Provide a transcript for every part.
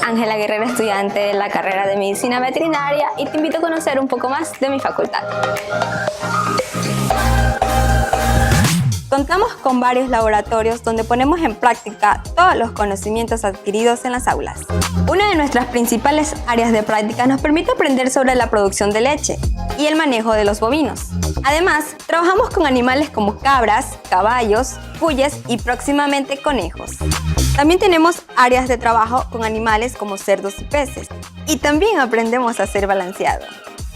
Ángela Guerrero, estudiante de la carrera de Medicina Veterinaria, y te invito a conocer un poco más de mi facultad. Contamos con varios laboratorios donde ponemos en práctica todos los conocimientos adquiridos en las aulas. Una de nuestras principales áreas de práctica nos permite aprender sobre la producción de leche y el manejo de los bovinos. Además, trabajamos con animales como cabras, caballos, cuyes y próximamente conejos. También tenemos áreas de trabajo con animales como cerdos y peces. Y también aprendemos a hacer balanceado.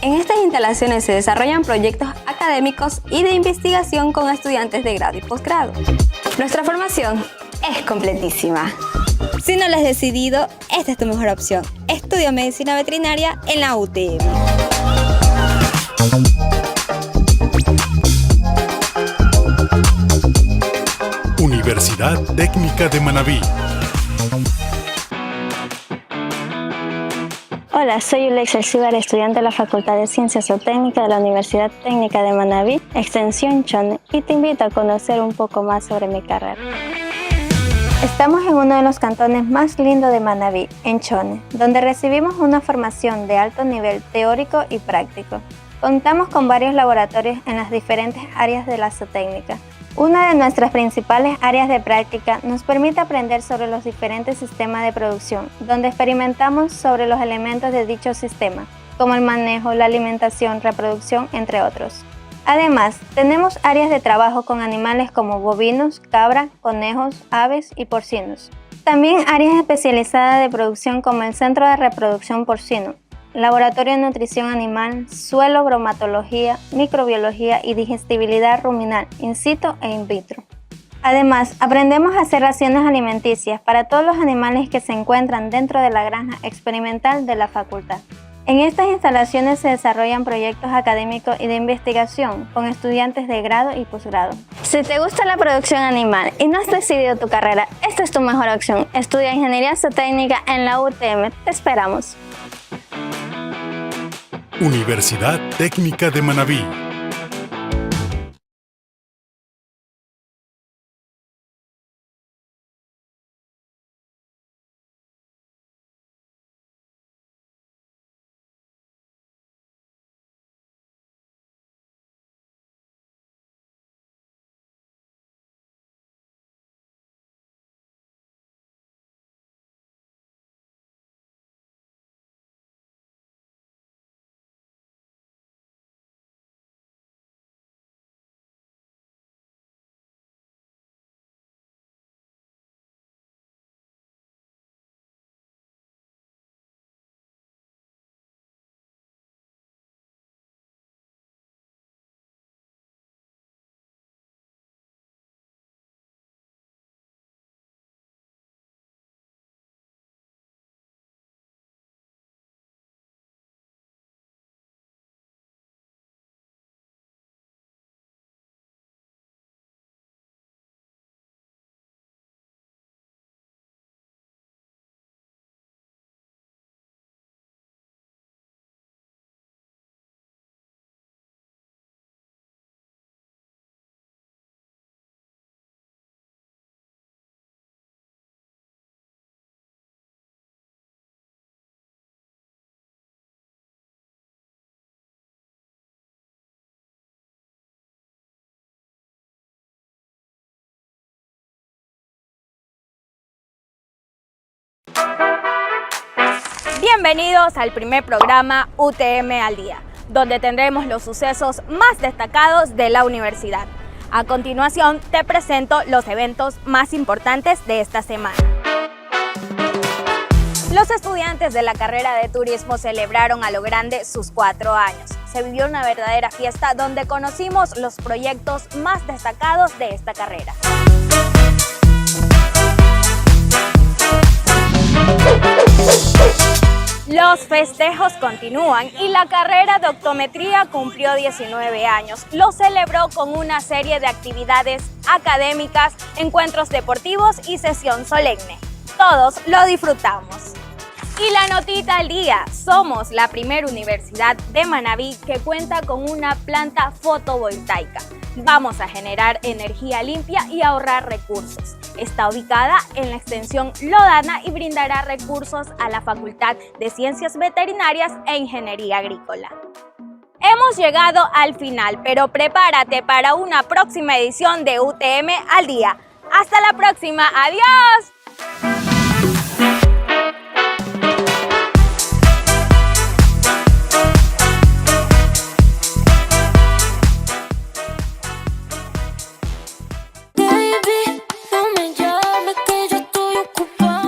En estas instalaciones se desarrollan proyectos académicos y de investigación con estudiantes de grado y posgrado. Nuestra formación es completísima. Si no lo has decidido, esta es tu mejor opción. Estudia Medicina Veterinaria en la UTM. Universidad Técnica de Manabí. Hola, soy Ulex Elcibar, estudiante de la Facultad de Ciencias Zootecnicas de la Universidad Técnica de Manabí, Extensión Chone, y te invito a conocer un poco más sobre mi carrera. Estamos en uno de los cantones más lindos de Manabí, en Chone, donde recibimos una formación de alto nivel teórico y práctico. Contamos con varios laboratorios en las diferentes áreas de la zootécnica. Una de nuestras principales áreas de práctica nos permite aprender sobre los diferentes sistemas de producción, donde experimentamos sobre los elementos de dicho sistema, como el manejo, la alimentación, reproducción, entre otros. Además, tenemos áreas de trabajo con animales como bovinos, cabra, conejos, aves y porcinos. También áreas especializadas de producción como el Centro de Reproducción Porcino, Laboratorio de Nutrición Animal, Suelo, Bromatología, Microbiología y Digestibilidad Ruminal, in situ e in vitro. Además, aprendemos a hacer raciones alimenticias para todos los animales que se encuentran dentro de la granja experimental de la facultad. En estas instalaciones se desarrollan proyectos académicos y de investigación con estudiantes de grado y posgrado. Si te gusta la producción animal y no has decidido tu carrera, esta es tu mejor opción. Estudia Ingeniería Zootécnica en la UTM. Te esperamos. Universidad Técnica de Manabí. Bienvenidos al primer programa UTM al Día, donde tendremos los sucesos más destacados de la universidad. A continuación, te presento los eventos más importantes de esta semana. Los estudiantes de la carrera de turismo celebraron a lo grande sus 4 años. Se vivió una verdadera fiesta donde conocimos los proyectos más destacados de esta carrera. Los festejos continúan y la carrera de optometría cumplió 19 años. Lo celebró con una serie de actividades académicas, encuentros deportivos y sesión solemne. Todos lo disfrutamos. Y la notita al día, somos la primera universidad de Manabí que cuenta con una planta fotovoltaica. Vamos a generar energía limpia y ahorrar recursos. Está ubicada en la extensión Lodana y brindará recursos a la Facultad de Ciencias Veterinarias e Ingeniería Agrícola. Hemos llegado al final, pero prepárate para una próxima edición de UTM al Día. ¡Hasta la próxima! ¡Adiós!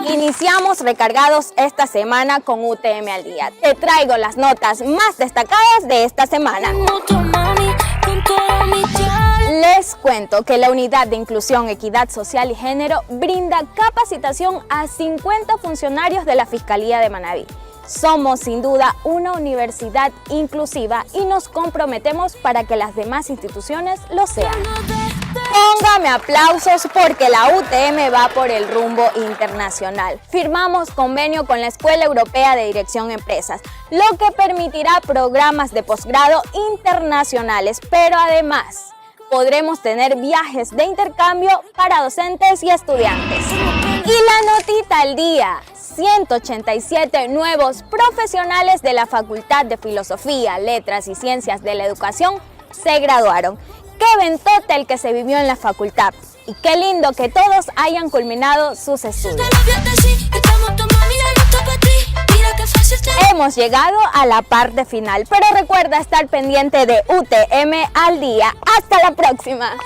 Iniciamos recargados esta semana con UTM al Día. Te traigo las notas más destacadas de esta semana. Les cuento que la Unidad de Inclusión, Equidad Social y Género brinda capacitación a 50 funcionarios de la Fiscalía de Manabí. Somos sin duda una universidad inclusiva y nos comprometemos para que las demás instituciones lo sean. Póngame aplausos porque la UTM va por el rumbo internacional. Firmamos convenio con la Escuela Europea de Dirección de Empresas, lo que permitirá programas de posgrado internacionales, pero además podremos tener viajes de intercambio para docentes y estudiantes. Y la notita al día: 187 nuevos profesionales de la Facultad de Filosofía, Letras y Ciencias de la Educación se graduaron. ¡Qué ventote el que se vivió en la facultad! Y qué lindo que todos hayan culminado sus estudios. Hemos llegado a la parte final, pero recuerda estar pendiente de UTM al Día. ¡Hasta la próxima!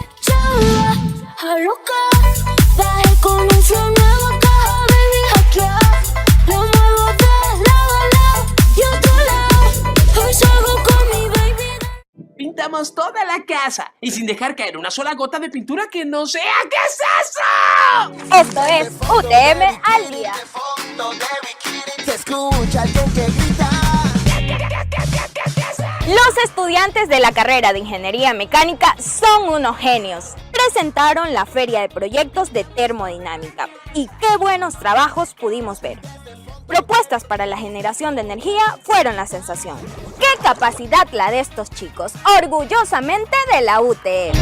Pintamos toda la casa y sin dejar caer una sola gota de pintura que no sea. ¿Qué es eso? Esto es UTM al Día. Los estudiantes de la carrera de Ingeniería Mecánica son unos genios. Presentaron la feria de proyectos de termodinámica y qué buenos trabajos pudimos ver. Propuestas para la generación de energía fueron la sensación. ¡Qué capacidad la de estos chicos! Orgullosamente de la UTM.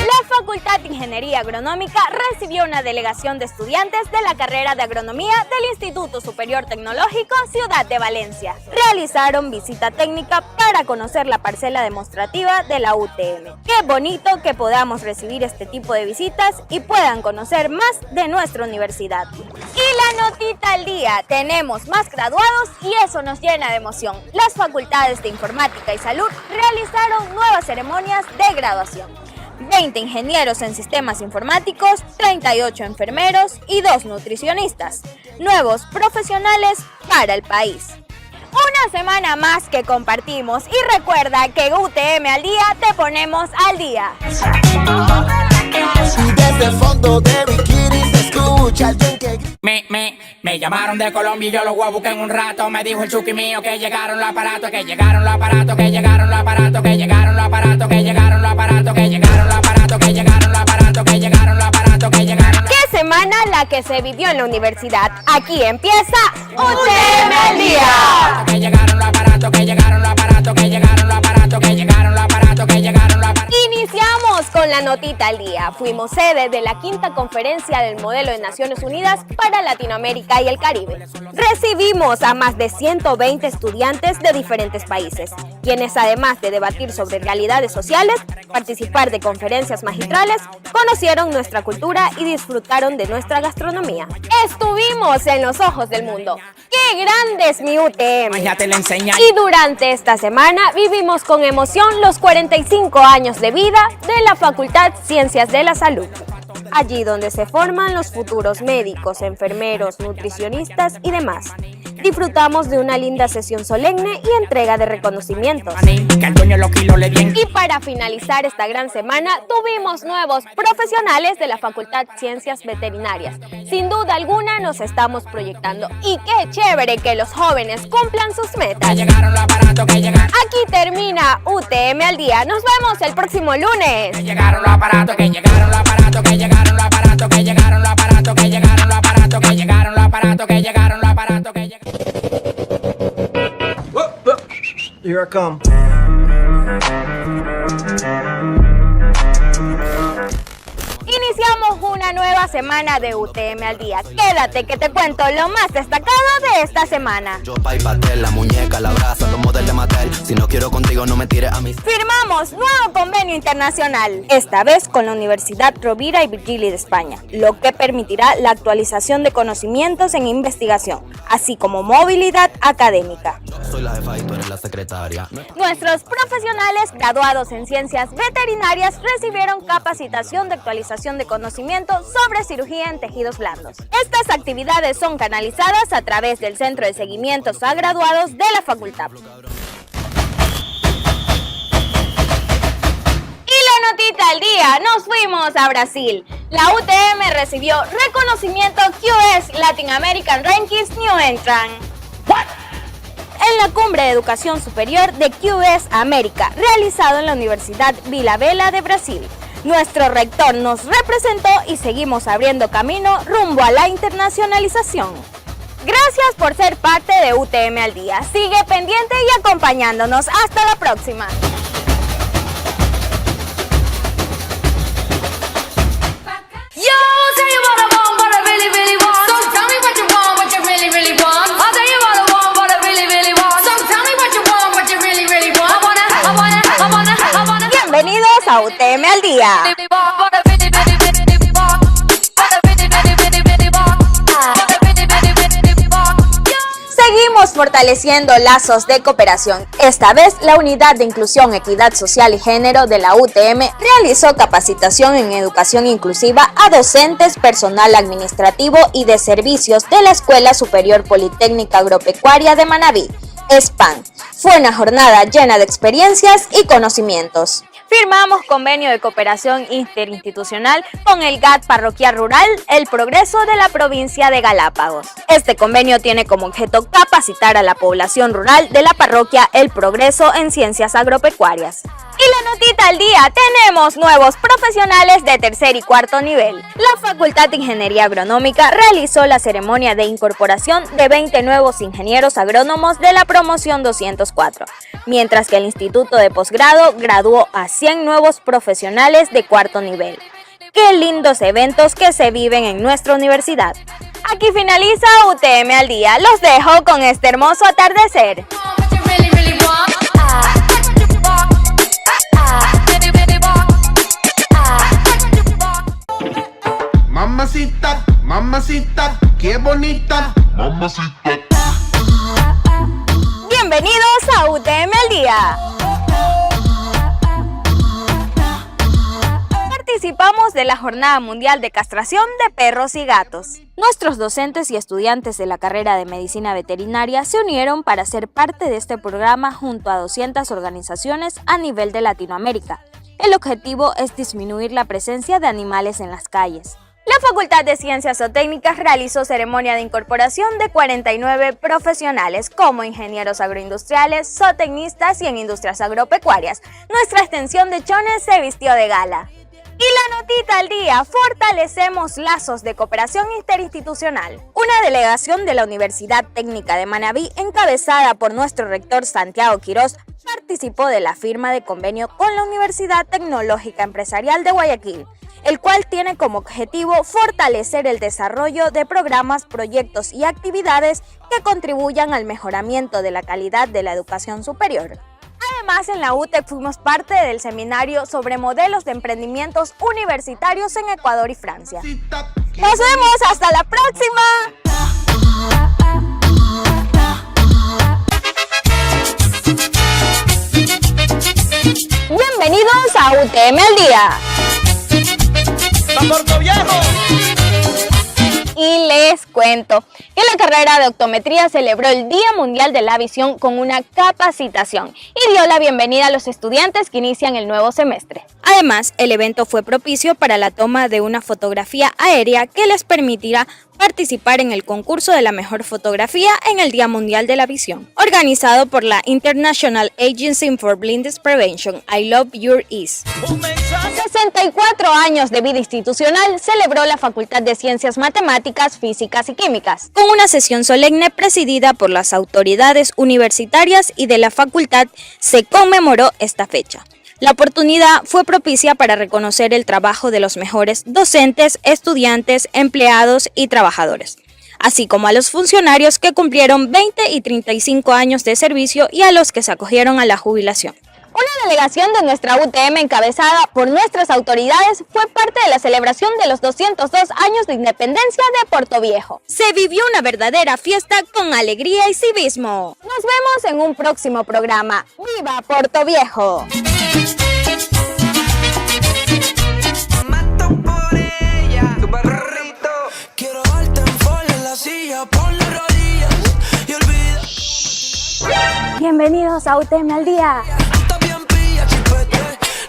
La Facultad de Ingeniería Agronómica recibió una delegación de estudiantes de la carrera de Agronomía del Instituto Superior Tecnológico Ciudad de Valencia. Realizaron visita técnica para conocer la parcela demostrativa de la UTM. ¡Qué bonito que podamos recibir este tipo de visitas y puedan conocer más de nuestra universidad! Y la notita al día: tenemos más graduados y eso nos llena de emoción. Las facultades de Informática y Salud realizaron nuevas ceremonias de graduación. 20 ingenieros en sistemas informáticos, 38 enfermeros y 2 nutricionistas. Nuevos profesionales para el país. Una semana más que compartimos y recuerda que UTM al Día te ponemos al día. Desde el fondo de bikini se escucha el tren que... Me llamaron de Colombia y yo los voy a buscar en un rato. Me dijo el chuki mío que llegaron los aparatos, que llegaron los aparatos, que llegaron los aparatos, que llegaron los aparatos, que llegaron los aparatos, que llegaron los aparatos, que llegaron los aparatos, que llegaron los aparatos, que llegaron. ¿Qué semana la que se vivió en la universidad? Aquí empieza UTM al Día. Que llegaron los aparatos, que llegaron los aparatos, que llegaron los aparatos, que llegaron los aparatos, que llegaron los aparatos. Iniciamos con la notita al día. Fuimos sede de la 5ª conferencia del Modelo de Naciones Unidas para Latinoamérica y el Caribe. Recibimos a más de 120 estudiantes de diferentes países, quienes además de debatir sobre realidades sociales, participar de conferencias magistrales, conocieron nuestra cultura y disfrutaron de nuestra gastronomía. Estuvimos en los ojos del mundo. ¡Qué grande es mi UTM! Ya te la enseñé. Y durante esta semana vivimos con emoción los 45 años de vida de la Facultad Ciencias de la Salud. Allí donde se forman los futuros médicos, enfermeros, nutricionistas y demás. Disfrutamos de una linda sesión solemne y entrega de reconocimientos. Y para finalizar esta gran semana, tuvimos nuevos profesionales de la Facultad Ciencias Veterinarias. Sin duda alguna nos estamos proyectando. Y qué chévere que los jóvenes cumplan sus metas. Aquí termina UTM al Día. Nos vemos el próximo lunes. Llegaron los aparatos, que llegaron los aparatos, que llegaron los aparatos, que llegaron los aparatos, que llegaron los aparatos, que llegaron los aparatos, que llegaron los aparatos, que llegaron. Here I come. Iniciamos una nueva nueva semana de UTM al día. Quédate que te cuento lo más destacado de esta semana. Yo pa' y patel, la muñeca, la brasa, los modelos de Mattel. Si no quiero contigo, no me tires a mis... Firmamos nuevo convenio internacional, esta vez con la Universidad Rovira y Virgili de España, lo que permitirá la actualización de conocimientos en investigación, así como movilidad académica. Soy la jefa y tú eres la secretaria. Nuestros profesionales graduados en ciencias veterinarias recibieron capacitación de actualización de conocimientos sobre cirugía en tejidos blandos. Estas actividades son canalizadas a través del Centro de Seguimientos a Graduados de la Facultad. Notita al día, nos fuimos a Brasil. La UTM recibió reconocimiento QS Latin American Rankings New Entrant. En la cumbre de educación superior de QS América, realizado en la Universidad Vila Bela de Brasil. Nuestro rector nos representó y seguimos abriendo camino rumbo a la internacionalización. Gracias por ser parte de UTM al día. Sigue pendiente y acompañándonos. Hasta la próxima. Bienvenidos a UTM al día. Seguimos fortaleciendo lazos de cooperación. Esta vez, la Unidad de Inclusión, Equidad Social y Género de la UTM realizó capacitación en educación inclusiva a docentes, personal administrativo y de servicios de la Escuela Superior Politécnica Agropecuaria de Manabí, SPAN. Fue una jornada llena de experiencias y conocimientos. Firmamos convenio de cooperación interinstitucional con el GAT Parroquial Rural El Progreso de la provincia de Galápagos. Este convenio tiene como objeto capacitar a la población rural de la parroquia El Progreso en ciencias agropecuarias. Y la notita al día, tenemos nuevos profesionales de tercer y cuarto nivel. La Facultad de Ingeniería Agronómica realizó la ceremonia de incorporación de 20 nuevos ingenieros agrónomos de la promoción 204, mientras que el Instituto de Posgrado graduó a 100 nuevos profesionales de cuarto nivel. ¡Qué lindos eventos que se viven en nuestra universidad! Aquí finaliza UTM al día. Los dejo con este hermoso atardecer. Mamacita, mamacita, qué bonita. Mamacita. Bienvenidos a UTM al día. Participamos de la Jornada Mundial de Castración de Perros y Gatos. Nuestros docentes y estudiantes de la carrera de Medicina Veterinaria se unieron para ser parte de este programa junto a 200 organizaciones a nivel de Latinoamérica. El objetivo es disminuir la presencia de animales en las calles. La Facultad de Ciencias Zootécnicas realizó ceremonia de incorporación de 49 profesionales como ingenieros agroindustriales, zootecnistas y en industrias agropecuarias. Nuestra extensión de chones se vistió de gala. Y la notita al día, fortalecemos lazos de cooperación interinstitucional. Una delegación de la Universidad Técnica de Manabí, encabezada por nuestro rector Santiago Quirós, participó de la firma de convenio con la Universidad Tecnológica Empresarial de Guayaquil, el cual tiene como objetivo fortalecer el desarrollo de programas, proyectos y actividades que contribuyan al mejoramiento de la calidad de la educación superior. Además, en la UTEC fuimos parte del seminario sobre modelos de emprendimientos universitarios en Ecuador y Francia. ¡Nos vemos! ¡Hasta la próxima! Bienvenidos a UTM al día. Y les cuento que la carrera de optometría celebró el Día Mundial de la Visión con una capacitación y dio la bienvenida a los estudiantes que inician el nuevo semestre. Además, el evento fue propicio para la toma de una fotografía aérea que les permitirá participar en el concurso de la mejor fotografía en el Día Mundial de la Visión, organizado por la International Agency for Blindness Prevention. I Love Your Eyes. 64 años de vida institucional celebró la Facultad de Ciencias Matemáticas, Físicas y Químicas, con una sesión solemne presidida por las autoridades universitarias y de la facultad. Se conmemoró esta fecha, La oportunidad fue propicia para reconocer el trabajo de los mejores docentes, estudiantes, empleados y trabajadores, así como a los funcionarios que cumplieron 20 y 35 años de servicio y a los que se acogieron a la jubilación. Una delegación de nuestra UTM encabezada por nuestras autoridades fue parte de la celebración de los 202 años de independencia de Puerto Viejo. Se vivió una verdadera fiesta con alegría y civismo. Nos vemos en un próximo programa. ¡Viva Puerto Viejo! Quiero darte en fall en la silla, ponle rodillas y olvida. Bienvenidos a UTM al Día. Está bien pilla, chipete,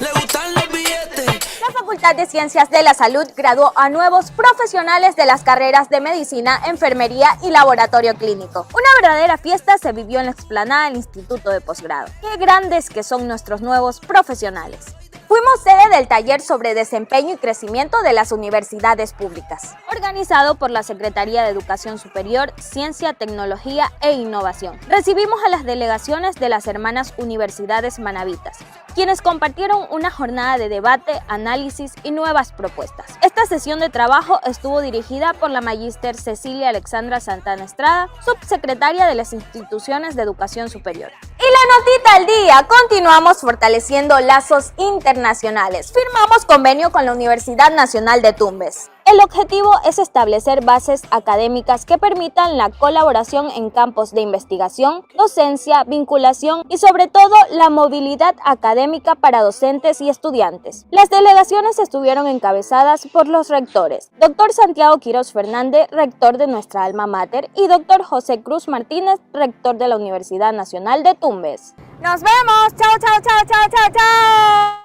le gustan los billetes. La Facultad de Ciencias de la Salud graduó a nuevos profesionales de las carreras de Medicina, Enfermería y Laboratorio Clínico. Una verdadera fiesta se vivió en la explanada del Instituto de Posgrado. ¡Qué grandes que son nuestros nuevos profesionales! Fuimos sede del taller sobre desempeño y crecimiento de las universidades públicas, organizado por la Secretaría de Educación Superior, Ciencia, Tecnología e Innovación. Recibimos a las delegaciones de las hermanas universidades manavitas, quienes compartieron una jornada de debate, análisis y nuevas propuestas. Esta sesión de trabajo estuvo dirigida por la magíster Cecilia Alexandra Santana Estrada, subsecretaria de las instituciones de educación superior. Y la notita al día, continuamos fortaleciendo lazos internacionales. Firmamos convenio con la Universidad Nacional de Tumbes. El objetivo es establecer bases académicas que permitan la colaboración en campos de investigación, docencia, vinculación y sobre todo la movilidad académica para docentes y estudiantes. Las delegaciones estuvieron encabezadas por los rectores, Dr. Santiago Quiroz Fernández, rector de nuestra alma mater, y Dr. José Cruz Martínez, rector de la Universidad Nacional de Tumbes. ¡Nos vemos! ¡Chao, chao, chao, chao, chao, chao!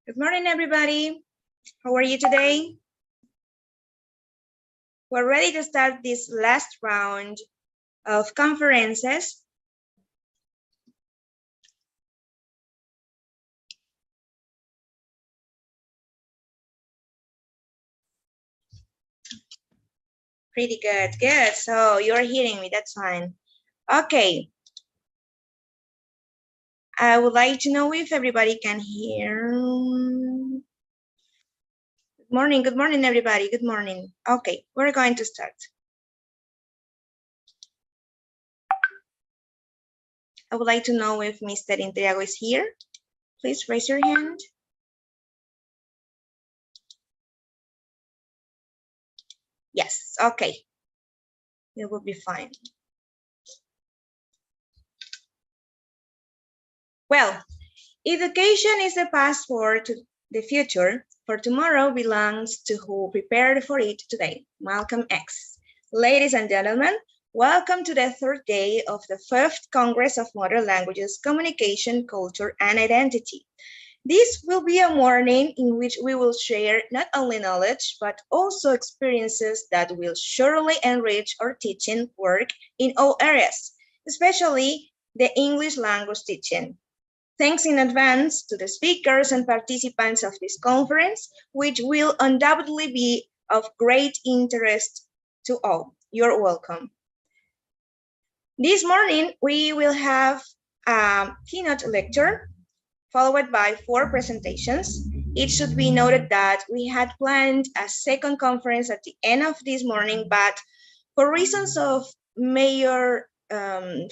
Good morning, everybody. How are you today? We're ready to start this last round of conferences. Pretty good, good. So you're hearing me, that's fine. Okay. I would like to know if everybody can hear. Good morning, everybody. Good morning. Okay, we're going to start. I would like to know if Mr. Intriago is here. Please raise your hand. Yes, okay. It will be fine. Well, education is the passport to the future. For tomorrow belongs to who prepared for it today, Malcolm X. Ladies and gentlemen, welcome to the third day of the 5th Congress of Modern Languages, Communication, Culture, and Identity. This will be a morning in which we will share not only knowledge, but also experiences that will surely enrich our teaching work in all areas, especially the English language teaching. Thanks in advance to the speakers and participants of this conference, which will undoubtedly be of great interest to all. You're welcome. This morning, we will have a keynote lecture followed by 4 presentations. It should be noted that we had planned a second conference at the end of this morning, but for reasons of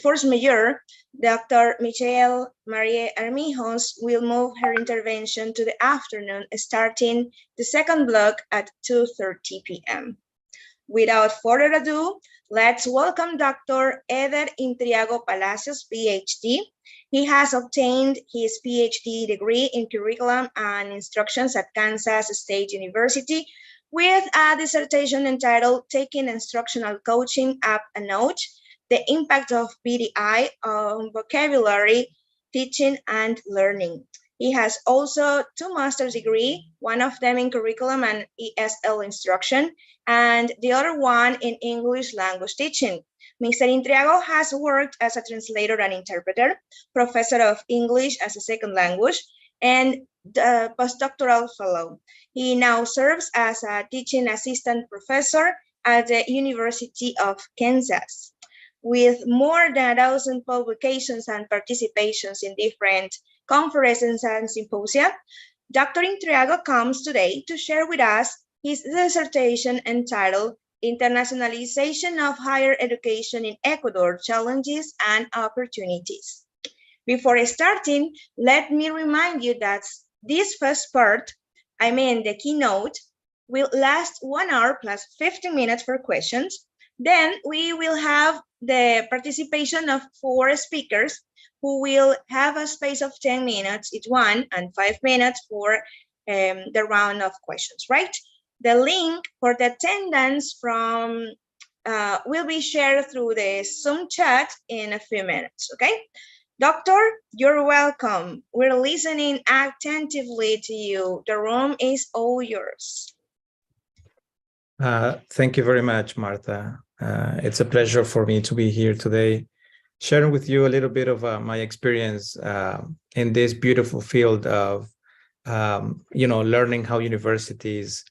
force majeure, Dr. Michelle Marie Armijos will move her intervention to the afternoon, starting the second block at 2:30 p.m. Without further ado, let's welcome Dr. Eder Intriago Palacios, PhD. He has obtained his PhD degree in Curriculum and Instructions at Kansas State University with a dissertation entitled Taking Instructional Coaching Up a Notch, the impact of PDI on vocabulary, teaching, and learning. He has also 2 master's degrees, one of them in curriculum and ESL instruction, and the other one in English language teaching. Mr. Intriago has worked as a translator and interpreter, professor of English as a second language, and the postdoctoral fellow. He now serves as a teaching assistant professor at the University of Kansas. With more than 1,000 publications and participations in different conferences and symposia, Dr. Intriago comes today to share with us his dissertation entitled Internationalization of Higher Education in Ecuador, Challenges and Opportunities. Before starting, let me remind you that this first part, the keynote, will last 1 hour plus 15 minutes for questions. Then we will have the participation of 4 speakers who will have a space of 10 minutes each one and 5 minutes for the round of questions, right? The link for the attendance will be shared through the Zoom chat in a few minutes, okay? Doctor, you're welcome. We're listening attentively to you. The room is all yours. Thank you very much, Martha. It's a pleasure for me to be here today, sharing with you a little bit of my experience in this beautiful field of, learning how universities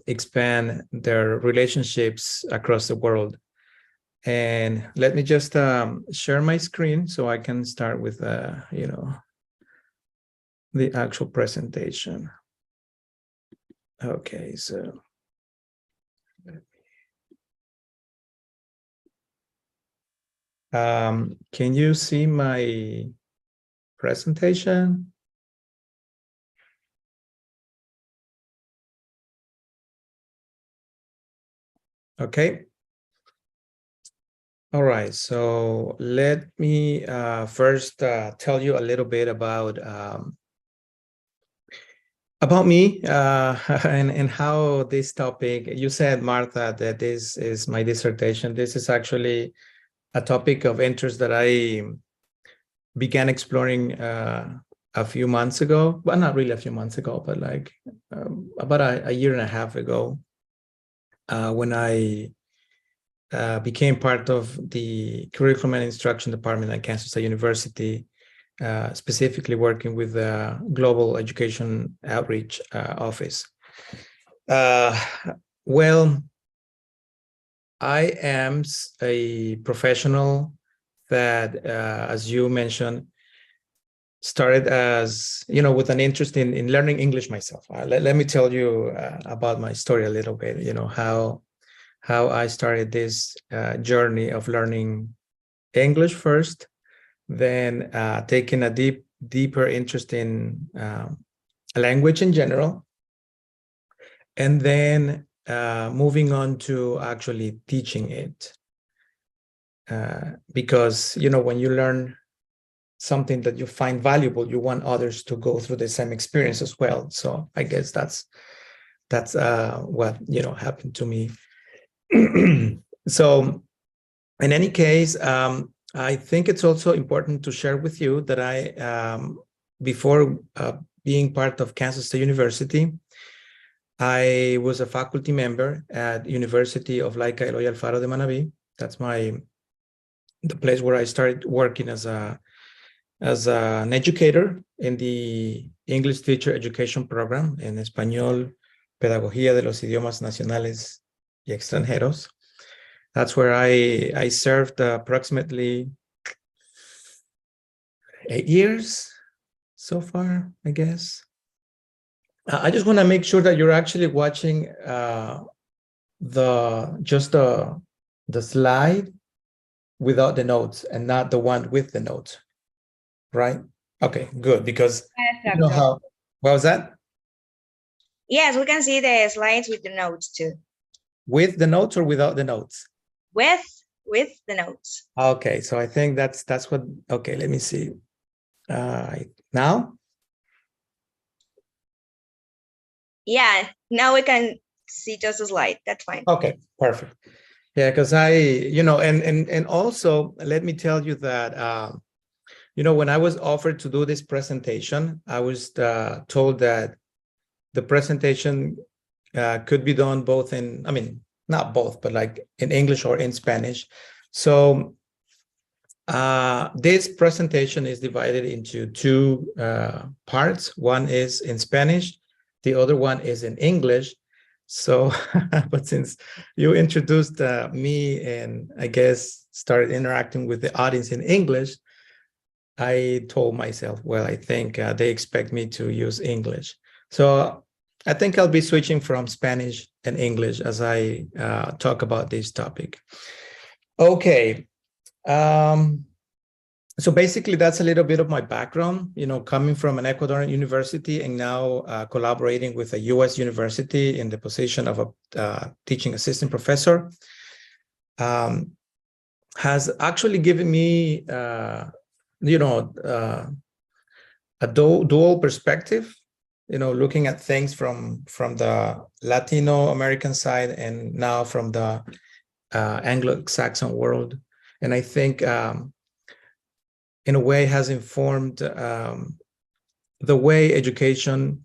expand their relationships across the world. And let me just share my screen so I can start with, the actual presentation. Okay, so. Can you see my presentation? Okay. All right, so let me first tell you a little bit about me and how this topic, you said, Martha, that this is my dissertation. This is actually a topic of interest that I began exploring a few months ago. Well, not really a few months ago, but like about a year and a half ago, when I became part of the Curriculum and Instruction Department at Kansas State University, specifically working with the Global Education Outreach Office. Well, I am a professional that, as you mentioned, started as, with an interest in learning English myself. Let me tell you about my story a little bit, how I started this journey of learning English first, then taking a deeper interest in language in general, and then moving on to actually teaching it. Because, when you learn something that you find valuable, you want others to go through the same experience as well. So I guess that's what, happened to me. So in any case, I think it's also important to share with you that I, before being part of Kansas State University, I was a faculty member at University of Laica Eloy Alfaro de Manabí. That's the place where I started working as an educator in the English Teacher Education Program, en español, Pedagogía de los Idiomas Nacionales y Extranjeros. That's where I served approximately 8 years so far, I guess. I just want to make sure that you're actually watching the slide without the notes and not the one with the notes, right? Okay, good, because you know how, what was that? Yes, we can see the slides with the notes too. With the notes or without the notes? With the notes. Okay, so I think that's what, okay, let me see. Now? Yeah, now we can see just a slide. That's fine. Okay, perfect. Yeah, because and also let me tell you that, when I was offered to do this presentation, I was told that the presentation could be done both in, not both, but like in English or in Spanish. So this presentation is divided into two parts. One is in Spanish, the other one is in English. So, but since you introduced me and I guess started interacting with the audience in English, I told myself, well, I think they expect me to use English. So I think I'll be switching from Spanish and English as I talk about this topic. Okay. So basically, that's a little bit of my background, coming from an Ecuadorian university and now collaborating with a US university in the position of a teaching assistant professor, has actually given me, a dual perspective, looking at things from the Latino American side and now from the Anglo-Saxon world. And I think in a way has informed the way education,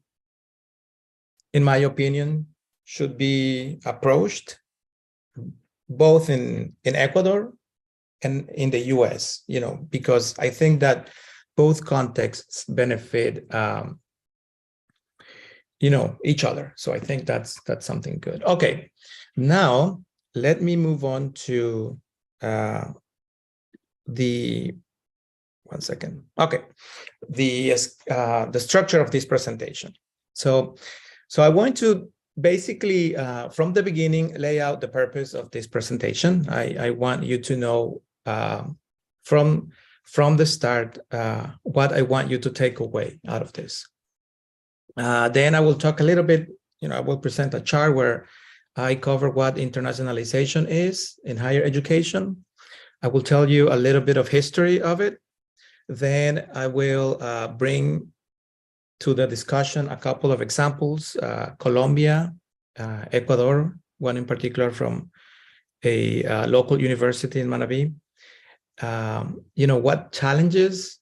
in my opinion, should be approached, both in Ecuador and in the US, because I think that both contexts benefit each other. So I think that's something good. Okay, now let me move on to one second. Okay, the structure of this presentation. So I want to basically from the beginning lay out the purpose of this presentation. I want you to know from the start what I want you to take away out of this. Then I will talk a little bit, I will present a chart where I cover what internationalization is in higher education. I will tell you a little bit of history of it. Then I will bring to the discussion a couple of examples, Colombia, Ecuador, one in particular from a local university in Manabí. What challenges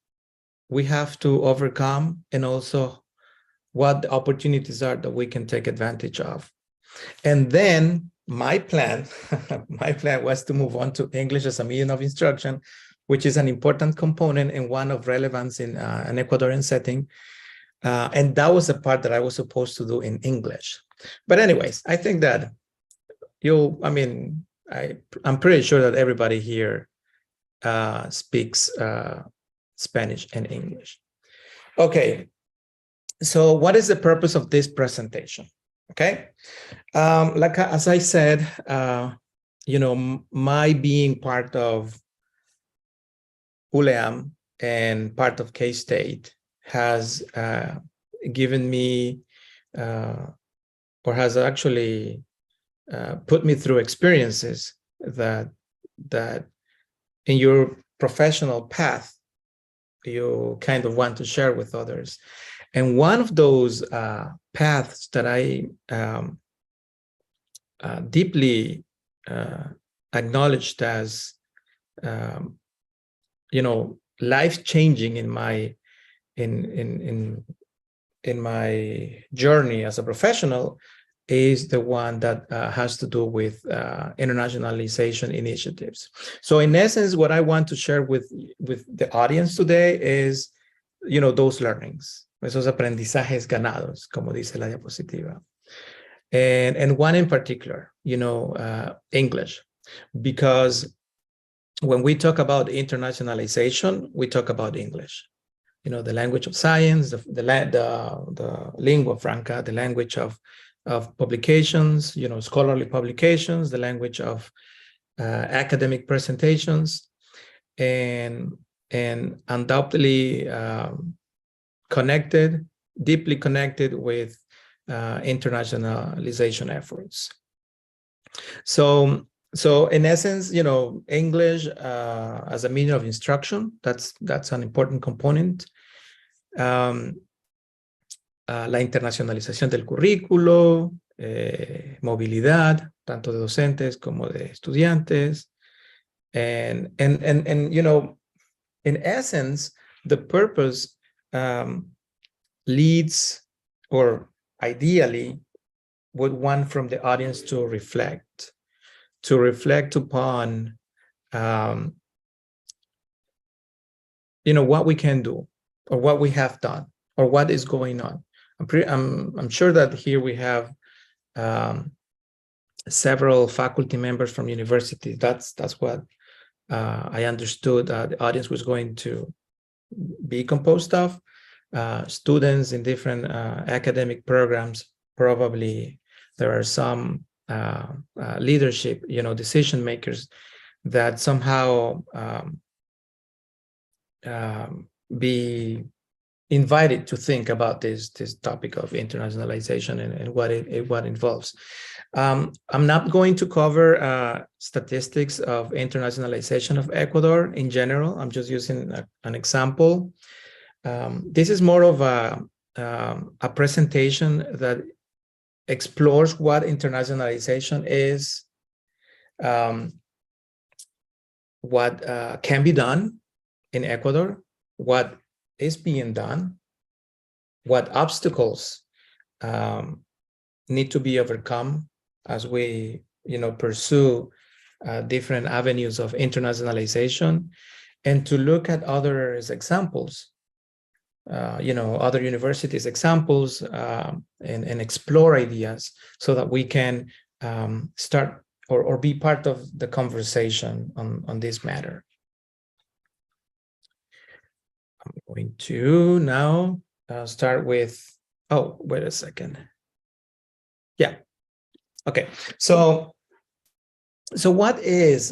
we have to overcome, and also what the opportunities are that we can take advantage of. And then my plan was to move on to English as a medium of instruction, which is an important component and one of relevance in an Ecuadorian setting. And that was the part that I was supposed to do in English. But anyways, I think that I'm pretty sure that everybody here speaks Spanish and English. Okay, so what is the purpose of this presentation? Okay, as I said, my being part of ULEAM and part of K-State has given me or has actually put me through experiences that in your professional path you kind of want to share with others. And one of those paths that I deeply acknowledged as life-changing in my journey as a professional is the one that has to do with internationalization initiatives. So in essence, what I want to share with the audience today is, those learnings, esos aprendizajes ganados, como dice la diapositiva. And one in particular, English, because when we talk about internationalization, we talk about English. The language of science, the lingua franca, the language of publications, scholarly publications, the language of academic presentations, and undoubtedly deeply connected with internationalization efforts. So in essence, English as a medium of instruction, that's an important component. La internacionalización del currículo, movilidad, tanto de docentes como de estudiantes. And you know, in essence, the purpose leads, or ideally would want from the audience to reflect upon you know, what we can do, or what we have done, or what is going on. I'm sure that here we have several faculty members from universities. That's what I understood the audience was going to be composed of. Students in different academic programs. Probably there are some leadership, you know, decision makers that somehow be invited to think about this topic of internationalization and what it involves. I'm not going to cover statistics of internationalization of Ecuador in general. I'm just using an example. This is more of a presentation that explores what internationalization is, what can be done in Ecuador, what is being done, what obstacles need to be overcome as we, you know, pursue different avenues of internationalization, and to look at other examples, you know, other universities' examples, and explore ideas so that we can start or be part of the conversation on this matter. I'm going to now start with, oh, wait a second. Yeah, okay. So what is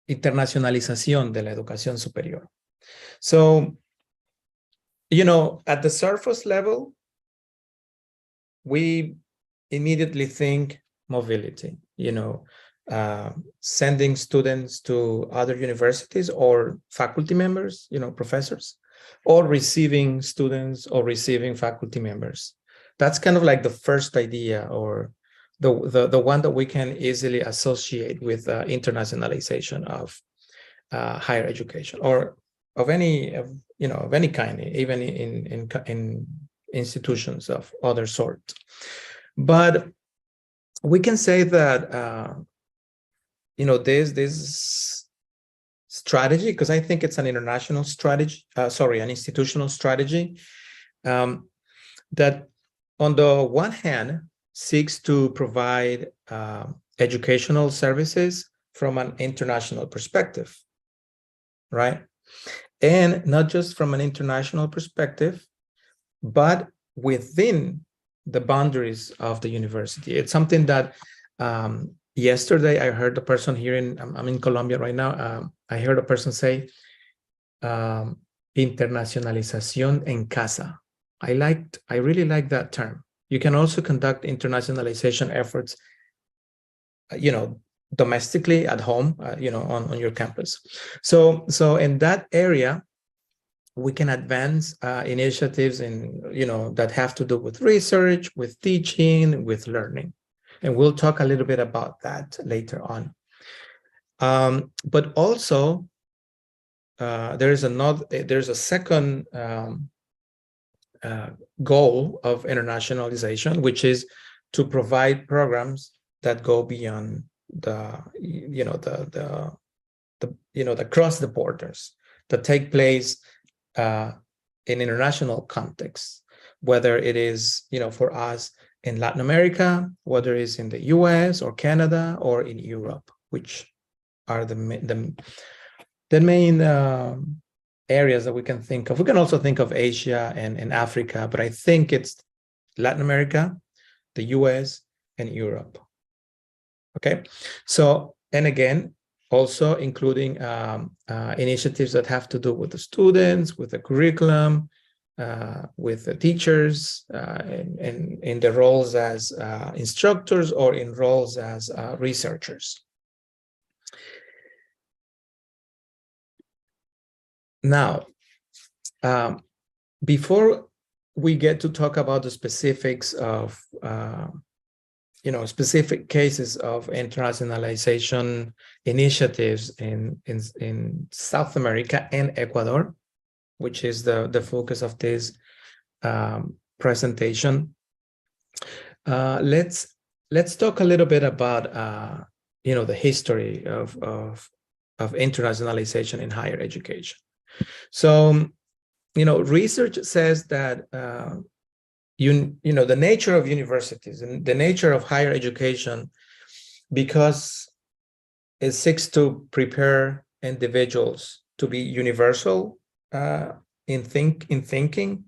internacionalización de la educación superior? So, you know, at the surface level, we immediately think mobility, you know, sending students to other universities or faculty members, you know, professors, or receiving students or receiving faculty members. That's kind of like the first idea, or the one that we can easily associate with internationalization of higher education, or of any, you know, of any kind, even in institutions of other sort. But we can say that you know, this strategy, because I think it's an international strategy, an institutional strategy, that on the one hand seeks to provide educational services from an international perspective, right? And not just from an international perspective, but within the boundaries of the university. It's something that yesterday I heard a person here I'm in Colombia right now. I heard a person say, internacionalización en casa. I really like that term. You can also conduct internationalization efforts, you know, domestically at home, you know, on your campus. So in that area, we can advance initiatives you know, that have to do with research, with teaching, with learning. And we'll talk a little bit about that later on. But also, there's a second goal of internationalization, which is to provide programs that go beyond the cross the borders, that take place in international contexts, whether it is, you know, for us in Latin America, whether it's in the US or Canada or in Europe, which are the main areas that we can think of. We can also think of Asia and Africa, but I think it's Latin America, the US, and Europe. Okay, so, and again, also including initiatives that have to do with the students, with the curriculum, with the teachers, and in the roles as instructors or in roles as researchers. Now, before we get to talk about the specifics of specific cases of internationalization initiatives in South America and Ecuador, which is the focus of this presentation. Let's talk a little bit about the history of internationalization in higher education. So, research says that the nature of universities and the nature of higher education, because it seeks to prepare individuals to be universal in thinking,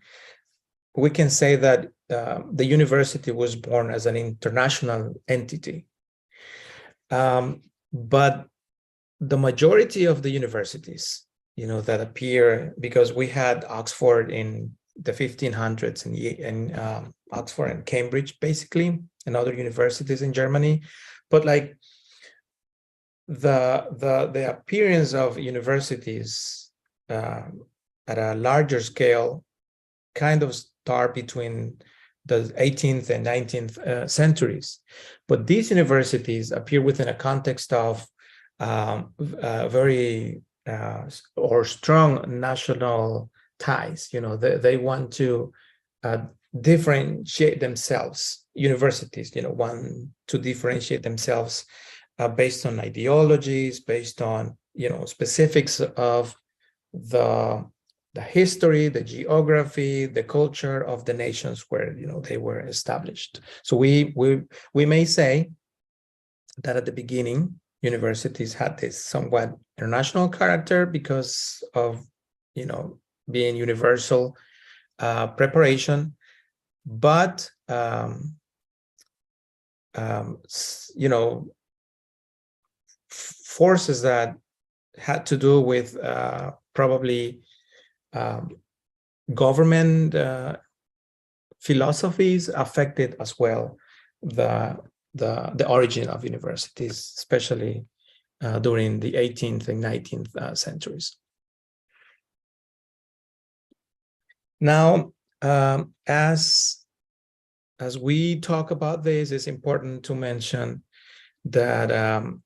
we can say that the university was born as an international entity. But the majority of the universities, that appear, because we had Oxford in the 1500s and Oxford and Cambridge, basically, and other universities in Germany, but like the appearance of universities at a larger scale kind of start between the 18th and 19th centuries. But these universities appear within a context of very or strong national ties. They want to differentiate themselves. Universities, want to differentiate themselves based on ideologies, based on specifics of the history, the geography, the culture of the nations where they were established. So we may say that at the beginning, universities had this somewhat international character because of being universal preparation, but forces that had to do with probably government philosophies affected as well the origin of universities, especially during the 18th and 19th centuries. Now, as we talk about this, it's important to mention that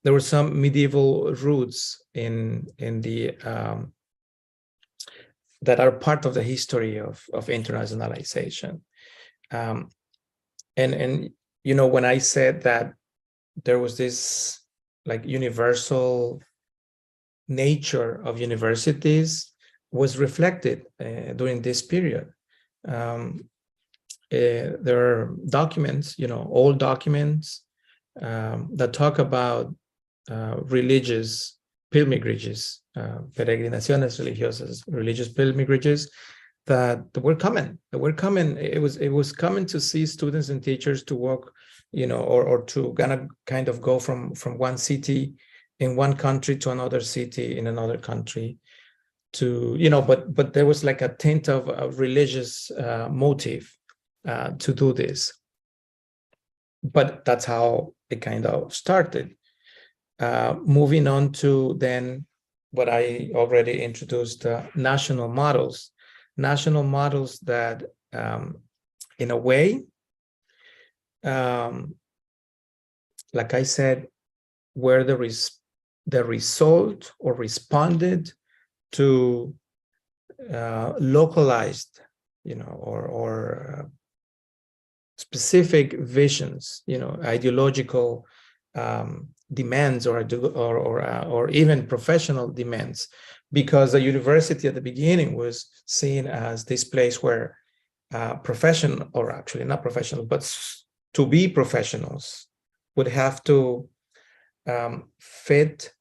there were some medieval roots in the that are part of the history of internationalization. And when I said that there was this like universal nature of universities was reflected during this period. There are documents, old documents that talk about religious pilgrimages, peregrinaciones religiosas, religious pilgrimages that were common. It was common to see students and teachers to walk, or to kind of go from one city in one country to another city in another country, to but there was like a tint of religious motive to do this. But that's how it kind of started. Moving on to then what I already introduced, national models that in a way, like I said, were the result or responded to localized, or specific visions, ideological demands or even professional demands, because the university at the beginning was seen as this place where professional, or actually not professional, but to be professionals would have to fit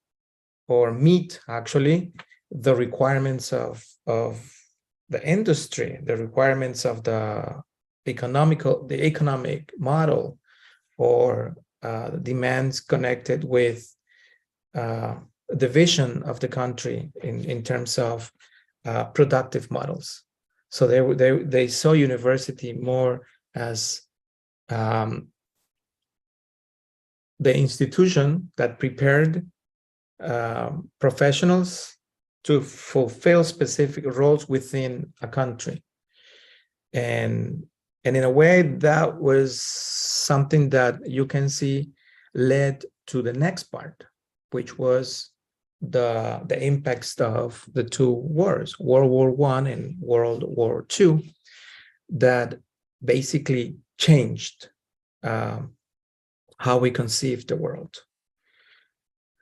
or meet actually the requirements of the industry, the requirements of the economic model, or demands connected with the vision of the country in terms of productive models. So they saw university more as the institution that prepared professionals to fulfill specific roles within a country. And in a way, that was something that you can see led to the next part, which was the impacts of the two wars, World War I and World War II, that basically changed how we conceive the world.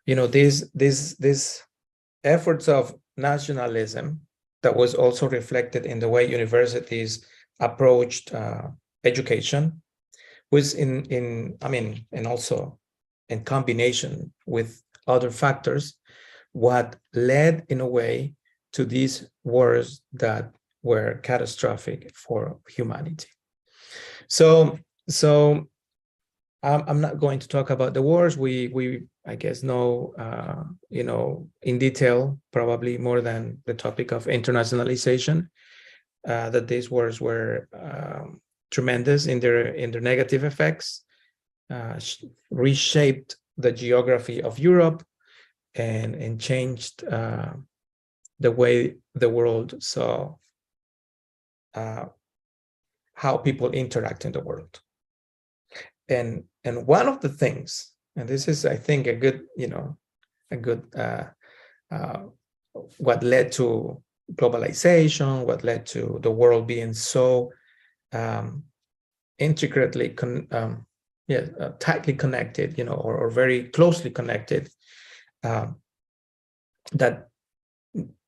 You know, these efforts of nationalism that was also reflected in the way universities approached education was and also in combination with other factors, what led in a way to these wars that were catastrophic for humanity. So I'm not going to talk about the wars. We I guess know in detail, probably more than the topic of internationalization, that these wars were tremendous in their negative effects, reshaped the geography of Europe, and changed the way the world saw how people interact in the world. And one of the things, and this is, I think, a good what led to globalization, what led to the world being so intricately tightly connected, or very closely connected, that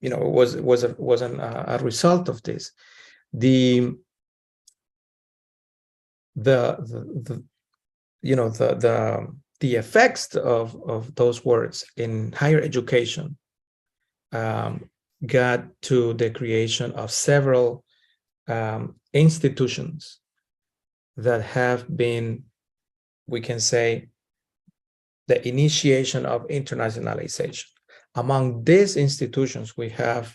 was a result of this. The effects of those words in higher education got to the creation of several institutions that have been, we can say, the initiation of internationalization. Among these institutions, we have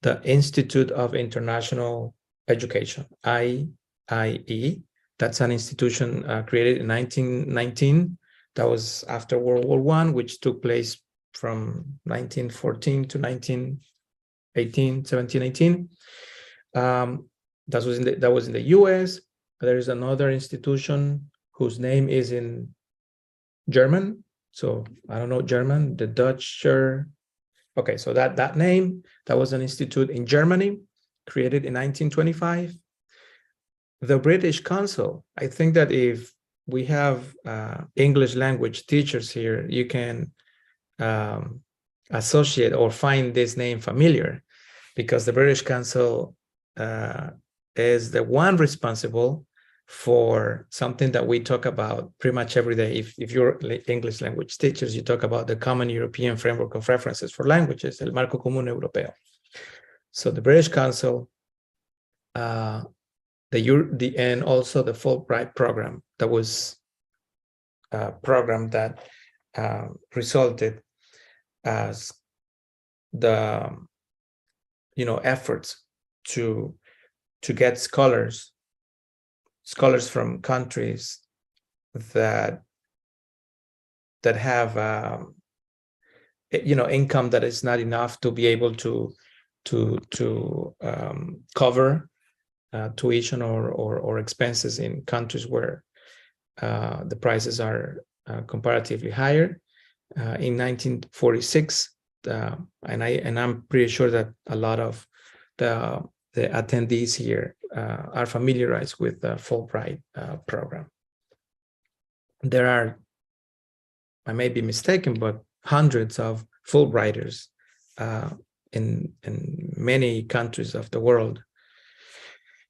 the Institute of International Education, IIE. That's an institution created in 1919. That was after World War I, which took place from 1914 to 1718. That was in the US. There is another institution whose name is in German. So I don't know German, the Dutch. Okay, so that name, that was an institute in Germany, created in 1925. The British Council, I think that if we have English language teachers here, you can associate or find this name familiar, because the British Council is the one responsible for something that we talk about pretty much every day. If you're English language teachers, you talk about the Common European Framework of References for Languages, el Marco Común Europeo. So the British Council, and also the Fulbright program, that was a program that resulted as the efforts to get scholars from countries that have income that is not enough to be able to cover tuition or expenses in countries where the prices are comparatively higher. In 1946, and I'm pretty sure that a lot of the attendees here are familiarized with the Fulbright program. There are, I may be mistaken, but hundreds of Fulbrighters in many countries of the world.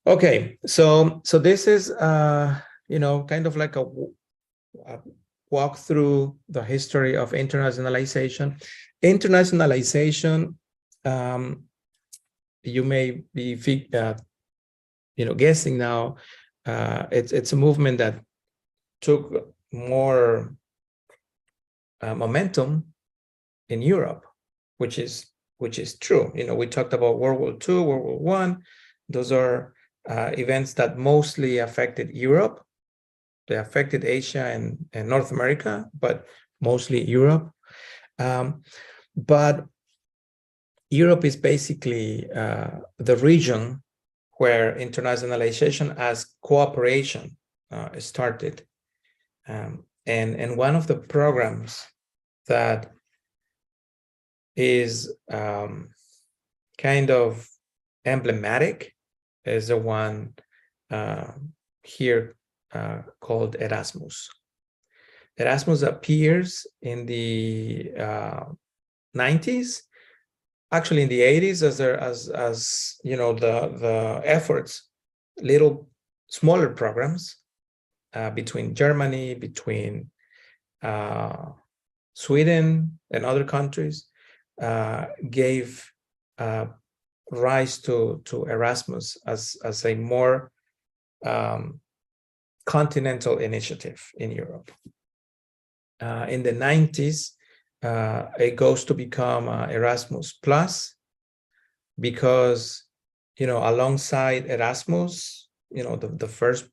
Okay, so this is kind of like a walk through the history of internationalization. Internationalization, you may be guessing now, it's a movement that took more momentum in Europe, which is true. We talked about World War II, World War I. Those are events that mostly affected Europe. They affected Asia and North America, but mostly Europe. But Europe is basically the region where internationalization as cooperation started And one of the programs that is kind of emblematic is the one here called Erasmus. Erasmus appears in the 90s, actually in the 80s, as you know, the efforts, little smaller programs between Germany, between Sweden and other countries gave rise to Erasmus as a more continental initiative in Europe. In the 90s, it goes to become Erasmus Plus, because, you know, alongside Erasmus, you know, the first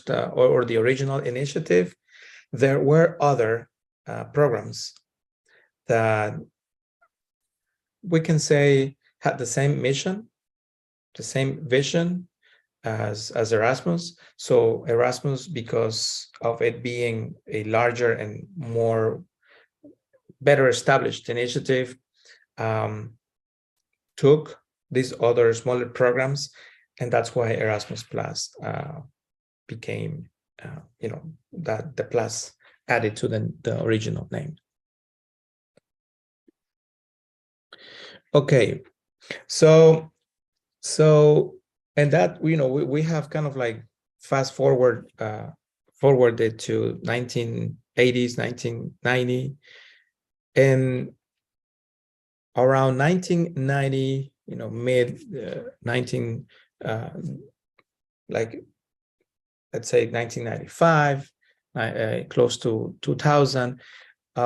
or the original initiative, there were other programs that we can say had the same mission, the same vision as Erasmus. So Erasmus, because of it being a larger and more better established initiative, took these other smaller programs, and that's why Erasmus Plus became, you know, that the plus added to the original name. Okay, so and that, you know, we have kind of like fast forwarded to 1980s, 1990, and around 1990, you know, mid 19 like, let's say 1995, close to 2000,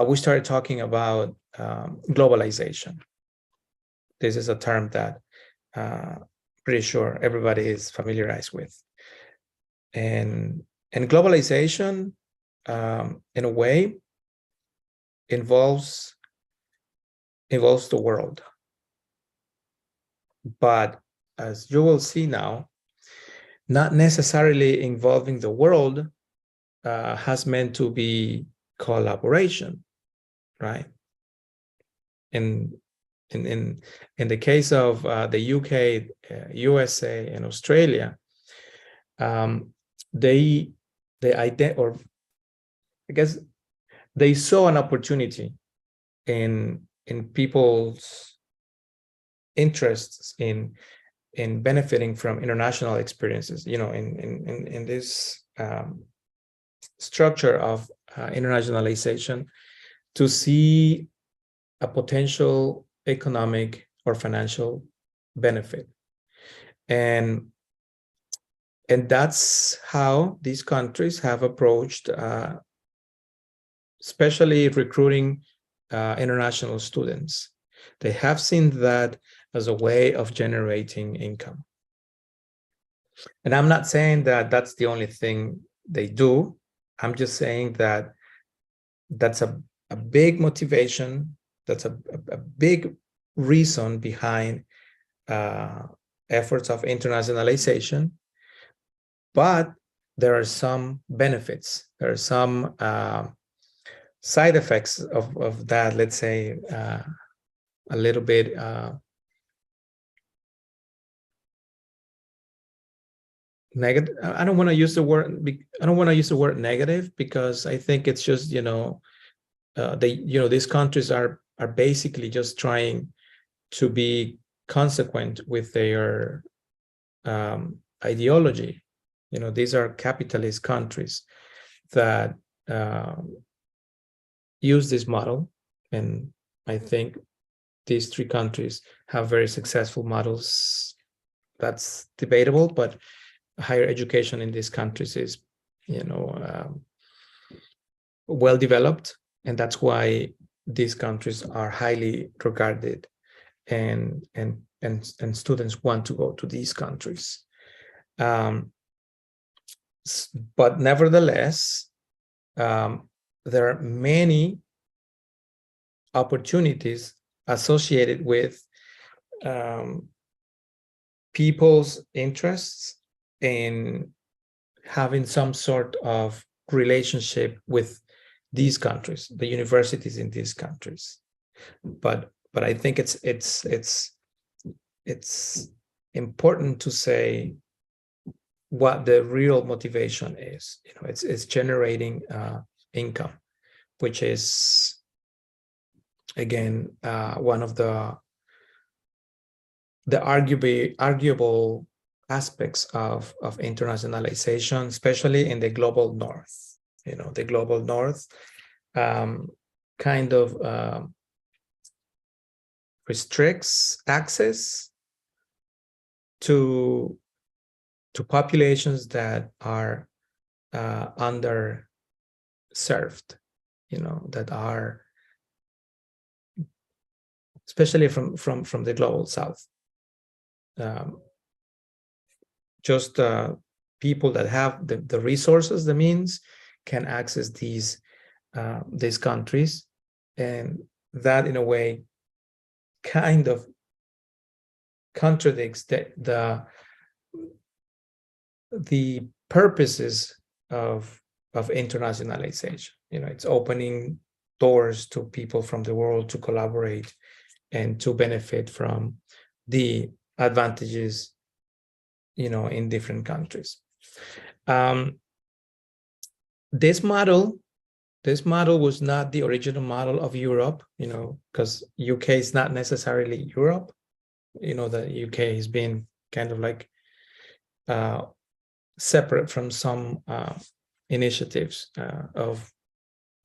we started talking about globalization. This is a term that pretty sure everybody is familiarized with. And globalization, in a way, involves the world. But as you will see now, not necessarily involving the world has meant to be collaboration, right? In the case of the UK, USA, and Australia, they saw an opportunity in people's interests in benefiting from international experiences, you know, in this structure of internationalization, to see a potential economic or financial benefit. And that's how these countries have approached, especially recruiting international students. They have seen that as a way of generating income. And I'm not saying that that's the only thing they do. I'm just saying that that's a big motivation. That's a big reason behind efforts of internationalization. But there are some benefits. There are some side effects of that, let's say, a little bit negative. I don't want to use the word negative, because I think it's just, you know, these countries are basically just trying to be consequent with their ideology. You know, these are capitalist countries that use this model, and I think these three countries have very successful models. That's debatable, but higher education in these countries is, you know, well developed, and that's why these countries are highly regarded, and students want to go to these countries. But nevertheless, there are many opportunities associated with people's interests in having some sort of relationship with these countries, the universities in these countries. But I think it's important to say what the real motivation is. It's generating income, which is again one of the arguable aspects of internationalization, especially in the global north. The global north kind of restricts access to populations that are underserved, that are especially from the global south. Just people that have the resources, the means, can access these countries, and that in a way kind of contradicts the purposes of internationalization. It's opening doors to people from the world to collaborate and to benefit from the advantages, in different countries. This model was not the original model of Europe, because UK is not necessarily Europe. The UK has been kind of like separate from some initiatives of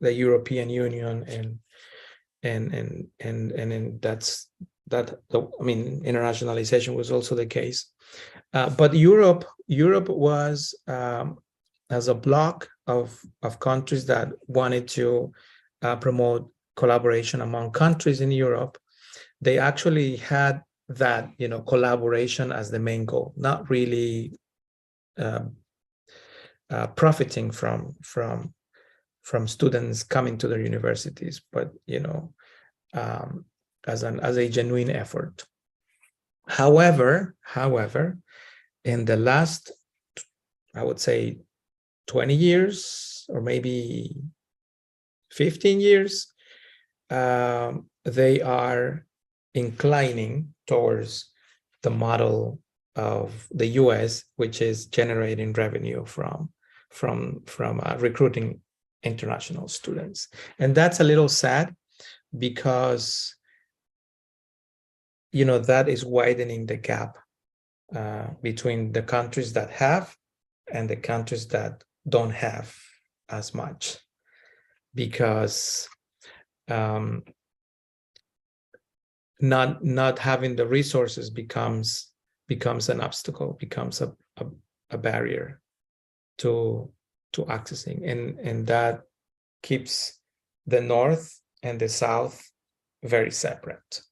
the European Union, and that's internationalization was also the case. But Europe was as a block of countries that wanted to promote collaboration among countries in Europe. They actually had that collaboration as the main goal, not really profiting from students coming to their universities, but as a genuine effort. However, in the last, I would say, 20 years or maybe 15 years, they are inclining towards the model of the US, which is generating revenue from recruiting international students. And that's a little sad, because that is widening the gap between the countries that have and the countries that don't have as much, because not having the resources becomes an obstacle, becomes a barrier to accessing, and that keeps the North and the South very separate.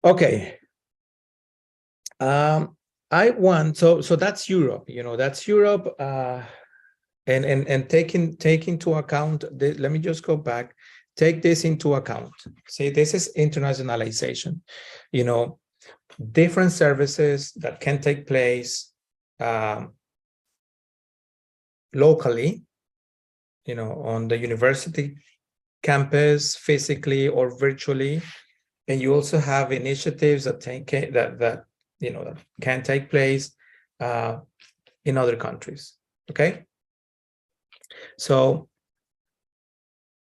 Okay. So that's Europe, that's Europe, and taking into account, let me just go back, take this into account. See, this is internationalization, different services that can take place locally, on the university campus, physically or virtually. And you also have initiatives that can take place in other countries. Okay. So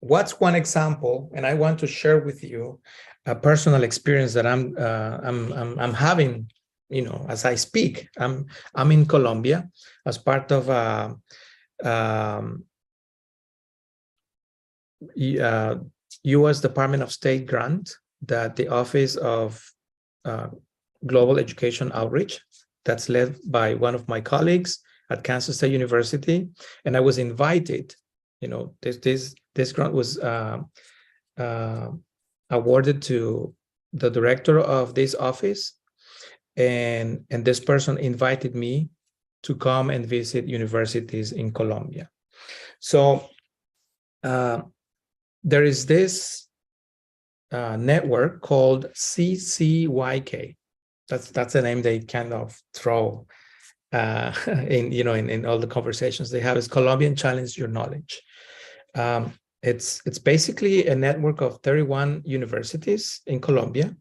what's one example? And I want to share with you a personal experience that I'm having, as I speak. I'm in Colombia as part of a U.S. Department of State grant that the Office of Global Education Outreach, that's led by one of my colleagues at Kansas State University, and I was invited. This grant was awarded to the director of this office, and this person invited me to come and visit universities in Colombia. So there is this network called CCYK. That's the name they kind of throw in all the conversations they have is Colombian Challenge Your Knowledge. It's basically a network of 31 universities in Colombia,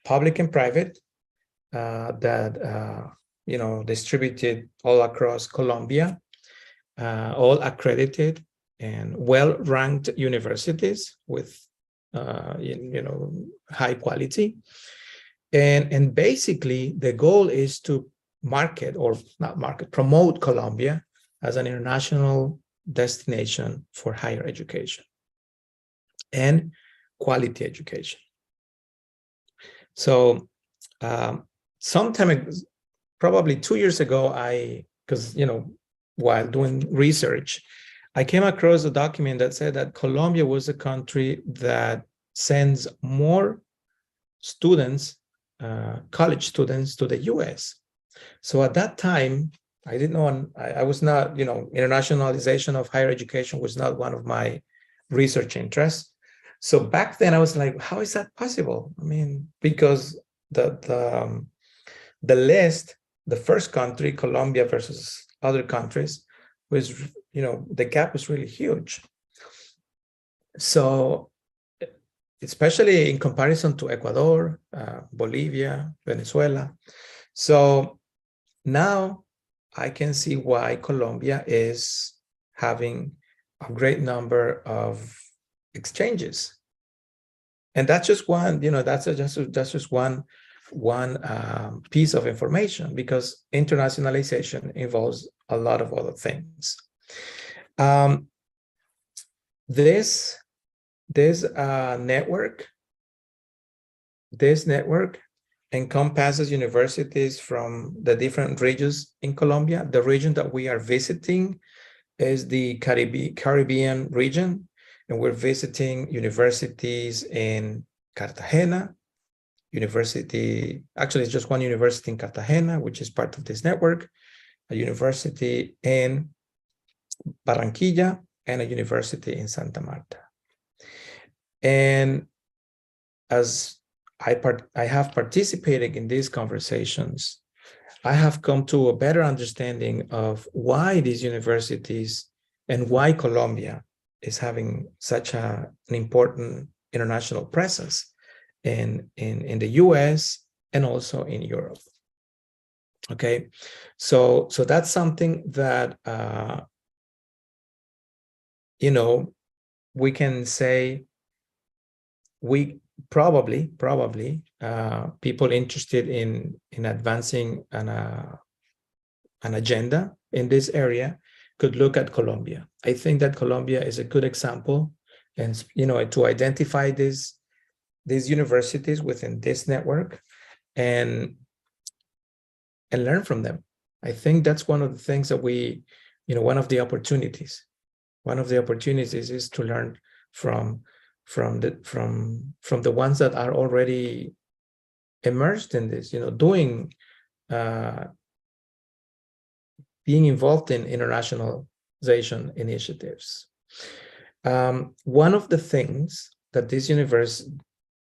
public and private, that distributed all across Colombia, all accredited and well-ranked universities with high quality. And basically the goal is to promote Colombia as an international destination for higher education and quality education. So sometime, probably 2 years ago, while doing research, I came across a document that said that Colombia was a country that sends more students, college students, to the US. So at that time, I didn't know, I was not, internationalization of higher education was not one of my research interests. So back then I was like, how is that possible? I mean, because the list, the first country, Colombia versus other countries, was, the gap was really huge. So especially in comparison to Ecuador, Bolivia, Venezuela. So now I can see why Colombia is having a great number of exchanges. And that's just one, that's just one piece of information, because internationalization involves a lot of other things. This network encompasses universities from the different regions in Colombia. The region that we are visiting is the Caribbean region, and we're visiting universities in Cartagena, actually it's just one university in Cartagena, which is part of this network, a university in Barranquilla, and a university in Santa Marta. And as I have participated in these conversations, I have come to a better understanding of why these universities and why Colombia is having such an important international presence in the US and also in Europe. Okay, so that's something that we can say we probably people interested in advancing an agenda in this area could look at Colombia. I think that Colombia is a good example, and to identify these universities within this network and learn from them. I think that's one of the things that one of the opportunities is to learn from the ones that are already immersed in this, being involved in internationalization initiatives. One of the things that this university,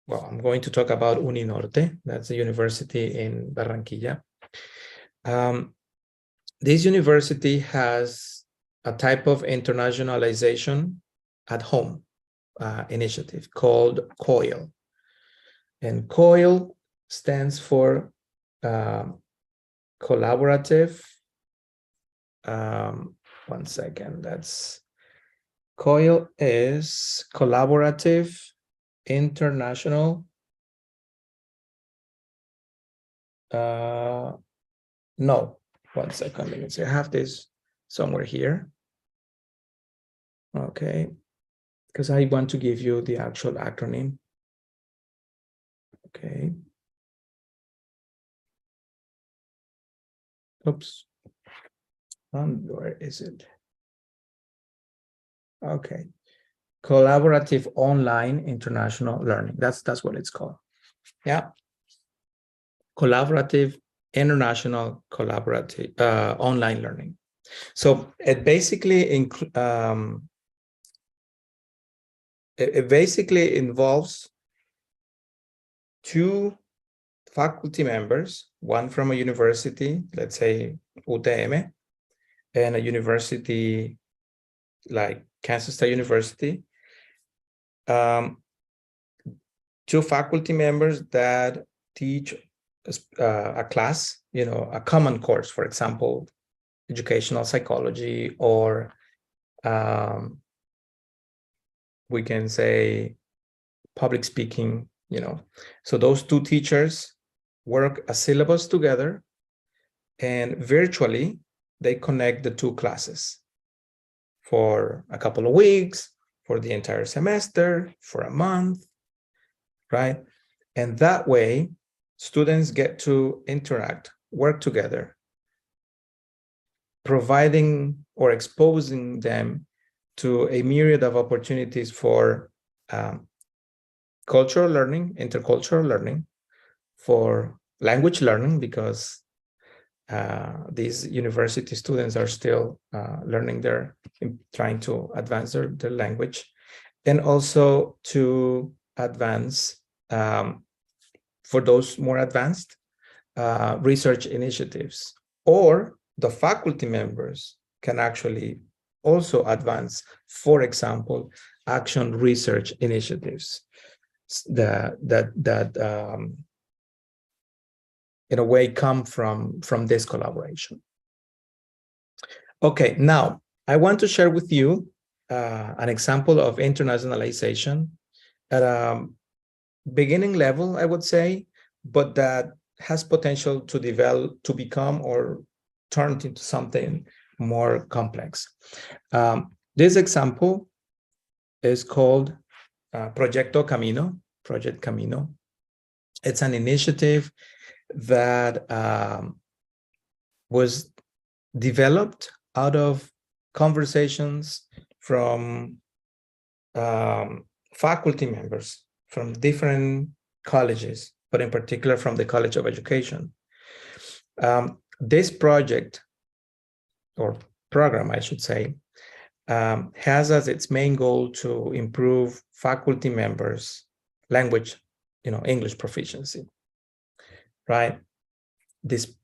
well, I'm going to talk about Uninorte, that's a university in Barranquilla. This university has a type of internationalization at home initiative called COIL. And COIL stands for collaborative, one second, COIL is Collaborative International, no, one second, let me see, I have this somewhere here. Okay, because I want to give you the actual acronym. Okay. Oops. Where is it? Okay. Collaborative Online International Learning. That's what it's called. Yeah. Collaborative International Collaborative Online Learning. So it basically involves 2 faculty members one from a university, let's say UTM, and a university like Kansas State University, two faculty members that teach a class, a common course, for example, educational psychology, or we can say public speaking, So those two teachers work a syllabus together, and virtually they connect the two classes for a couple of weeks, for the entire semester, for a month, right? And that way, students get to interact, work together, providing or exposing them to a myriad of opportunities for cultural learning, intercultural learning, for language learning, because these university students are still learning trying to advance their language, and also to advance, for those more advanced, research initiatives. Or the faculty members can actually also advance, for example, action research initiatives that in a way come from this collaboration. Okay, now I want to share with you an example of internationalization at a beginning level, I would say, but that has potential to develop, to become, or turned into something more complex. This example is called Project Camino. It's an initiative that was developed out of conversations from faculty members from different colleges, but in particular from the College of Education. This project, or program, I should say, has as its main goal to improve faculty members' language, English proficiency, right? This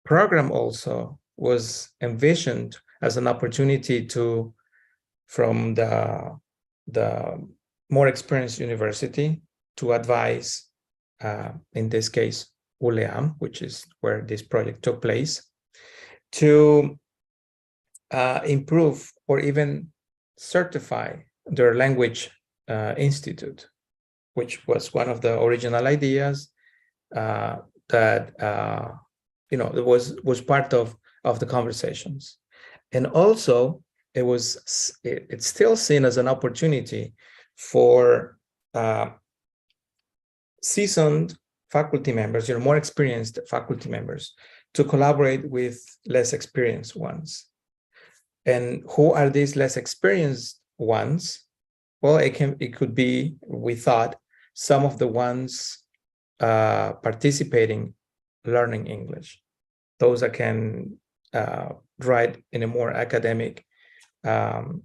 program also was envisioned as an opportunity to, from the more experienced university, to advise, in this case, ULEAM, which is where this project took place, to improve or even certify their language institute, which was one of the original ideas that was part of the conversations. And also it's still seen as an opportunity for seasoned faculty members, more experienced faculty members, to collaborate with less experienced ones. And who are these less experienced ones? Well, it could be, we thought, some of the ones participating, learning English. Those that can write in a more academic, in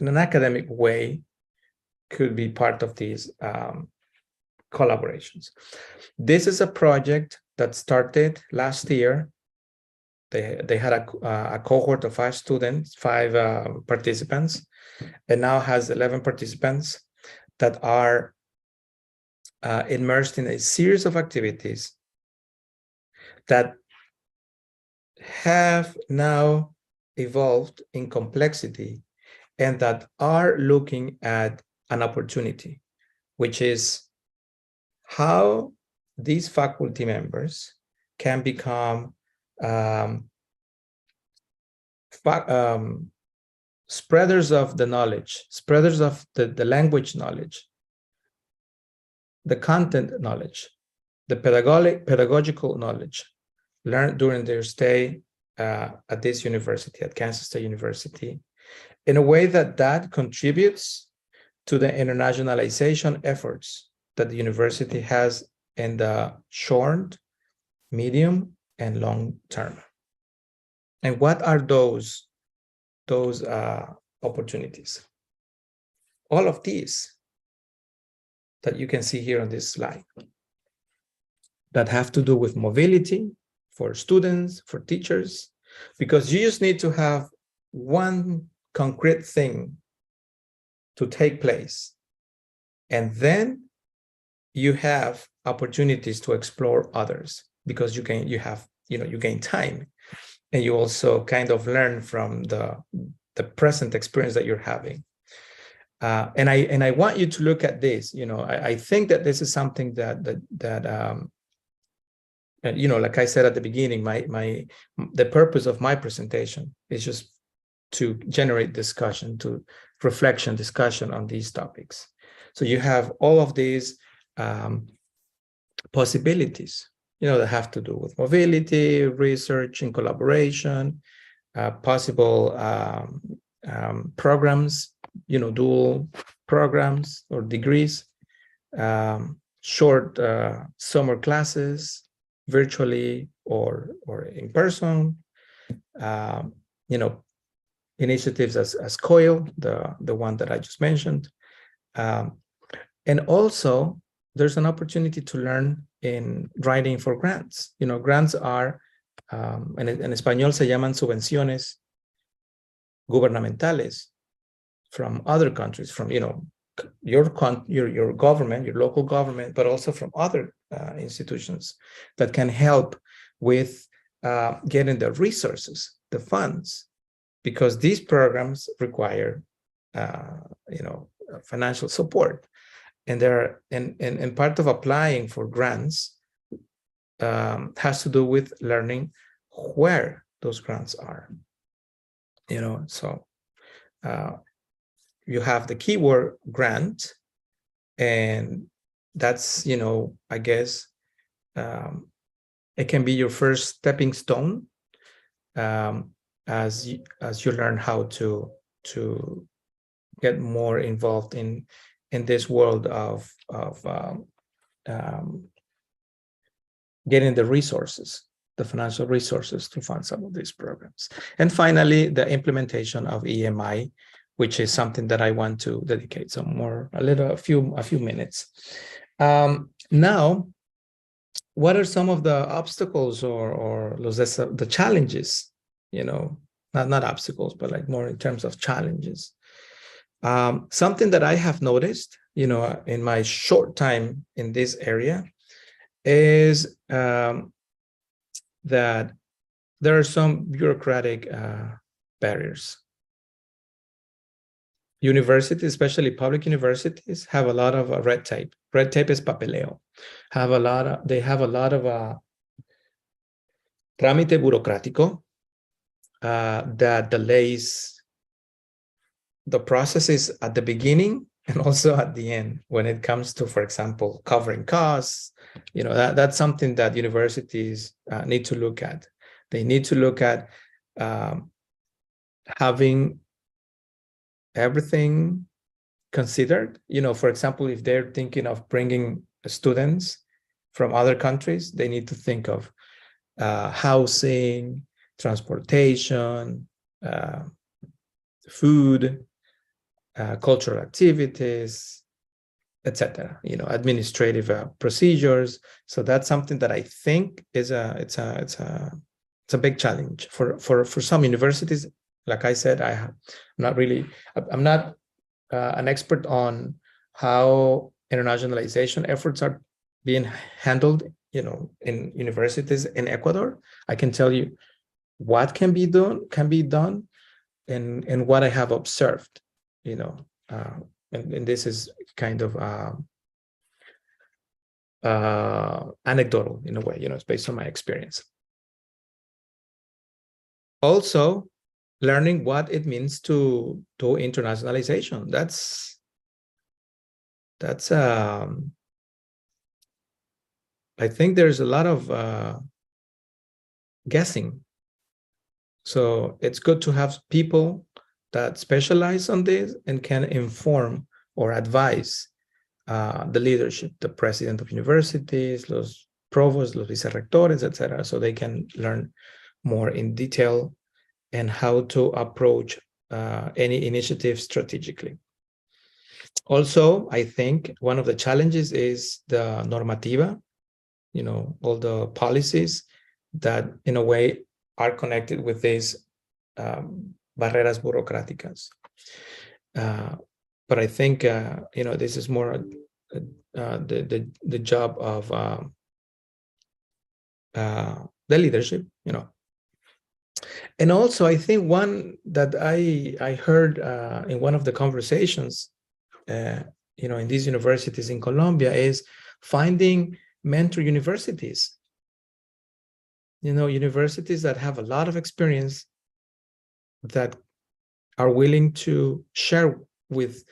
an academic way, could be part of these collaborations. This is a project that started last year. They had a cohort of 5 participants, and now has 11 participants that are immersed in a series of activities that have now evolved in complexity, and that are looking at an opportunity, which is how these faculty members can become spreaders of the knowledge, spreaders of the language knowledge, the content knowledge, the pedagogical knowledge learned during their stay at this university, at Kansas State University, in a way that contributes to the internationalization efforts that the university has in the short, medium, and long term. And what are those opportunities? All of these that you can see here on this slide. that have to do with mobility for students, for teachers, because you just need to have one concrete thing to take place. And then you have opportunities to explore others because you gain time, and you also kind of learn from the present experience that you're having. And I want you to look at this. I think that this is something that like I said at the beginning, the purpose of my presentation is just to generate discussion, discussion on these topics. So you have all of these possibilities, that have to do with mobility, research and collaboration, possible programs, dual programs or degrees, short summer classes, virtually or in person, initiatives as COIL, the one that I just mentioned. And also, there's an opportunity to learn in writing for grants. Grants are, en español se llaman subvenciones gubernamentales from other countries, from, your government, your local government, but also from other institutions that can help with getting the resources, the funds, because these programs require, financial support. And and part of applying for grants has to do with learning where those grants are. So you have the keyword grant, and that's, I guess it can be your first stepping stone as you learn how to get more involved in this world of getting the resources, the financial resources to fund some of these programs. And finally, the implementation of EMI, which is something that I want to dedicate a few minutes. Now, what are some of the obstacles or the challenges? Not obstacles, but like more in terms of challenges. Something that I have noticed, in my short time in this area, is that there are some bureaucratic barriers. Universities, especially public universities, have a lot of red tape. Red tape is papeleo. They have a lot of trámite burocrático that delays the processes at the beginning and also at the end when it comes to, for example, covering costs. That's something that universities need to look at. They need to look at having everything considered. For example, if they're thinking of bringing students from other countries, they need to think of housing, transportation, food, cultural activities, etc. Administrative procedures. So that's something that I think is it's a big challenge for some universities. Like I said, I'm not an expert on how internationalization efforts are being handled, in universities in Ecuador. I can tell you what can be done, and what I have observed, and this is kind of anecdotal in a way, it's based on my experience. Also, learning what it means to do internationalization. That's I think there's a lot of guessing. So it's good to have people that specialize on this and can inform or advise the leadership, the president of universities, los provosts, los vicerrectores, etc., so they can learn more in detail and how to approach any initiative strategically. Also, I think one of the challenges is the normativa, all the policies that in a way are connected with these barreras burocráticas. But I think this is more the job of the leadership, And also, I think one that I heard in one of the conversations, in these universities in Colombia is finding mentor universities. Universities that have a lot of experience that are willing to share with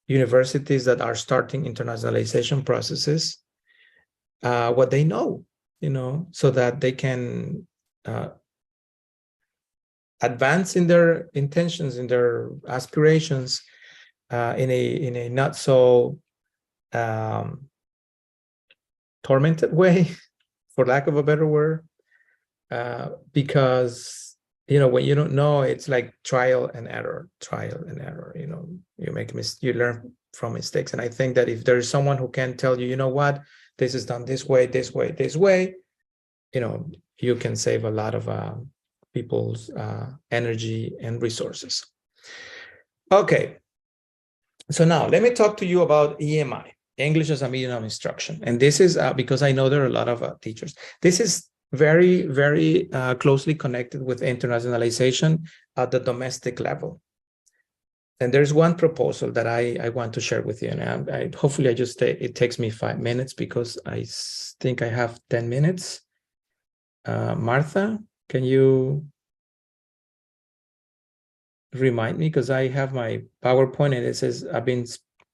universities that are starting internationalization processes what they know, so that they can advance in their intentions, in their aspirations, in a not so tormented way, for lack of a better word, because when you don't know, it's like trial and error. You make you learn from mistakes, and I think that if there is someone who can tell you, what, this is done this way, this way, this way, you can save a lot of people's energy and resources. Okay, so now let me talk to you about EMI, English as a medium of instruction. And this is because I know there are a lot of teachers. This is very, very closely connected with internationalization at the domestic level. And there's one proposal that I want to share with you. And hopefully it takes me 5 minutes because I think I have 10 minutes. Martha, can you remind me? Because I have my PowerPoint and it says I've been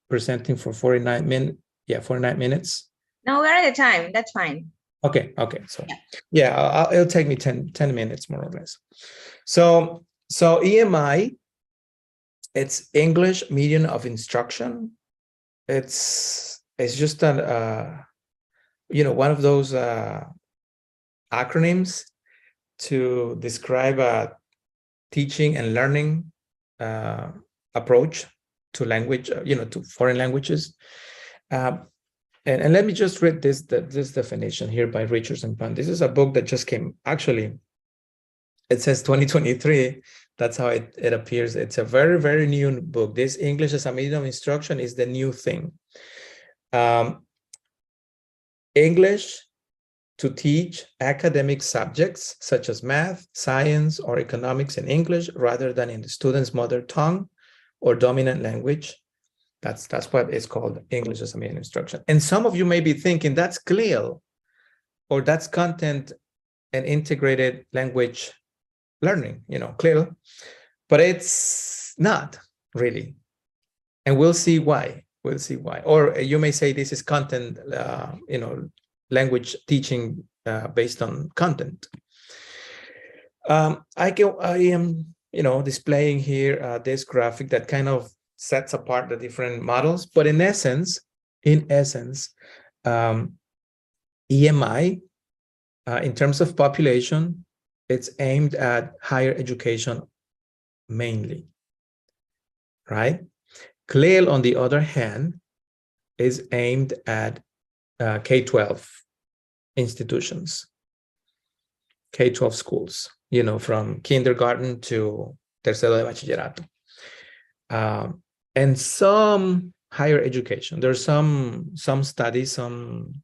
presenting for 49 minutes. Yeah, 49 minutes. No, we're at a time. That's fine. Okay. So yeah, it'll take me 10 minutes more or less. So EMI, it's English Medium of Instruction. It's just one of those acronyms to describe a teaching and learning approach to language, to foreign languages. And let me just read this definition here by Richards and Pan. This is a book that just came. Actually, it says 2023. That's how it appears. It's a very, very new book. This English as a Medium of Instruction is the new thing. English to teach academic subjects such as math, science, or economics in English rather than in the student's mother tongue or dominant language. That's what it's called, English as a medium instruction. And some of you may be thinking that's CLIL, or that's content and integrated language learning, CLIL, but it's not really. And we'll see why. Or you may say this is content, language teaching based on content. I am, displaying here this graphic that kind of sets apart the different models, but in essence, EMI, in terms of population, it's aimed at higher education mainly, right? CLIL, on the other hand, is aimed at K-12 institutions, K-12 schools, from kindergarten to tercero de bachillerato. And some higher education. There's some studies, some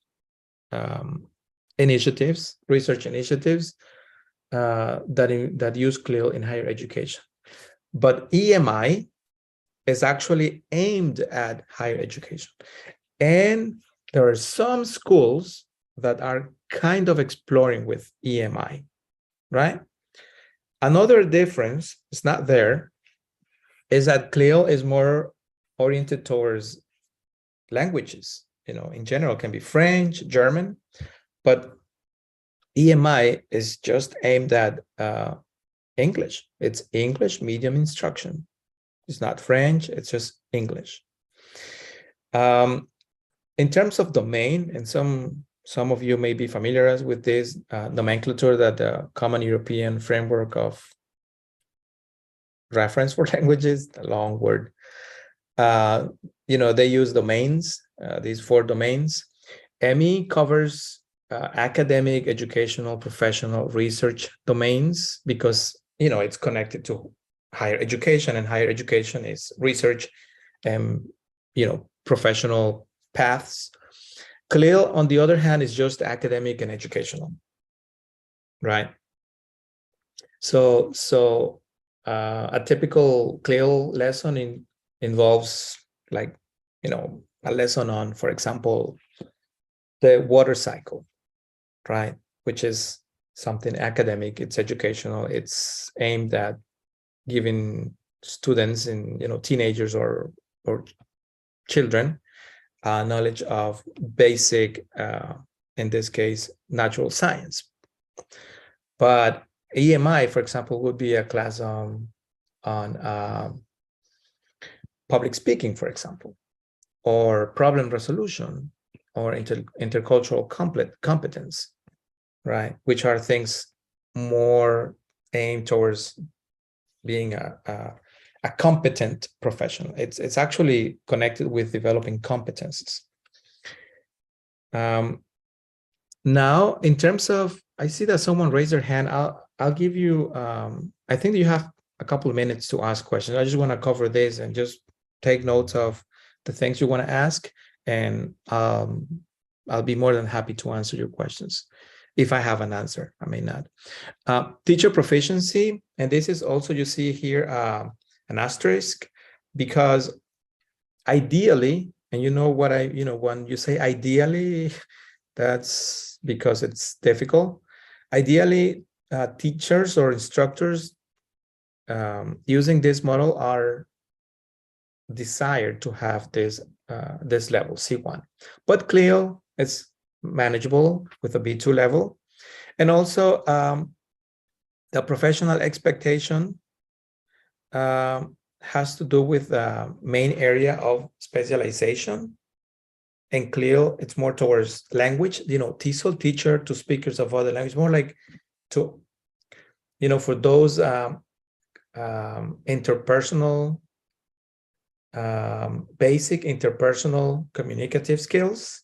initiatives, research initiatives that use CLIL in higher education. But EMI is actually aimed at higher education. And there are some schools that are kind of exploring with EMI, right? Another difference, it's not there, is that CLIL is more oriented towards languages. In general, can be French, German, but EMI is just aimed at English. It's English medium instruction. It's not French, it's just English. In terms of domain, and some of you may be familiar with this nomenclature, that the Common European Framework of Reference for Languages, the long word, they use domains, these 4 domains. EMI covers academic, educational, professional, research domains, because it's connected to higher education, and higher education is research and professional paths. CLIL, on the other hand, is just academic and educational, right? So a typical CLIL lesson involves like a lesson on, for example, the water cycle, right? Which is something academic, it's educational, it's aimed at giving students and teenagers or children knowledge of basic, in this case, natural science. But EMI, for example, would be a class on public speaking, for example, or problem resolution, or intercultural competence, right? Which are things more aimed towards being a competent professional. It's actually connected with developing competences. Now, in terms of, I see that someone raised their hand. I'll give you, I think you have a couple of minutes to ask questions. I just want to cover this and just take notes of the things you want to ask, and I'll be more than happy to answer your questions. If I have an answer, I may not. Teacher proficiency, and this is also, you see here, an asterisk, because ideally, and what when you say ideally, that's because it's difficult. Ideally, teachers or instructors using this model are desired to have this level, C1. But CLIL is manageable with a B2 level. And also the professional expectation has to do with the main area of specialization. And CLIL, it's more towards language, TESOL, teacher to speakers of other languages, more like to, for those interpersonal, basic interpersonal communicative skills.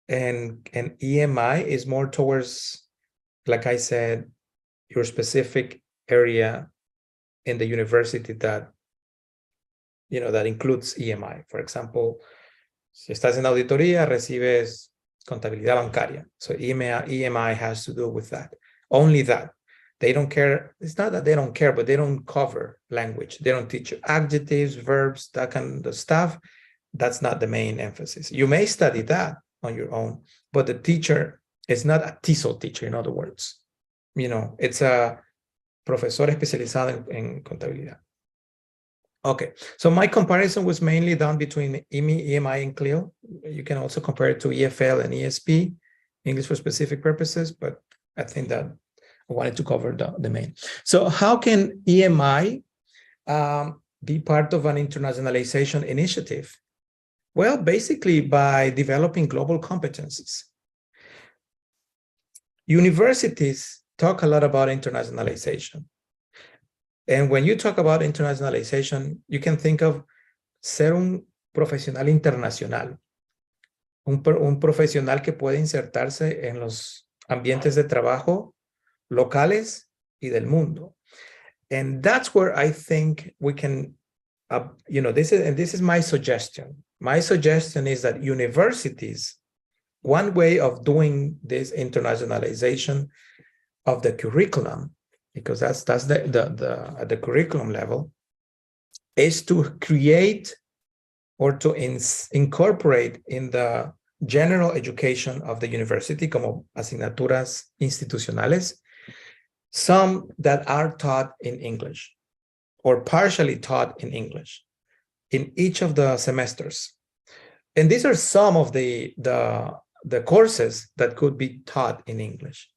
And EMI is more towards, like I said, your specific area in the university that, that includes EMI. For example, si estás en auditoría, recibes contabilidad bancaria. So EMI has to do with that. Only that. They don't care. It's not that they don't care, but they don't cover language. They don't teach you adjectives, verbs, that kind of stuff. That's not the main emphasis. You may study that on your own, but the teacher is not a TESOL teacher, in other words. It's a profesor especializado en contabilidad. Okay, so my comparison was mainly done between EMI and CLIL. You can also compare it to EFL and ESP, English for specific purposes, but I think that I wanted to cover the main. So how can EMI be part of an internationalization initiative? Well, basically by developing global competencies. Universities talk a lot about internationalization. And when you talk about internationalization, you can think of ser un profesional internacional, un profesional que puede insertarse en los ambientes de trabajo locales y del mundo. And that's where I think we can, this is my suggestion. My suggestion is that universities, one way of doing this internationalization of the curriculum, because that's at the curriculum level, is to create or to incorporate in the general education of the university, como asignaturas institucionales, some that are taught in English or partially taught in English in each of the semesters. And these are some of the courses that could be taught in English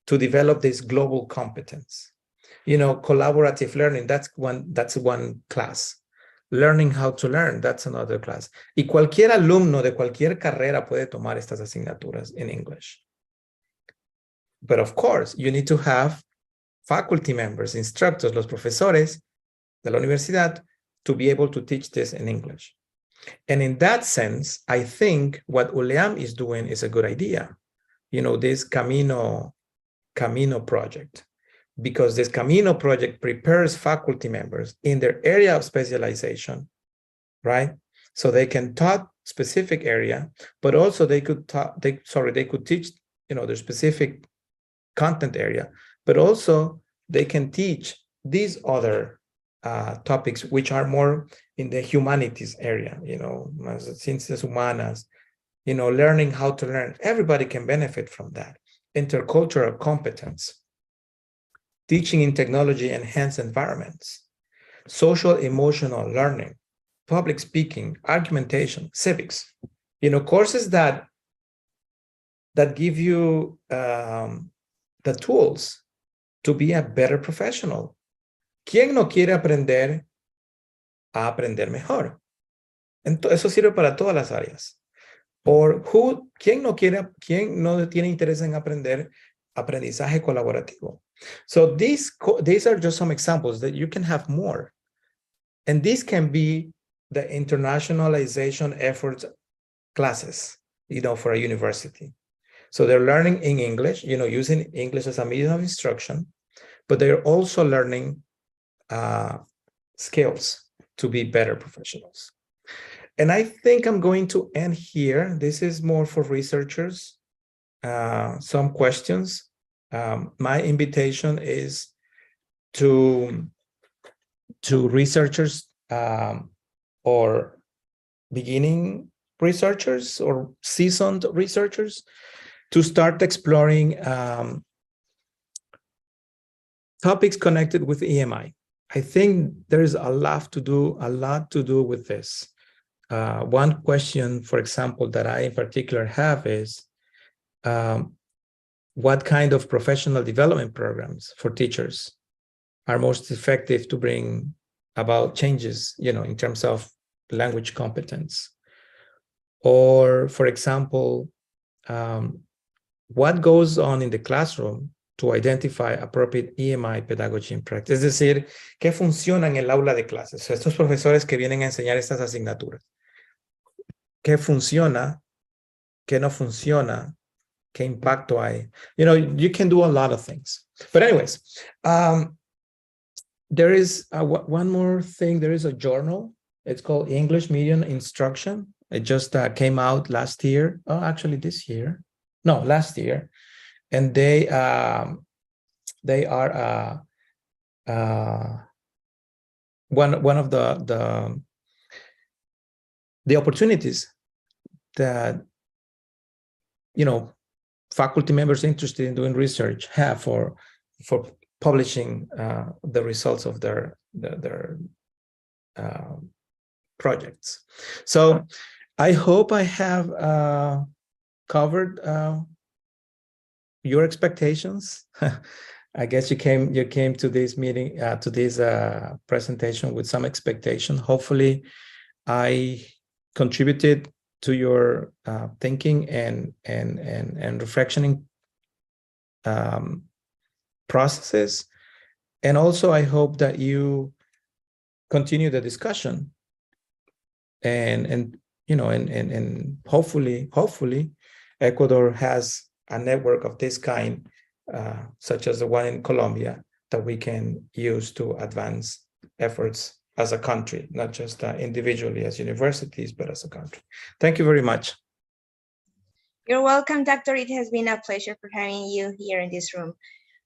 to develop this global competence. Collaborative learning, that's one class. Learning how to learn, that's another class. Y cualquier alumno de cualquier carrera puede tomar estas asignaturas in English. But of course, you need to have faculty members, instructors, los profesores de la universidad to be able to teach this in English. And in that sense, I think what ULEAM is doing is a good idea. this Camino project, because this Camino project prepares faculty members in their area of specialization, right? So they can taught specific area, but also they could teach, their specific content area, but also they can teach these other topics which are more in the humanities area, ciencias humanas, learning how to learn. Everybody can benefit from that. Intercultural competence, teaching in technology enhanced environments, social emotional learning, public speaking, argumentation, civics, courses that give you the tools to be a better professional. ¿Quién no quiere aprender a aprender mejor? Entonces, eso sirve para todas las áreas. ¿Quién no tiene interés en aprender aprendizaje colaborativo? So these are just some examples that you can have more. And these can be the internationalization efforts classes, for a university. So they're learning in English, using English as a medium of instruction, but they're also learning skills to be better professionals. And I think I'm going to end here. This is more for researchers. Some questions. My invitation is to researchers or beginning researchers or seasoned researchers to start exploring topics connected with EMI. I think there's a lot to do with this. One question, for example, that I in particular have is what kind of professional development programs for teachers are most effective to bring about changes, in terms of language competence? Or, for example, what goes on in the classroom to identify appropriate EMI pedagogy in practice? Es decir, ¿qué funciona en el aula de clases? Estos profesores que vienen a enseñar estas asignaturas. ¿Qué funciona? ¿Qué no funciona? ¿Qué impacto hay? You can do a lot of things. But anyways, there is one more thing. There is a journal. It's called English Medium Instruction. It just came out last year. Oh, actually this year. No, last year. And they are one of the opportunities that faculty members interested in doing research have for publishing the results of their projects. So I hope I have covered your expectations. I guess you came to this meeting, to this presentation with some expectation. Hopefully I contributed to your thinking and reflectioning processes. And also I hope that you continue the discussion and hopefully Ecuador has a network of this kind, such as the one in Colombia, that we can use to advance efforts as a country, not just individually as universities, but as a country. Thank you very much. You're welcome, Doctor. It has been a pleasure for having you here in this room.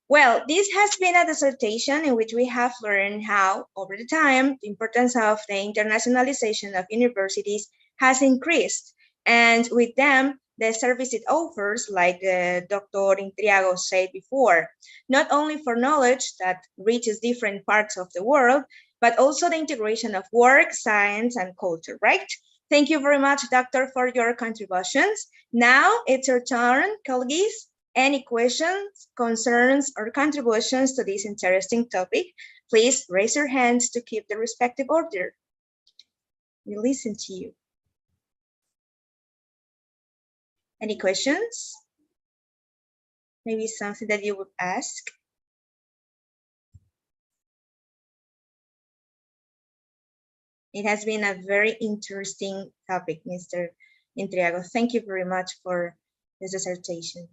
Well, this has been a dissertation in which we have learned how, over the time, the importance of the internationalization of universities has increased. And with them, the service it offers, like Dr. Intriago said before, not only for knowledge that reaches different parts of the world, but also the integration of work, science, and culture, right? Thank you very much, Doctor, for your contributions. Now it's your turn, colleagues. Any questions, concerns, or contributions to this interesting topic, please raise your hands to keep the respective order. We listen to you. Any questions? Maybe something that you would ask? It has been a very interesting topic, Mr. Intriago. Thank you very much for this dissertation.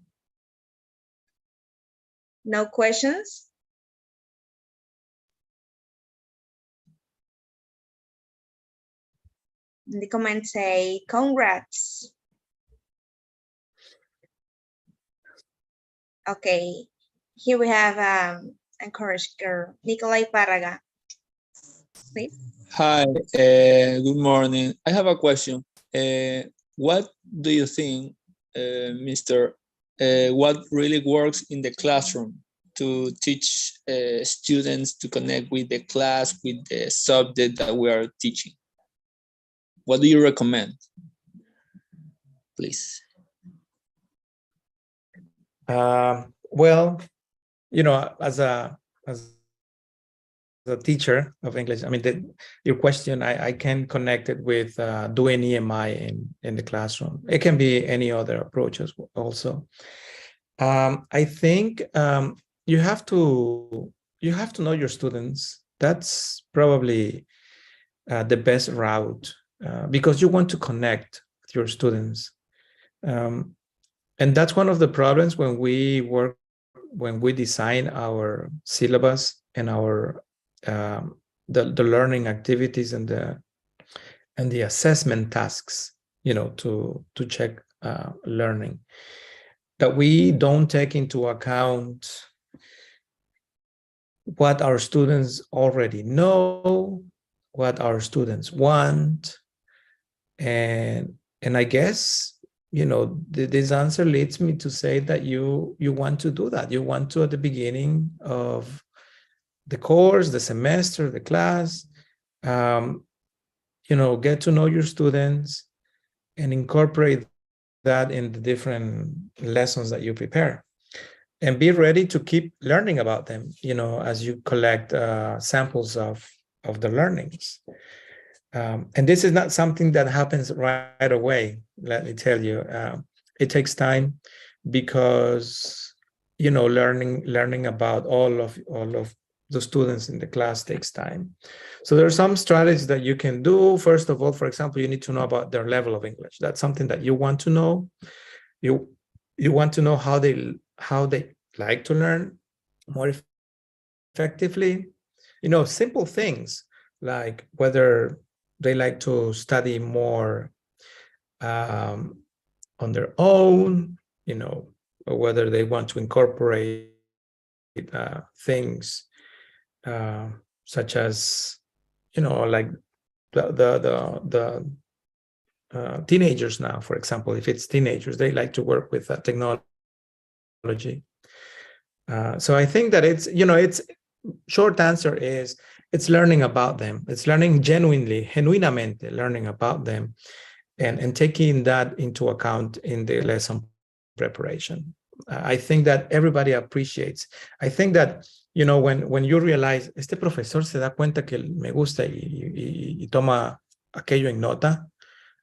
No questions? In the comments say, congrats. Okay, here we have encouraged girl, Nicolai Parraga. Please. Hi, good morning. I have a question. What do you think, Mr. What really works in the classroom to teach students to connect with the class, with the subject that we are teaching? What do you recommend? Please. Well, as a teacher of English, I mean, your question, I can connect it with doing EMI in the classroom. It can be any other approach also. I think you have to know your students. That's probably the best route because you want to connect with your students. And that's one of the problems when we design our syllabus and our the learning activities and the assessment tasks, to check learning, that we don't take into account what our students already know, what our students want, and I guess, this answer leads me to say that you want to do that. You want to, at the beginning of the course, the semester, the class, get to know your students and incorporate that in the different lessons that you prepare, and be ready to keep learning about them, as you collect samples of the learnings. And this is not something that happens right away. Let me tell you, it takes time because, learning about all of the students in the class takes time. So there are some strategies that you can do. First of all, for example, you need to know about their level of English. That's something that you want to know. You want to know how they like to learn more effectively. Simple things like whether they like to study more on their own, or whether they want to incorporate things such as, like the teenagers now, for example, if it's teenagers, they like to work with technology. So I think that it's short answer is it's learning about them. It's learning genuinamente learning about them, and taking that into account in the lesson preparation. I think that everybody appreciates. I think that, when you realize, este profesor se da cuenta que me gusta y toma aquello en nota,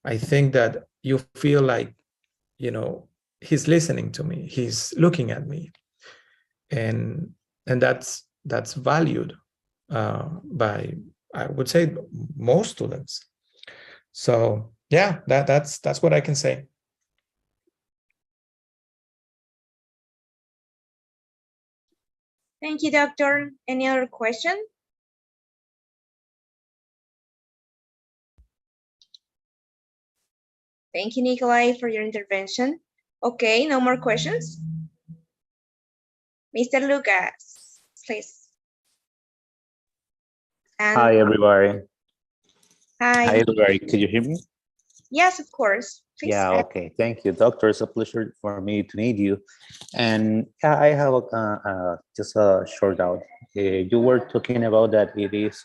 I think that you feel like, he's listening to me, he's looking at me, and that's valued by, I would say, most students. So yeah, that's what I can say. Thank you, doctor. Any other question? Thank you, Nikolai, for your intervention. Okay, no more questions. Mr. Lucas, please. And Hi, everybody. hi. Hi, everybody. Can you hear me? Yes, of course. Please. Yeah, okay. Thank you, doctor. It's a pleasure for me to meet you. And I have just a short doubt. You were talking about that it is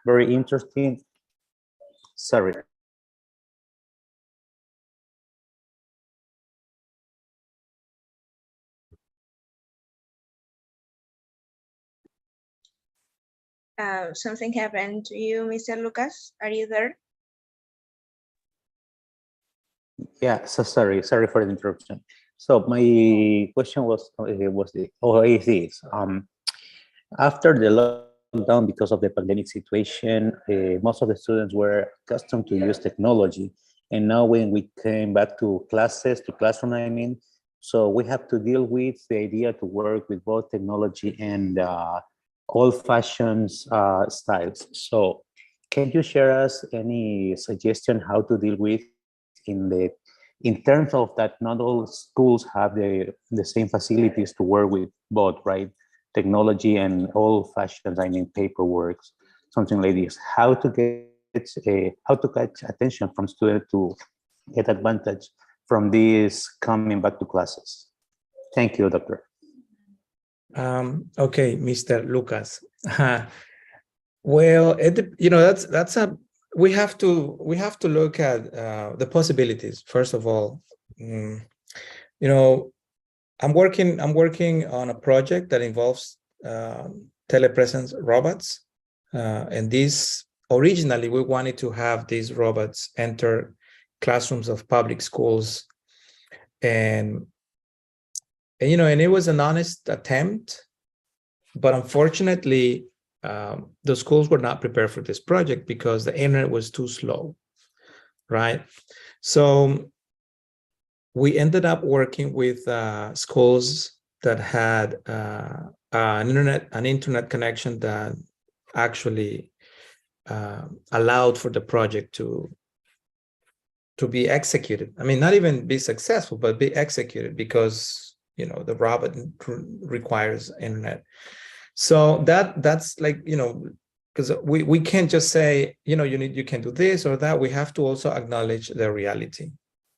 very interesting. Sorry. Something happened to you, Mr. Lucas. Are you there? Yeah, so sorry for the interruption. So my question was is this. After the lockdown, because of the pandemic situation, most of the students were accustomed to use technology. And now when we came back to classroom, I mean, So we have to deal with the idea to work with both technology and old-fashioned styles. So can you share us any suggestion how to deal with in terms of that not all schools have the same facilities to work with both, right? Technology and old-fashioned, I mean, paperwork, something like this. How to catch attention from students to get advantage from this coming back to classes. Thank you, Doctor. Okay, Mr. Lucas. Well, that's a we have to look at the possibilities. First of all, you know, I'm working on a project that involves telepresence robots, and these originally we wanted to have these robots enter classrooms of public schools, and it was an honest attempt, but unfortunately the schools were not prepared for this project because the internet was too slow, right? So we ended up working with schools that had an internet connection that actually allowed for the project to be executed. I mean, not even be successful, but be executed, because the robot requires internet. So that's like, because we can't just say, you can do this or that. We have to also acknowledge the reality,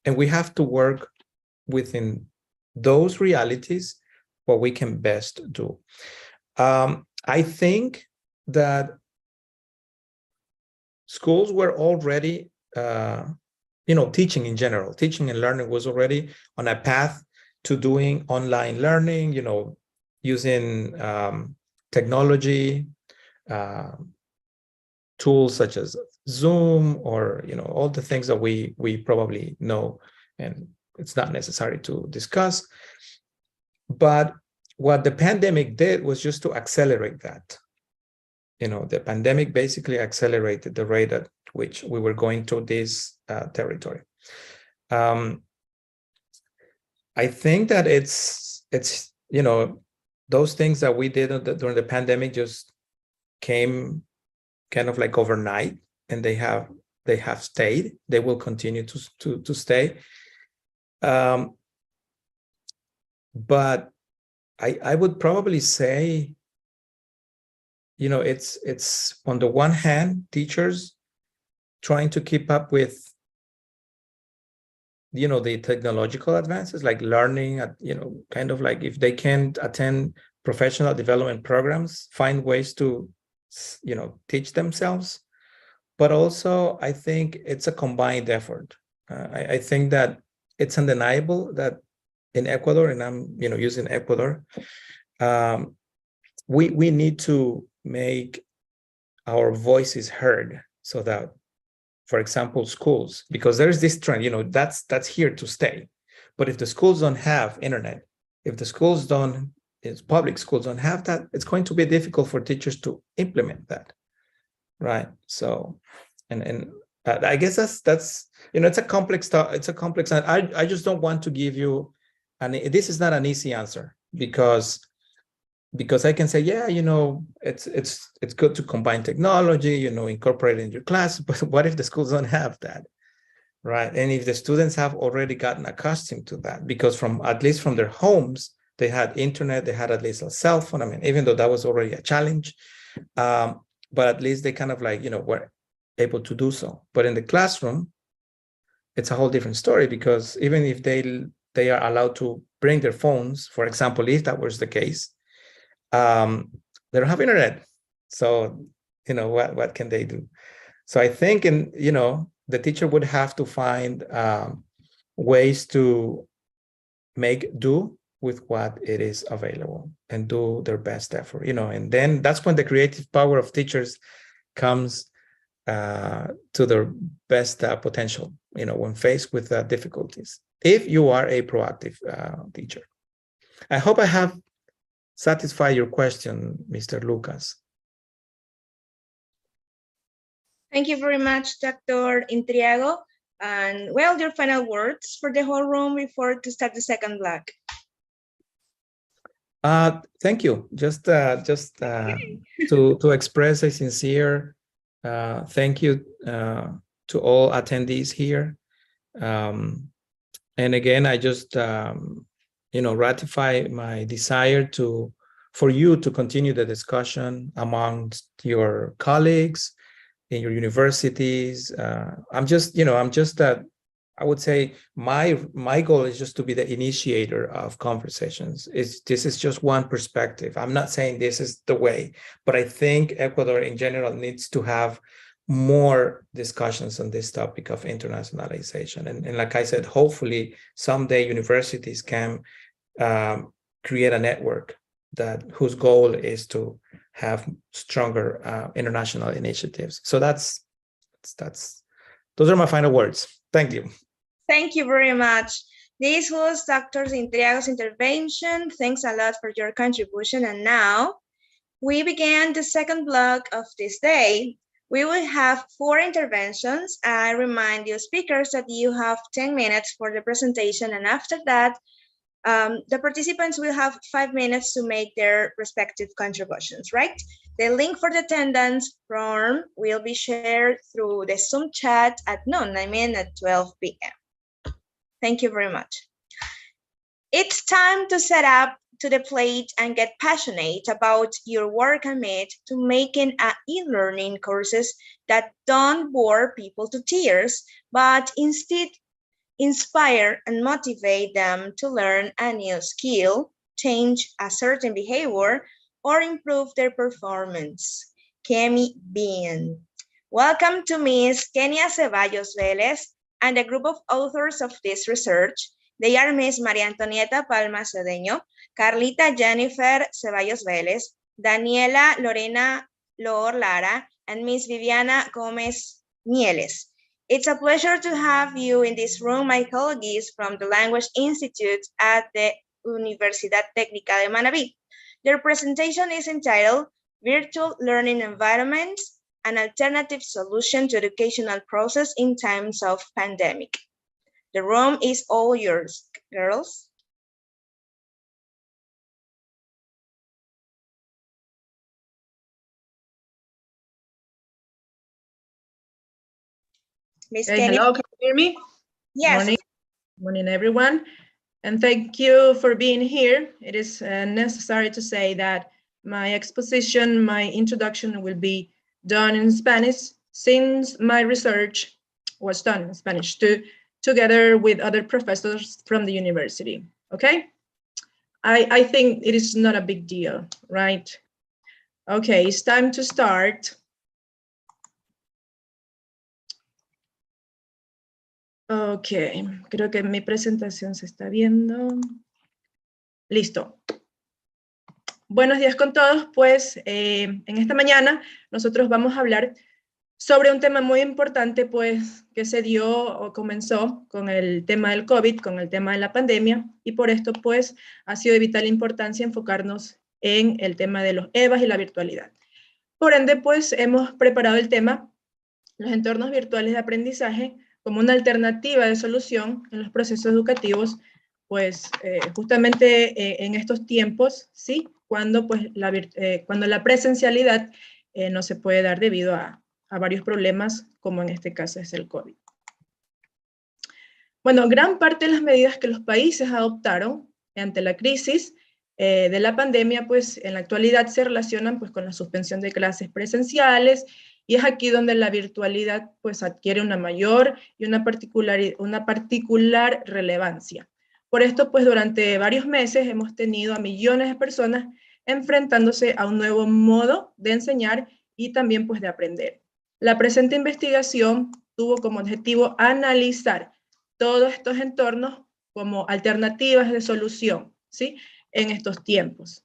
and we have to work within those realities what we can best do. I think that schools were already teaching in general, teaching and learning was already on a path to doing online learning, using technology, tools such as Zoom, or all the things that we probably know, and it's not necessary to discuss. But what the pandemic did was just to accelerate that. The pandemic basically accelerated the rate at which we were going to this territory. I think that it's those things that we did during the pandemic just came kind of like overnight, and they have stayed. They will continue to stay. But I would probably say, it's on the one hand, teachers trying to keep up with the technological advances, like learning at, kind of like if they can't attend professional development programs, find ways to teach themselves. But also I think it's a combined effort. I think that it's undeniable that in Ecuador, and I'm using Ecuador, we need to make our voices heard, so that, for example, schools, because there's this trend, that's here to stay. But if the schools don't have internet, if public schools don't have that, it's going to be difficult for teachers to implement that, right? So, and I guess that's it's a complex stuff. It's a complex. I just don't want to give you, and this is not an easy answer, because I can say, yeah, it's good to combine technology, incorporate it in your class, but what if the schools don't have that, right? And if the students have already gotten accustomed to that, because at least from their homes, they had internet, they had at least a cell phone. I mean, even though that was already a challenge, but at least they kind of like, were able to do so. But in the classroom, it's a whole different story, because even if they are allowed to bring their phones, for example, if that was the case, they don't have internet. So, what can they do? So I think, the teacher would have to find ways to make do with what it is available and do their best effort, and then that's when the creative power of teachers comes to their best potential, when faced with difficulties, if you are a proactive teacher. I hope I have satisfy your question, Mr. Lucas. Thank you very much, Dr. Intriago. And well, your final words for the whole room before to start the second block. Thank you. Just to express a sincere thank you to all attendees here. And again, I just ratify my desire for you to continue the discussion amongst your colleagues in your universities. I would say my goal is just to be the initiator of conversations. This is just one perspective. I'm not saying this is the way, but I think Ecuador in general needs to have more discussions on this topic of internationalization. And like I said, hopefully someday universities can create a network whose goal is to have stronger international initiatives. So those are my final words. Thank you. Thank you very much. This was Dr. Intriago's intervention. Thanks a lot for your contribution. And now we begin the second block of this day. We will have 4 interventions. I remind you speakers that you have 10 minutes for the presentation, and after that, the participants will have 5 minutes to make their respective contributions, right? The link for the attendance form will be shared through the Zoom chat at noon, at 12 p.m. Thank you very much. It's time to set up to the plate and get passionate about your work amid to making e-learning courses that don't bore people to tears, but instead inspire and motivate them to learn a new skill, change a certain behavior, or improve their performance. Kemi Bien. Welcome to Ms. Kenia Ceballos Vélez and the group of authors of this research. They are Ms. María Antonieta Palma Cedeño, Carlita Jennifer Ceballos Vélez, Daniela Lorena Lor Lara, and Ms. Viviana Gomez Mieles. It's a pleasure to have you in this room, my colleagues from the Language Institute at the Universidad Técnica de Manabí. Their presentation is entitled Virtual Learning Environments, an Alternative Solution to Educational Process in Times of Pandemic. The room is all yours, girls. Hey, hello, can you hear me? Yes. Morning, everyone. And thank you for being here. It is necessary to say that my exposition, my introduction will be done in Spanish since my research was done in Spanish together with other professors from the university, okay? I think it is not a big deal, right? Okay, it's time to start. Ok, creo que mi presentación se está viendo. Listo. Buenos días con todos, pues en esta mañana nosotros vamos a hablar sobre un tema muy importante, pues que se dio o comenzó con el tema del COVID, con el tema de la pandemia, y por esto pues ha sido de vital importancia enfocarnos en el tema de los EVAs y la virtualidad. Por ende, pues hemos preparado el tema, los entornos virtuales de aprendizaje, como una alternativa de solución en los procesos educativos, pues justamente en estos tiempos, ¿sí? Cuando, pues, cuando la presencialidad no se puede dar debido a varios problemas, como en este caso es el COVID. Bueno, gran parte de las medidas que los países adoptaron ante la crisis de la pandemia, pues en la actualidad se relacionan pues, con la suspensión de clases presenciales, y es aquí donde la virtualidad pues adquiere una mayor y una particular relevancia. Por esto pues durante varios meses hemos tenido a millones de personas enfrentándose a un nuevo modo de enseñar y también pues de aprender. La presente investigación tuvo como objetivo analizar todos estos entornos como alternativas de solución, ¿sí? En estos tiempos.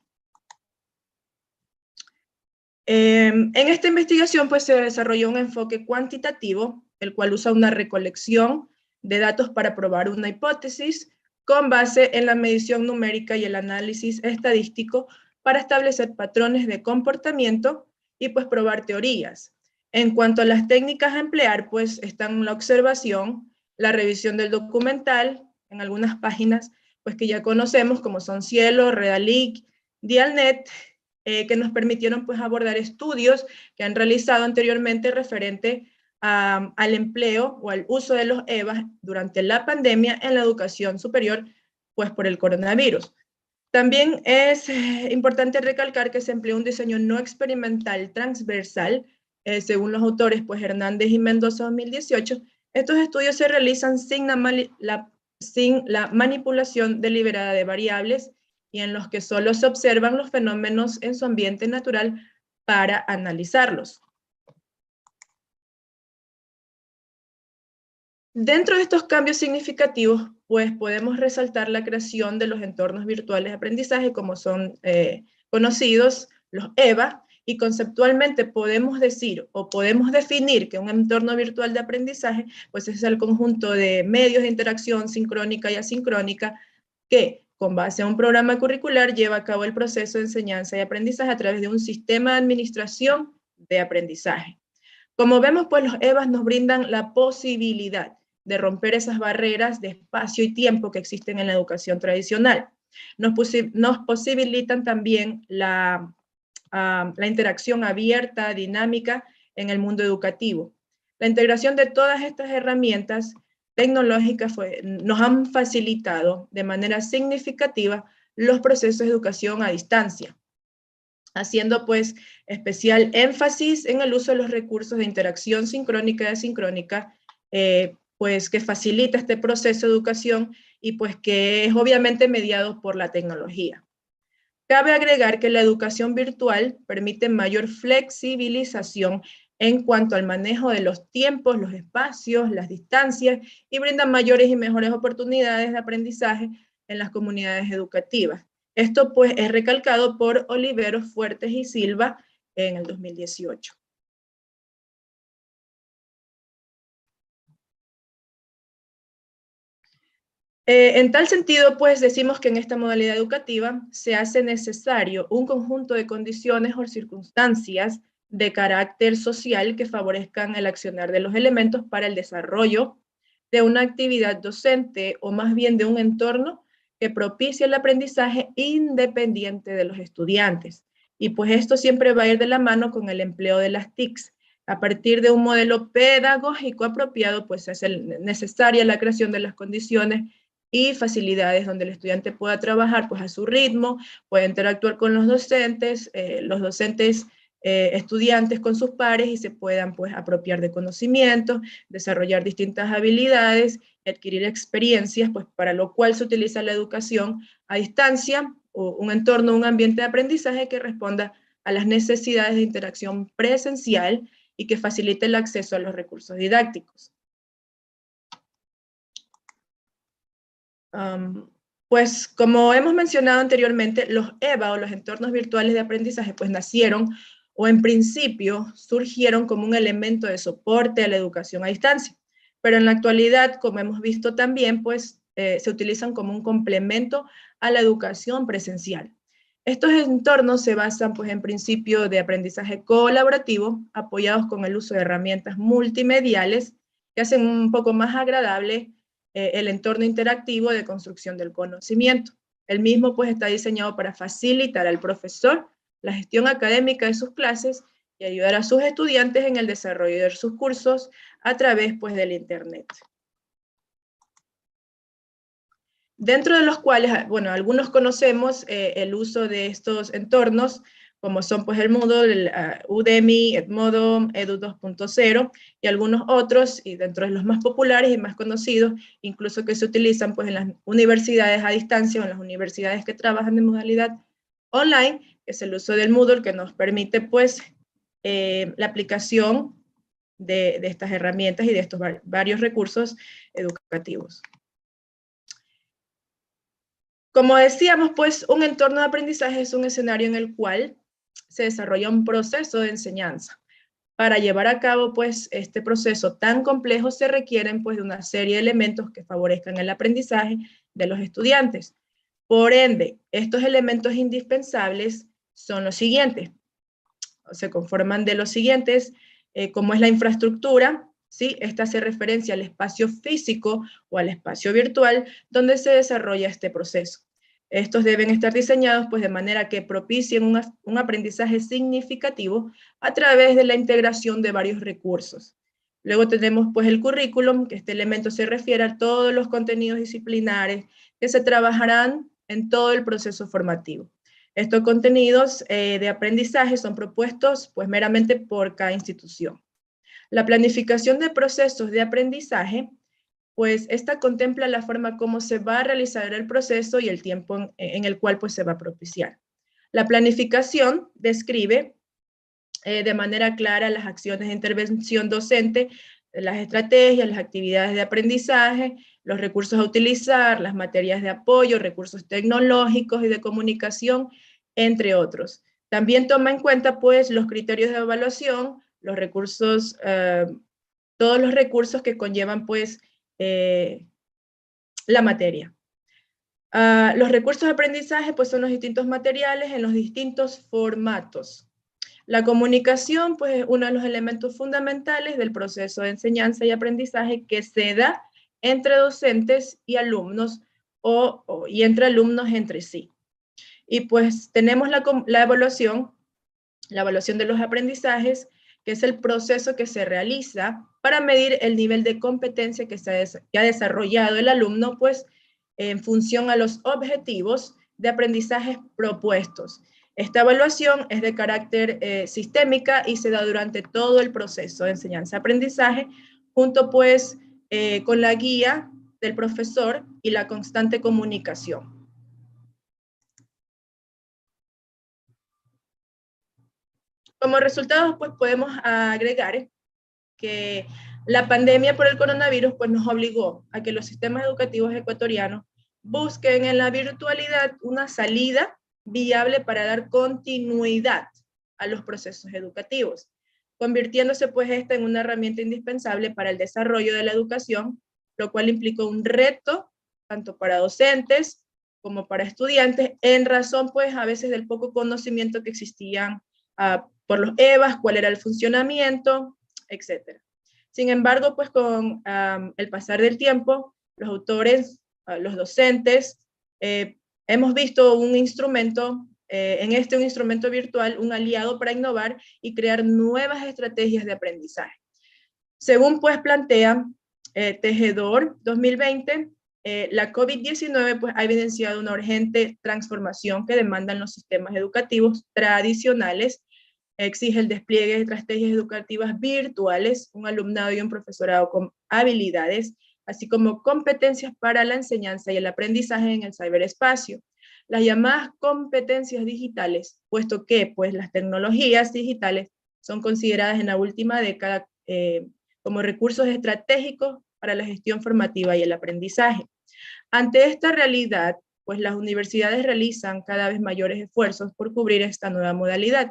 En esta investigación pues, se desarrolló un enfoque cuantitativo, el cual usa una recolección de datos para probar una hipótesis con base en la medición numérica y el análisis estadístico para establecer patrones de comportamiento y pues probar teorías. En cuanto a las técnicas a emplear, pues están la observación, la revisión del documental en algunas páginas pues que ya conocemos, como son Cielo, Redalic, Dialnet, que nos permitieron pues abordar estudios que han realizado anteriormente referente al empleo o al uso de los EVA durante la pandemia en la educación superior, pues por el coronavirus. También es importante recalcar que se empleó un diseño no experimental transversal, según los autores pues Hernández y Mendoza 2018. Estos estudios se realizan sin la manipulación deliberada de variables y en los que solo se observan los fenómenos en su ambiente natural para analizarlos. Dentro de estos cambios significativos, pues podemos resaltar la creación de los entornos virtuales de aprendizaje, como son conocidos los EVA, y conceptualmente podemos decir o podemos definir que un entorno virtual de aprendizaje pues es el conjunto de medios de interacción sincrónica y asincrónica que, con base a un programa curricular, lleva a cabo el proceso de enseñanza y aprendizaje a través de un sistema de administración de aprendizaje. Como vemos, pues los EVA nos brindan la posibilidad de romper esas barreras de espacio y tiempo que existen en la educación tradicional. Nos posibilitan también la interacción abierta, dinámica en el mundo educativo. La integración de todas estas herramientas tecnológicas nos han facilitado de manera significativa los procesos de educación a distancia, haciendo pues especial énfasis en el uso de los recursos de interacción sincrónica y asincrónica, pues que facilita este proceso de educación y pues que es obviamente mediado por la tecnología. Cabe agregar que la educación virtual permite mayor flexibilización en cuanto al manejo de los tiempos, los espacios, las distancias y brinda mayores y mejores oportunidades de aprendizaje en las comunidades educativas. Esto pues es recalcado por Oliveros, Fuertes y Silva en el 2018. En tal sentido, pues decimos que en esta modalidad educativa se hace necesario un conjunto de condiciones o circunstancias de carácter social que favorezcan el accionar de los elementos para el desarrollo de una actividad docente o más bien de un entorno que propicie el aprendizaje independiente de los estudiantes. Y pues esto siempre va a ir de la mano con el empleo de las TICs. A partir de un modelo pedagógico apropiado, pues se hace necesaria la creación de las condiciones y facilidades donde el estudiante pueda trabajar pues a su ritmo, puede interactuar con los docentes estudiantes con sus pares y se puedan pues apropiar de conocimientos, desarrollar distintas habilidades, adquirir experiencias, pues para lo cual se utiliza la educación a distancia o un entorno, un ambiente de aprendizaje que responda a las necesidades de interacción presencial y que facilite el acceso a los recursos didácticos. Pues como hemos mencionado anteriormente, los EVA o los entornos virtuales de aprendizaje pues nacieron o en principio surgieron como un elemento de soporte a la educación a distancia, pero en la actualidad, como hemos visto también, pues se utilizan como un complemento a la educación presencial. Estos entornos se basan pues en principios de aprendizaje colaborativo apoyados con el uso de herramientas multimediales que hacen un poco más agradable el entorno interactivo de construcción del conocimiento. El mismo pues está diseñado para facilitar al profesor la gestión académica de sus clases y ayudar a sus estudiantes en el desarrollo de sus cursos a través pues del internet. Dentro de los cuales, bueno, algunos conocemos el uso de estos entornos, como son pues el Moodle, el Udemy, Edmodo, Edu 2.0 y algunos otros, y dentro de los más populares y más conocidos, incluso que se utilizan pues en las universidades a distancia o en las universidades que trabajan de modalidad online, que es el uso del Moodle, que nos permite pues la aplicación de estas herramientas y de estos varios recursos educativos. Como decíamos, pues un entorno de aprendizaje es un escenario en el cual se desarrolla un proceso de enseñanza. Para llevar a cabo pues este proceso tan complejo se requieren pues de una serie de elementos que favorezcan el aprendizaje de los estudiantes. Por ende, estos elementos indispensables son los siguientes. Se conforman de los siguientes, como es la infraestructura, ¿sí? Esta hace referencia al espacio físico o al espacio virtual donde se desarrolla este proceso. Estos deben estar diseñados pues, de manera que propicien un aprendizaje significativo a través de la integración de varios recursos. Luego tenemos pues, el currículum, que este elemento se refiere a todos los contenidos disciplinares que se trabajarán en todo el proceso formativo. Estos contenidos de aprendizaje son propuestos pues, meramente por cada institución. La planificación de procesos de aprendizaje, pues esta contempla la forma como se va a realizar el proceso y el tiempo en el cual pues, se va a propiciar. La planificación describe de manera clara las acciones de intervención docente, las estrategias, las actividades de aprendizaje, los recursos a utilizar, las materias de apoyo, recursos tecnológicos y de comunicación, entre otros. También toma en cuenta pues, los criterios de evaluación, los recursos, todos los recursos que conllevan pues, la materia. Los recursos de aprendizaje pues, son los distintos materiales en los distintos formatos. La comunicación pues, es uno de los elementos fundamentales del proceso de enseñanza y aprendizaje que se da entre docentes y alumnos y entre alumnos entre sí. Y pues tenemos la evaluación de los aprendizajes, que es el proceso que se realiza para medir el nivel de competencia que ha desarrollado el alumno, pues, en función a los objetivos de aprendizaje propuestos. Esta evaluación es de carácter sistémica y se da durante todo el proceso de enseñanza-aprendizaje, junto pues con la guía del profesor y la constante comunicación. Como resultado, pues podemos agregar que la pandemia por el coronavirus pues, nos obligó a que los sistemas educativos ecuatorianos busquen en la virtualidad una salida viable para dar continuidad a los procesos educativos, convirtiéndose pues esta en una herramienta indispensable para el desarrollo de la educación, lo cual implicó un reto tanto para docentes como para estudiantes, en razón pues a veces del poco conocimiento que existían por los EVAs, cuál era el funcionamiento, etc. Sin embargo, pues con el pasar del tiempo, los autores, los docentes, hemos visto un instrumento, un instrumento virtual, un aliado para innovar y crear nuevas estrategias de aprendizaje. Según pues plantea Tejedor 2020, la COVID-19 pues, ha evidenciado una urgente transformación que demandan los sistemas educativos tradicionales. Exige el despliegue de estrategias educativas virtuales, un alumnado y un profesorado con habilidades, así como competencias para la enseñanza y el aprendizaje en el ciberespacio. Las llamadas competencias digitales, puesto que pues, las tecnologías digitales son consideradas en la última década como recursos estratégicos para la gestión formativa y el aprendizaje. Ante esta realidad, pues las universidades realizan cada vez mayores esfuerzos por cubrir esta nueva modalidad,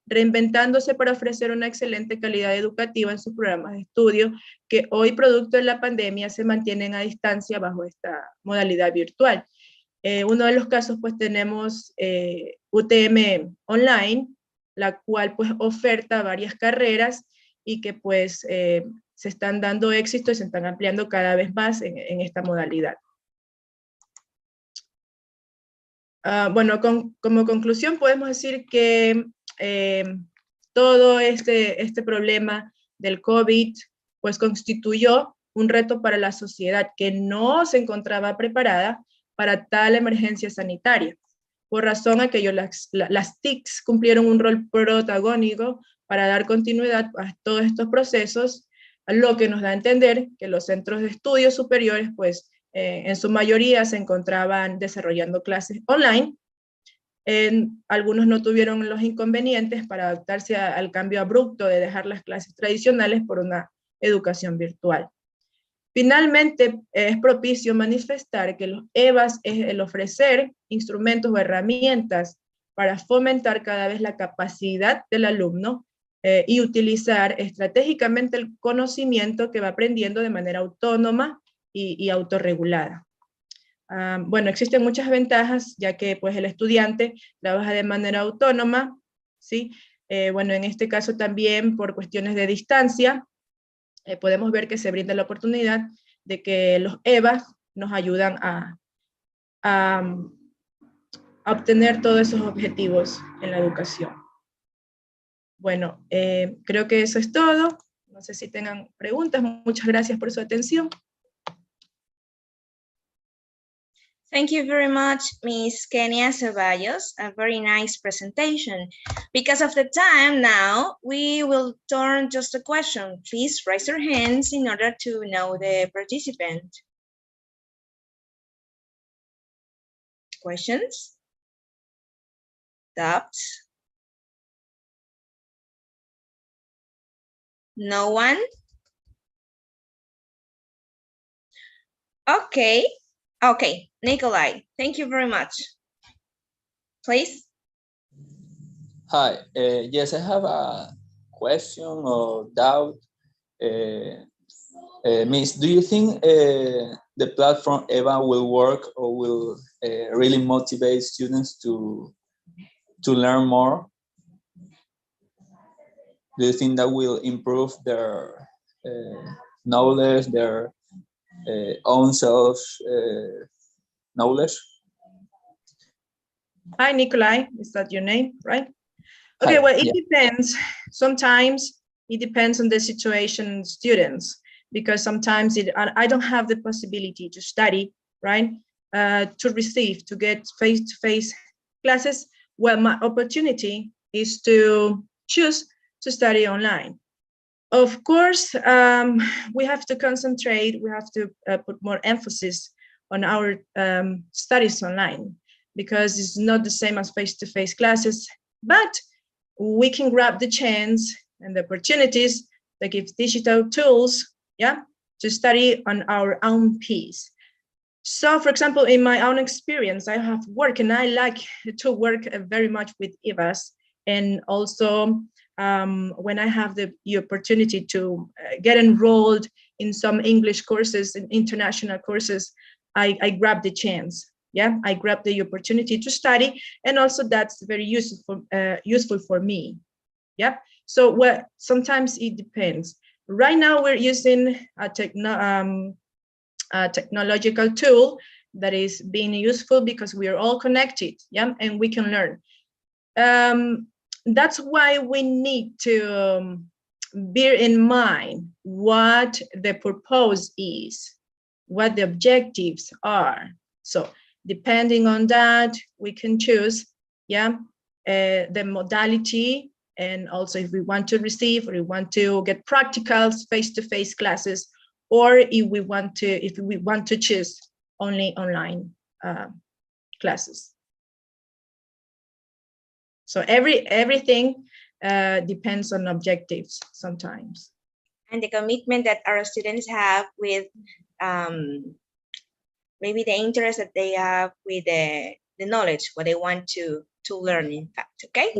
reinventándose para ofrecer una excelente calidad educativa en sus programas de estudio, que hoy, producto de la pandemia, se mantienen a distancia bajo esta modalidad virtual. Uno de los casos, pues tenemos UTM Online, la cual pues oferta varias carreras y que pues se están dando éxito y se están ampliando cada vez más en esta modalidad. Bueno, como conclusión podemos decir que todo este problema del COVID pues constituyó un reto para la sociedad que no se encontraba preparada para tal emergencia sanitaria. Por razón a que las TICs cumplieron un rol protagónico para dar continuidad a todos estos procesos, lo que nos da a entender que los centros de estudios superiores pues en su mayoría se encontraban desarrollando clases online. Algunos no tuvieron los inconvenientes para adaptarse al cambio abrupto de dejar las clases tradicionales por una educación virtual. Finalmente, es propicio manifestar que los EVAs es el ofrecer instrumentos o herramientas para fomentar cada vez la capacidad del alumno y utilizar estratégicamente el conocimiento que va aprendiendo de manera autónoma y autorregulada. Bueno, existen muchas ventajas, ya que pues, el estudiante trabaja de manera autónoma, ¿sí? Bueno, en este caso también por cuestiones de distancia, podemos ver que se brinda la oportunidad de que los EVA nos ayudan a obtener todos esos objetivos en la educación. Bueno, creo que eso es todo. No sé si tengan preguntas. Muchas gracias por su atención. Thank you very much, Ms. Kenia Ceballos. A very nice presentation. Because of the time now, we will turn just a question. Please raise your hands in order to know the participant. Questions? Doubts? No one? Okay. Okay, Nikolai, thank you very much. Please. Hi, yes, I have a question or doubt. Miss, do you think the platform EVA will work or will really motivate students to learn more? Do you think that will improve their knowledge, their own self knowledge? Hi, Nikolai. Is that your name, right? Okay, well, it depends. Sometimes it depends on the situation and students, because sometimes I don't have the possibility to study, right? To get face-to-face classes. Well, my opportunity is to choose to study online. Of course, we have to concentrate, we have to put more emphasis on our studies online, because it's not the same as face-to-face classes, but we can grab the chance and the opportunities that give digital tools, to study on our own pace. So, for example, in my own experience, I have worked and I like to work very much with EVAs, and also when I have the opportunity to get enrolled in some English courses and international courses, I grab the chance. I grab the opportunity to study, and also that's very useful for me. So sometimes it depends. Right now we're using a technological tool that is being useful because we are all connected, and we can learn. That's why we need to bear in mind what the purpose is, what the objectives are. So depending on that, we can choose, the modality, and also if we want to receive or we want to get practicals, face-to-face classes, or if we want to choose only online classes. So everything depends on objectives sometimes. And the commitment that our students have with maybe the interest that they have with the knowledge, what they want to learn, in fact, okay?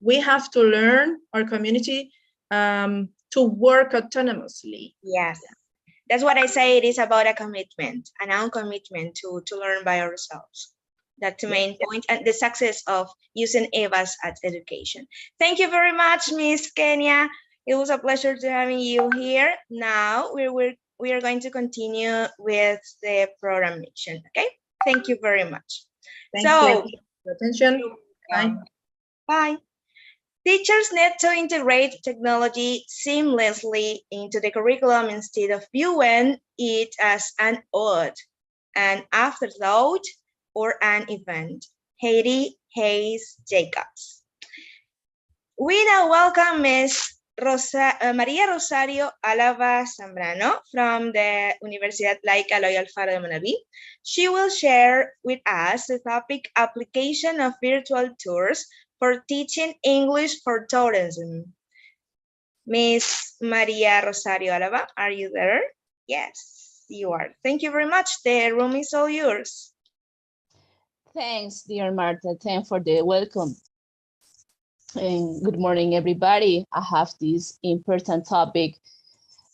We have to learn our community to work autonomously. Yes, that's what I say. It is about a commitment, an own commitment to learn by ourselves. That's the main point, and the success of using EVAs as education. Thank you very much, Miss Kenia. It was a pleasure to having you here. Now we are going to continue with the programmation. Okay, thank you very much. Thank you for your attention. Bye. Bye. Teachers need to integrate technology seamlessly into the curriculum instead of viewing it as an odd, an afterthought, or an event. Heidi Hayes Jacobs. We now welcome Ms. María Rosario Álava Zambrano from the Universidad Laica Loyola Alfaro de Manaví. She will share with us the topic application of virtual tours for teaching English for tourism. Ms. María Rosario Álava, are you there? Yes, you are. Thank you very much. The room is all yours. Thanks, dear Marta. Thanks for the welcome. And good morning, everybody. I have this important topic,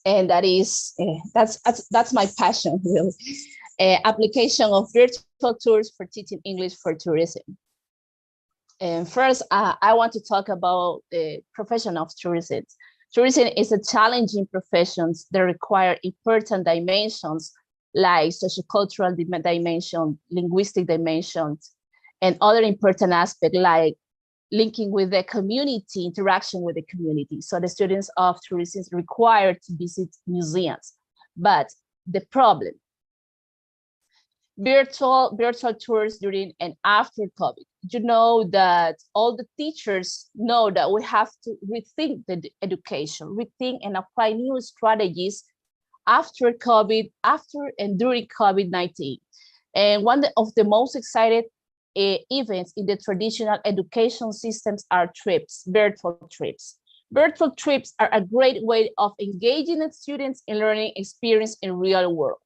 and that is that's my passion, really. Application of virtual tours for teaching English for tourism. And first, I want to talk about the profession of tourism. Tourism is a challenging profession that require important dimensions like sociocultural dimension, linguistic dimensions, and other important aspects like linking with the community, interaction with the community. So the students of tourism is required to visit museums. But the problem, virtual tours during and after COVID. You know that all the teachers know that we have to rethink the education, rethink and apply new strategies after COVID, after and during COVID-19. And one of the most excited events in the traditional education systems are trips, virtual trips. Virtual trips are a great way of engaging the students in learning experience in real world.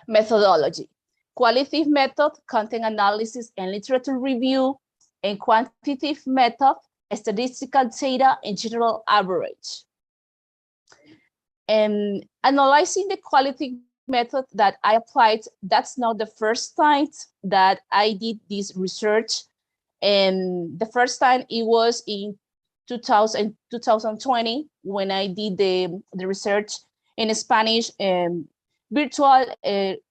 Methodology, qualitative method, content analysis and literature review, and quantitative method, statistical data and general average. And analyzing the qualitative method that I applied, that's not the first time that I did this research. And the first time it was in 2020 when I did the research in Spanish virtual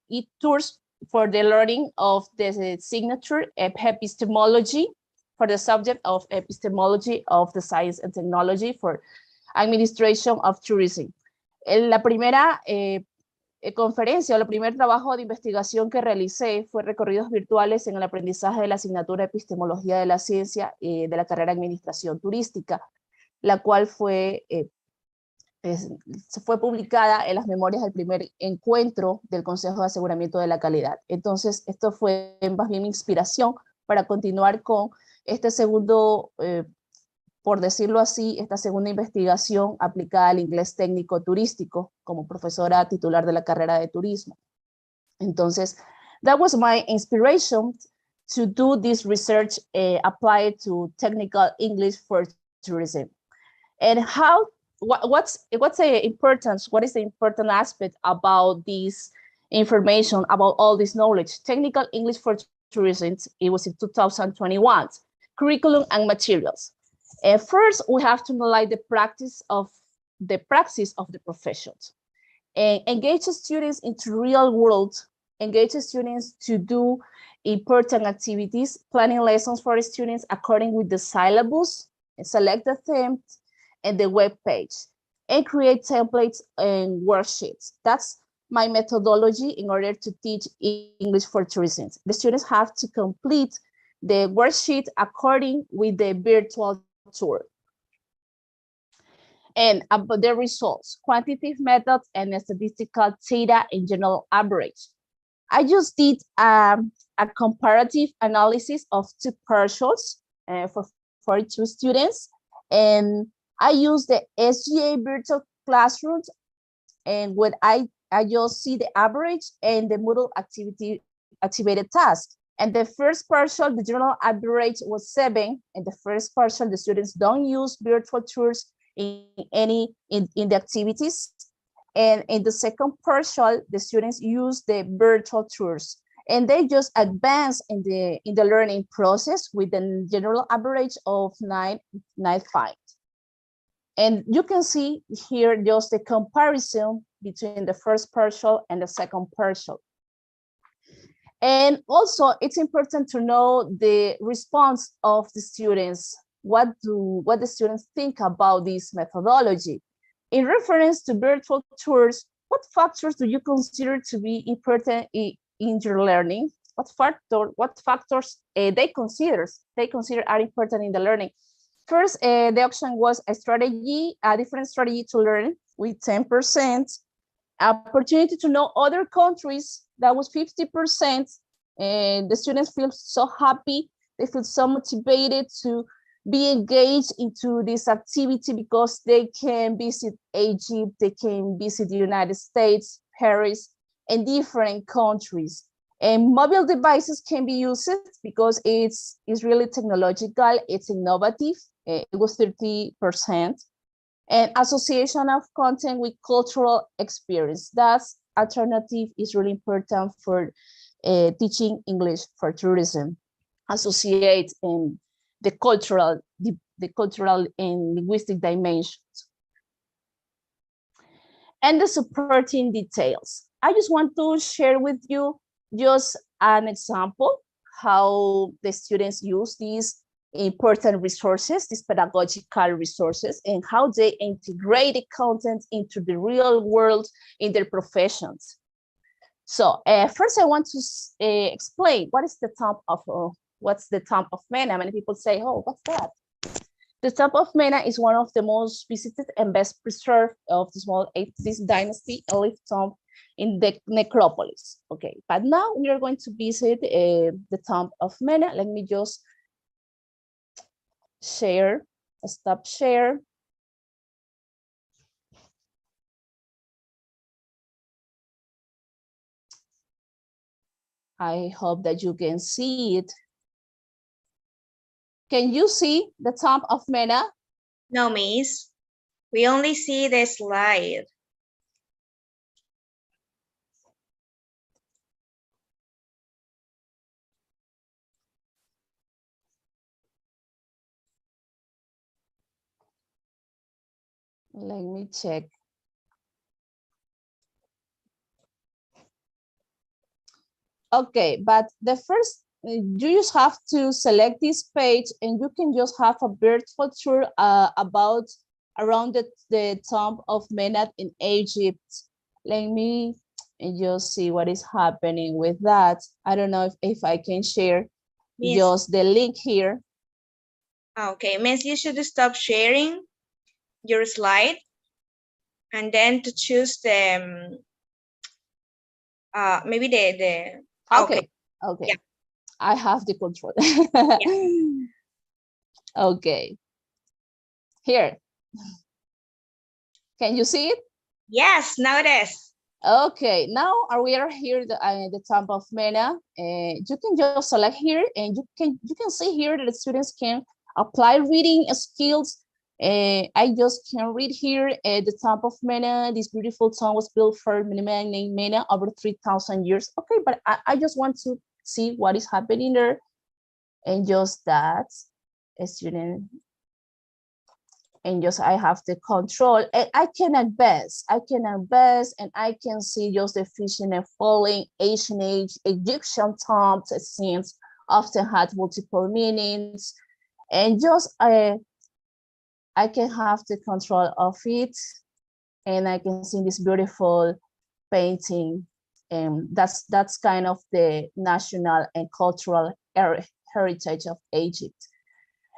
e-tours for the learning of the signature epistemology for the subject of epistemology of the science and technology for administration of tourism. La primera conferencia o el primer trabajo de investigación que realicé fue recorridos virtuales en el aprendizaje de la asignatura Epistemología de la Ciencia de la carrera Administración Turística, la cual fue publicada en las memorias del primer encuentro del Consejo de Aseguramiento de la Calidad. Entonces, esto fue más bien mi inspiración para continuar con este segundo, por decirlo así, esta segunda investigación aplicada al inglés técnico turístico como profesora titular de la carrera de turismo. Entonces, that was my inspiration to do this research applied to technical English for tourism. And how what's the importance, what is the important aspect about this information, about all this knowledge? Technical English for tourism, it was in 2021. Curriculum and materials. First, we have to analyze the praxis of the profession. And engage students into real world, engage students to do important activities, planning lessons for students according with the syllabus, select the theme, and the web page, and create templates and worksheets. That's my methodology in order to teach English for tourism. The students have to complete the worksheet according with the virtual tour. And about the results, quantitative methods and statistical data in general average. I just did a comparative analysis of two partials for 42 students, and I use the SGA virtual classrooms, and when I just see the average and the Moodle activated task. And the first partial, the general average was 7, and the first partial, the students don't use virtual tours in the activities. And in the second partial, the students use the virtual tours, and they just advance in the learning process with the general average of 9.5. And you can see here just the comparison between the first partial and the second partial. And also, it's important to know the response of the students. What the students think about this methodology? In reference to virtual tours, what factors do you consider to be important in your learning? What factors they consider are important in the learning? First, the option was a different strategy to learn with 10%. Opportunity to know other countries, that was 50%. And the students feel so happy, they feel so motivated to be engaged into this activity because they can visit Egypt, they can visit the United States, Paris, and different countries. And mobile devices can be used because it's really technological, it's innovative. It was 30%. And association of content with cultural experience. That alternative is really important for teaching English for tourism. Associate the cultural and linguistic dimensions, and the supporting details. I just want to share with you just an example how the students use these important resources, these pedagogical resources, and how they integrate the content into the real world in their professions. So first I want to explain what is the what's the tomb of Mena. Many people say, oh, what's that? The tomb of Mena is one of the most visited and best preserved of the small 8th dynasty elite tomb in the necropolis. Okay, but now we are going to visit the tomb of Mena. Let me just share, stop share. I hope that you can see it. Can you see the tomb of Mena? No, miss. We only see the slide. Let me check. Okay, but the first, you just have to select this page and you can just have a virtual tour about around the tomb of Menat in Egypt. Let me just see what is happening with that. I don't know if I can share just the link here. Okay, miss, you should stop sharing your slide and then to choose the maybe the okay. Yeah. I have the control. Yeah. Okay, here, can you see it? Yes, now it is. Okay, now we are here the tomb of Mena. You can just select here and you can see here that the students can apply reading skills. I just can read here the tomb of Mena. This beautiful tomb was built for a man named Mena over 3,000 years. Okay, but I just want to see what is happening there, and just that a student, and just I have the control and I can advance and I can see just the fishing and falling ancient age Egyptian tombs scenes often had multiple meanings, and just I can have the control of it and I can see this beautiful painting, and that's kind of the national and cultural heritage of Egypt.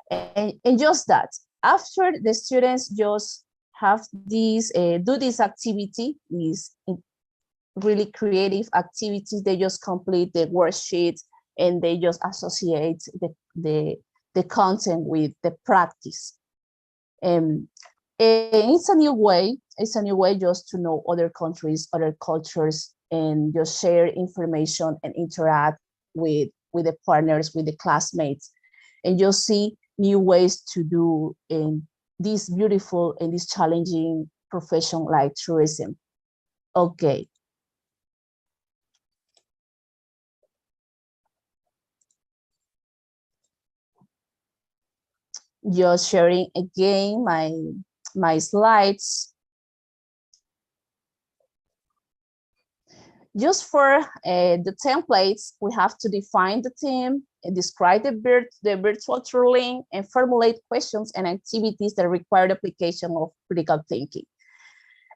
And just that, after the students just have these, do this activity, these really creative activities, they just complete the worksheet and they just associate the content with the practice. And it's a new way just to know other countries, other cultures, and just share information and interact with the partners, with the classmates, and just see new ways to do in this beautiful and this challenging profession like tourism. Okay. Just sharing again my slides. Just for the templates, we have to define the theme, and describe the virtual touring, and formulate questions and activities that require the application of critical thinking.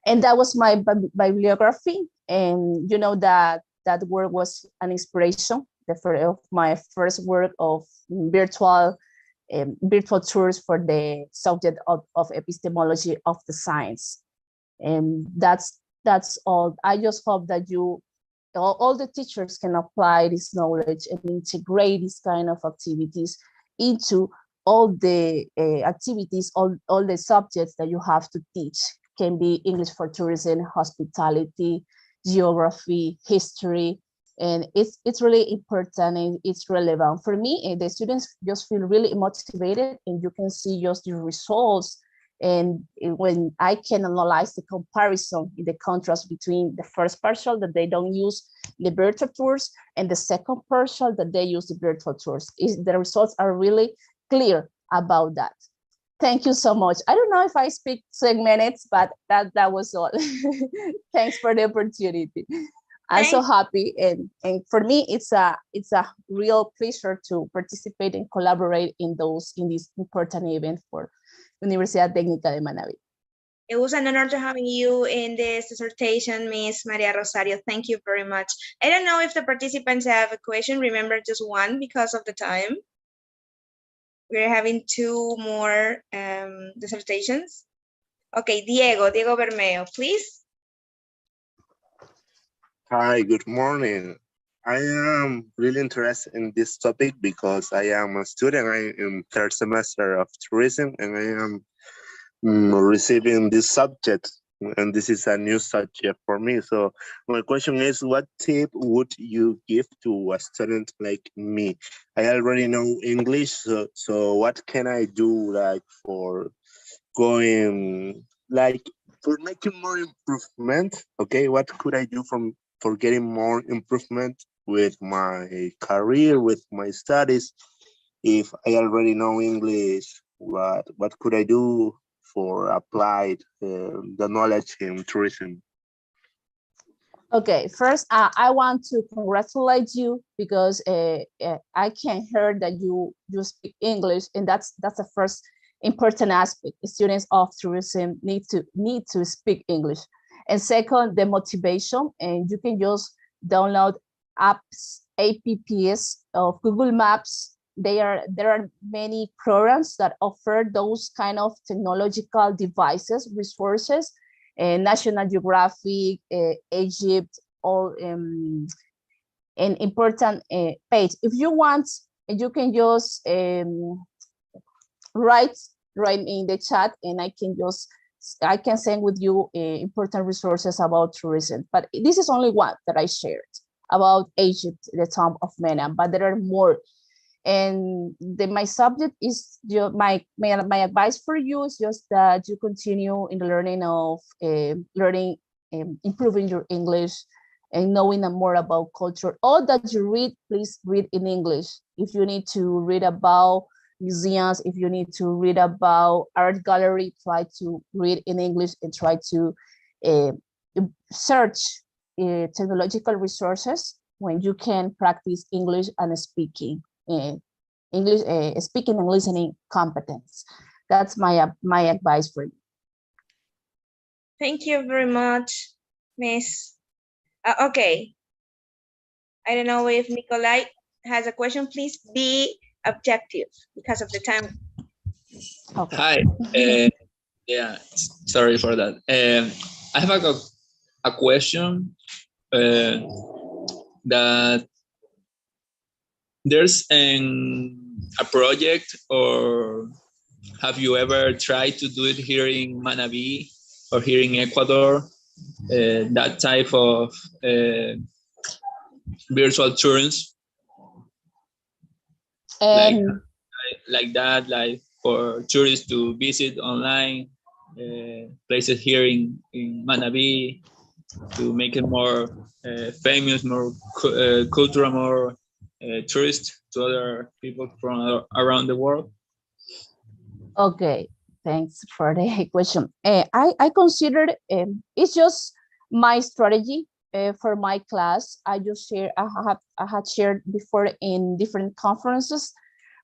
And that was my bibliography. And you know that work was an inspiration of my first work of virtual tours for the subject of epistemology of the science. And that's all. I just hope that all the teachers can apply this knowledge and integrate this kind of activities into all the activities, all the subjects that you have to teach. Can be English for tourism, hospitality, geography, history, and it's really important and it's relevant. For me, the students just feel really motivated, and you can see just the results. And when I can analyze the comparison in the contrast between the first partial that they don't use the virtual tours and the second partial that they use the virtual tours, the results are really clear about that. Thank you so much. I don't know if I speak 6 minutes, but that was all. Thanks for the opportunity. I'm so happy, and for me, it's a real pleasure to participate and collaborate in this important event for Universidad Técnica de Manabí. It was an honor to having you in this dissertation, Miss Maria Rosario. Thank you very much. I don't know if the participants have a question. Remember, just one because of the time. We're having 2 more dissertations. Okay, Diego Bermeo, please. Hi, good morning. I am really interested in this topic because I am a student. I am 3rd semester of tourism, and I am receiving this subject, and this is a new subject for me. So my question is, what tip would you give to a student like me? I already know English, so what can I do, like, for going, like, for making more improvement? Okay, what could I do for getting more improvement with my career, with my studies? If I already know English, what could I do for applied the knowledge in tourism? Okay, first, I want to congratulate you because I can hear that you speak English, and that's the first important aspect. Students of tourism need to speak English. And second, the motivation, and you can just download apps of Google Maps. There are many programs that offer those kind of technological devices, resources, National Geographic, Egypt, all an important page. If you want, you can just write in the chat, and I can send with you important resources about tourism. But this is only one that I shared about Egypt, the tomb of Mena, but there are more. And my subject is my advice for you is just that you continue in the learning of improving your English and knowing more about culture. All that you read, please read in English. If you need to read about museums, if you need to read about art gallery, try to read in English and try to search technological resources when you can practice English and speaking. Speaking and listening competence. That's my advice for you. Thank you very much, Miss. Okay. I don't know if Nikolai has a question. Please be objective because of the time. Okay. Hi. Yeah, sorry for that. I have a question that there's a project, or have you ever tried to do it here in Manabí or here in Ecuador, that type of virtual tours, like that, like for tourists to visit online places here in Manabí, to make it more famous, more cultural, more tourists to other people from around the world? Okay, thanks for the question. I considered it's just my strategy for my class. I had shared before in different conferences,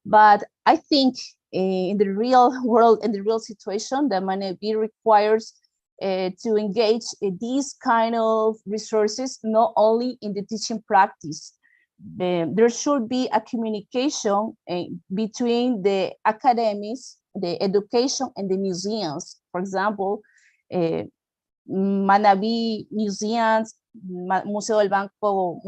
but I think in the real world, in the real situation, that Manabí requires to engage in these kind of resources, not only in the teaching practice. There should be a communication between the academies, the education, and the museums. For example, Manabí museums, Museo del Banco,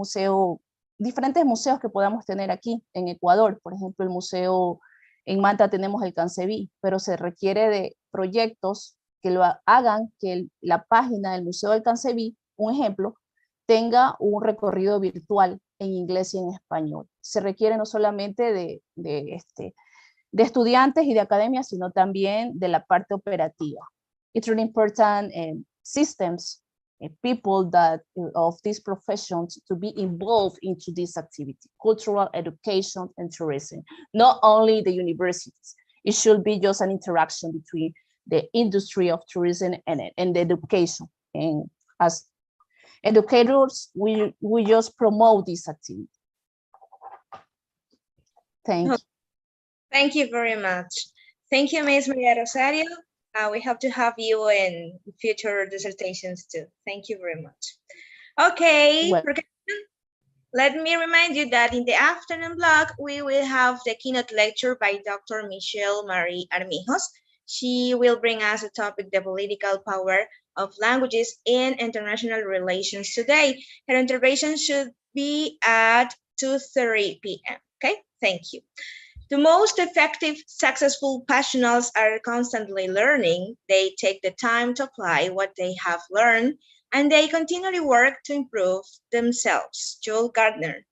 diferentes museos que podamos tener aquí en Ecuador. Por ejemplo, el museo en Manta tenemos el Cancebí, pero se requiere de proyectos que lo hagan que la página del Museo del Cancebí, un ejemplo, tenga un recorrido virtual en inglés y en español. Se requiere no solamente de estudiantes y de academias, sino también de la parte operativa. It's really important systems people that of these professions to be involved into this activity, cultural education and tourism, not only the universities. It should be just an interaction between the industry of tourism and the education. And as educators, we just promote this activity. Thank you. Thank you very much. Thank you, Ms. Maria Rosario. We hope to have you in future dissertations too. Thank you very much. Okay, let me remind you that in the afternoon block, we will have the keynote lecture by Dr. Michelle Marie Armijos. She will bring us a topic, the political power of languages in international relations today. Her intervention should be at 2:30 p.m. Okay, thank you. The most effective, successful professionals are constantly learning. They take the time to apply what they have learned, and they continually work to improve themselves. Joel Gardner.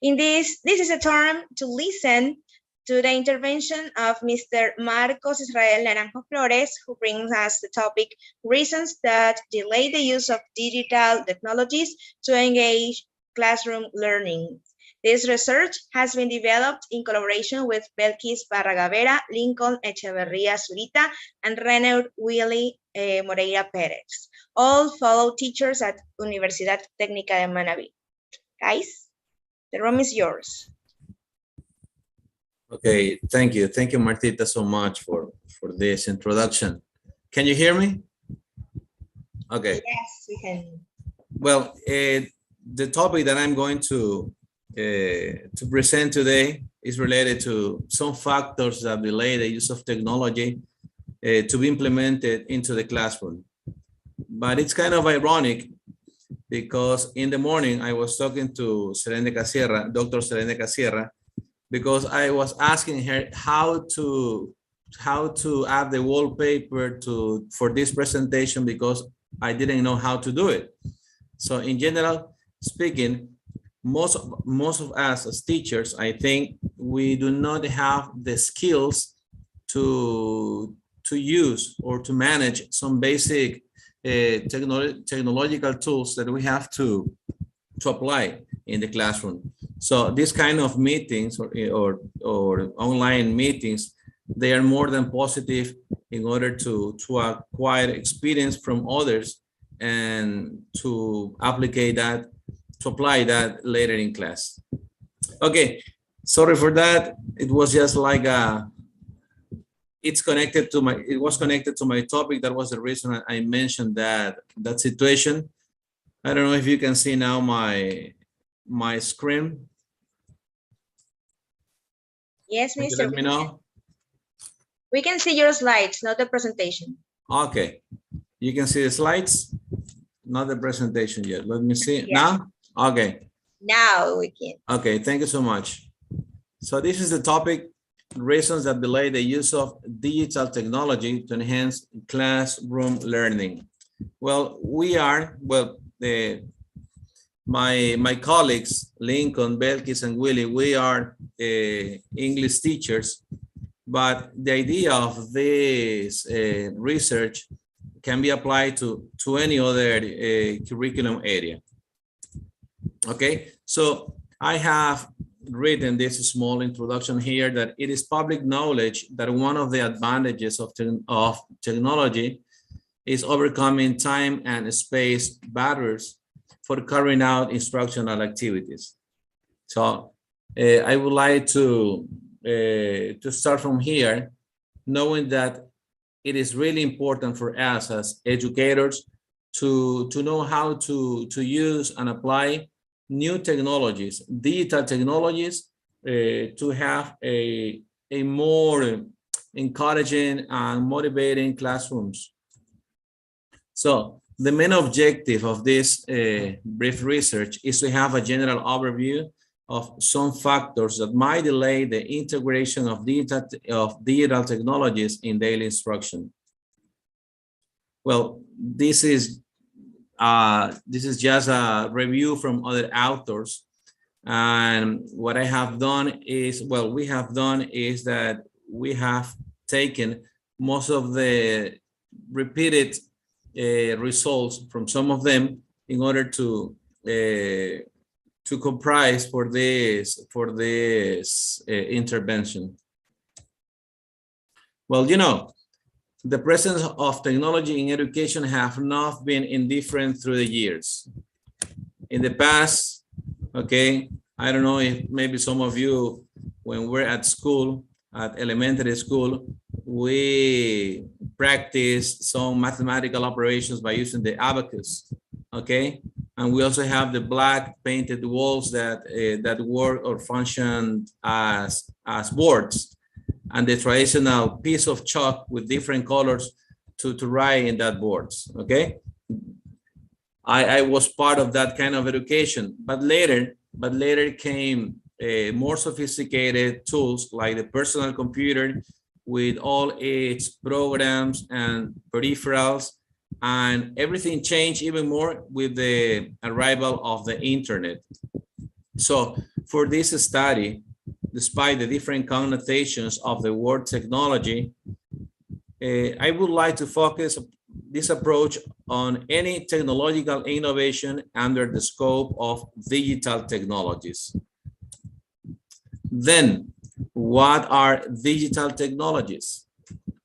This is a term to listen to the intervention of Mr. Marcos Israel Naranjo Flores, who brings us the topic, reasons that delay the use of digital technologies to engage classroom learning. This research has been developed in collaboration with Belkis Barragavera, Lincoln Echeverria Zurita, and René Willy Moreira Perez, all fellow teachers at Universidad Técnica de Manabí. Guys, the room is yours. Okay, thank you. Thank you, Martita, so much for this introduction. Can you hear me? Okay. Yes, we can. Well, the topic that I'm going to present today is related to some factors that delay the use of technology to be implemented into the classroom. But it's kind of ironic because in the morning I was talking to Selene Casierra, Dr. Selene Casierra, because I was asking her how to add the wallpaper for this presentation because I didn't know how to do it. So in general speaking, most of us as teachers, I think we do not have the skills to use or to manage some basic technological tools that we have to apply in the classroom. So this kind of meetings or online meetings, they are more than positive in order to acquire experience from others and to apply that later in class. Okay, sorry for that. It was just like it was connected to my topic. That was the reason I mentioned that situation. I don't know if you can see now my screen. Yes, Can you Mr. let me know? We can see your slides, not the presentation. Okay, you can see the slides, not the presentation yet. Let me see. Yes. Now. Okay. Now we can. Okay, thank you so much. So this is the topic, reasons that delay the use of digital technology to enhance classroom learning. Well, my colleagues, Lincoln, Belkis, and Willie, we are English teachers, but the idea of this research can be applied to any other curriculum area. Okay, so I have written this small introduction here that it is public knowledge that one of the advantages of technology is overcoming time and space barriers for carrying out instructional activities. So I would like to start from here, knowing that it is really important for us as educators to know how to use and apply new technologies, digital technologies, to have a more encouraging and motivating classrooms. So the main objective of this brief research is to have a general overview of some factors that might delay the integration of digital technologies in daily instruction. Well, this is just a review from other authors, and what I have done is, we have done is that we have taken most of the repeated results from some of them in order to comprise for this intervention. Well, you know, the presence of technology in education have not been indifferent through the years. In the past, okay, I don't know if maybe some of you, when we're at school, at elementary school, we practiced some mathematical operations by using the abacus, okay? And we also have the black painted walls that that work or function as boards, and the traditional piece of chalk with different colors to write in that boards, okay? I was part of that kind of education, but later came more sophisticated tools like the personal computer with all its programs and peripherals, and everything changed even more with the arrival of the internet. So for this study, despite the different connotations of the word technology, I would like to focus this approach on any technological innovation under the scope of digital technologies. Then, what are digital technologies?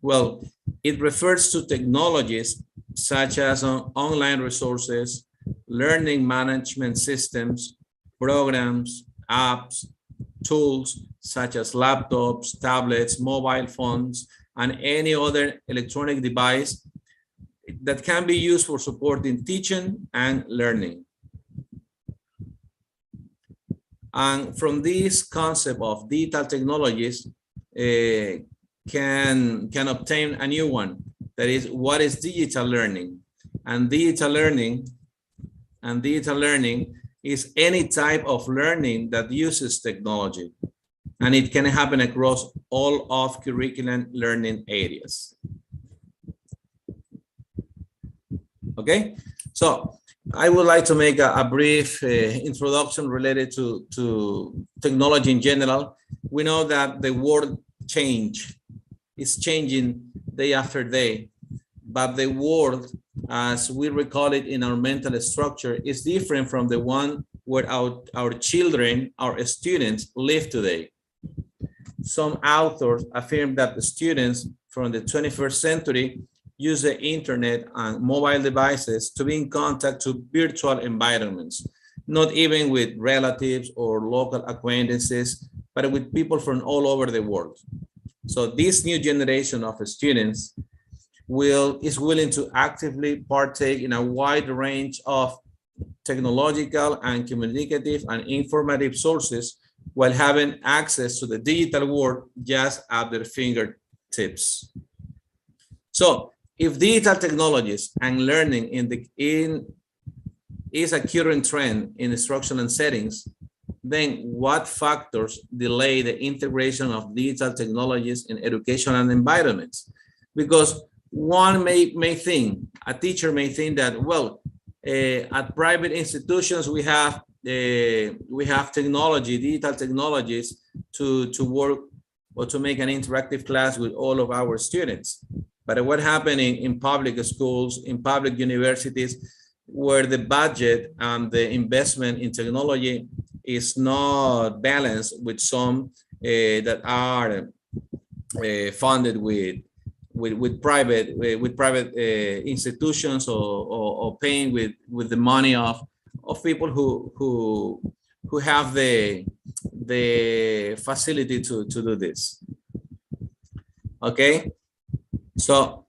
Well, it refers to technologies such as online resources, learning management systems, programs, apps, tools such as laptops, tablets, mobile phones, and any other electronic device that can be used for supporting teaching and learning. And from this concept of digital technologies, can obtain a new one. That is, what is digital learning? And digital learning is any type of learning that uses technology, and it can happen across all of curriculum learning areas. Okay, so I would like to make a brief introduction related to technology in general. We know that the world is changing day after day, but the world, as we recall it in our mental structure, is different from the one where our children, our students live today. Some authors affirm that the students from the 21st century use the internet and mobile devices to be in contact to virtual environments, not even with relatives or local acquaintances, but with people from all over the world. So this new generation of students is willing to actively partake in a wide range of technological and communicative and informative sources while having access to the digital world just at their fingertips. So if digital technologies and learning is a current trend in instructional settings, then what factors delay the integration of digital technologies in educational environments? Because one may think, a teacher may think that, well, at private institutions we have technology, digital technologies to work or to make an interactive class with all of our students. But what happening in public schools, in public universities, where the budget and the investment in technology is not balanced with some that are funded with private institutions or paying with the money of people who have the facility to do this. Okay, so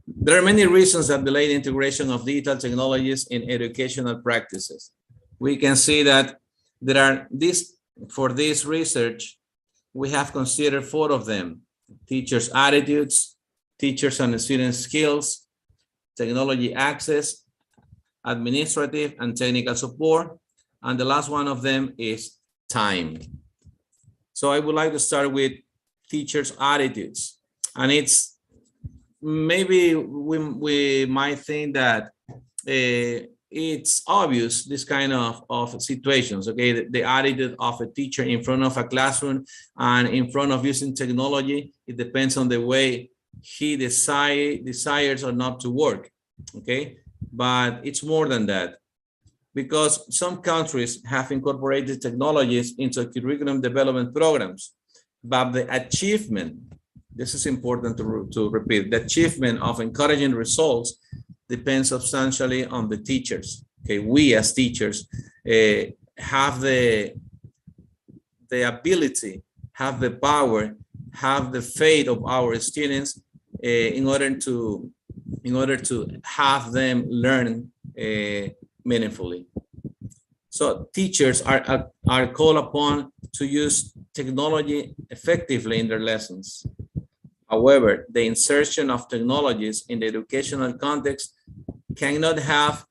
there are many reasons that delay the integration of digital technologies in educational practices. We can see that there are for this research, we have considered 4 of them: teachers' attitudes, teachers and student skills, technology access, administrative and technical support, and the last one of them is time. So I would like to start with teachers' attitudes. And it's maybe we might think that it's obvious, this kind of situations, okay? The attitude of a teacher in front of a classroom and in front of using technology, it depends on the way he desires or not to work. okay? But it's more than that, because some countries have incorporated technologies into curriculum development programs, but the achievement, this is important to repeat, the achievement of encouraging results depends substantially on the teachers. Okay, we as teachers have the ability, have the power, have the faith of our students in order to have them learn meaningfully. So teachers are called upon to use technology effectively in their lessons. However, the insertion of technologies in the educational context cannot have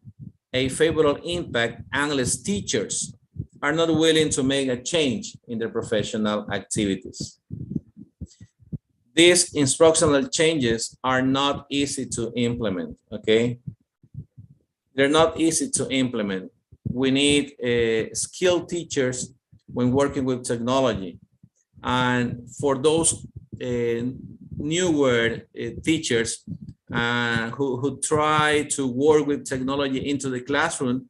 a favorable impact unless teachers are not willing to make a change in their professional activities. These instructional changes are not easy to implement, okay? They're not easy to implement. We need skilled teachers when working with technology. And for those newer teachers who try to work with technology into the classroom,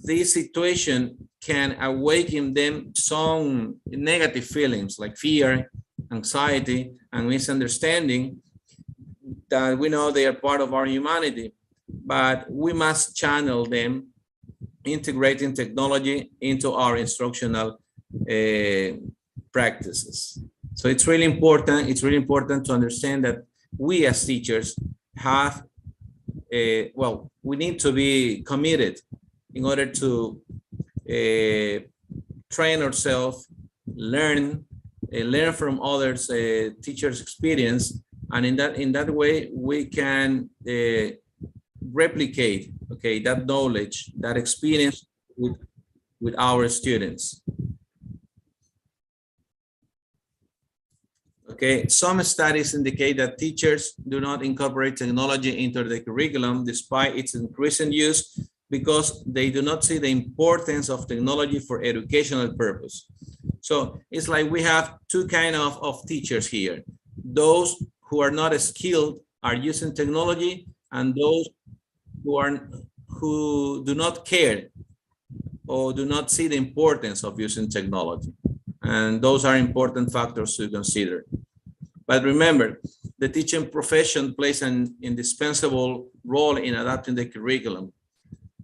this situation can awaken them some negative feelings like fear, anxiety, and misunderstanding that we know they are part of our humanity, but we must channel them, integrating technology into our instructional practices. So it's really important to understand that we as teachers have, we need to be committed in order to train ourselves, learn from others, teachers' experience, and in that way we can replicate, okay, that knowledge, that experience with our students. Okay, some studies indicate that teachers do not incorporate technology into the curriculum despite its increasing use because they do not see the importance of technology for educational purpose. So it's like we have two kinds of teachers here. Those who are not skilled are using technology, and those who do not care or do not see the importance of using technology. And those are important factors to consider. But remember, the teaching profession plays an indispensable role in adapting the curriculum.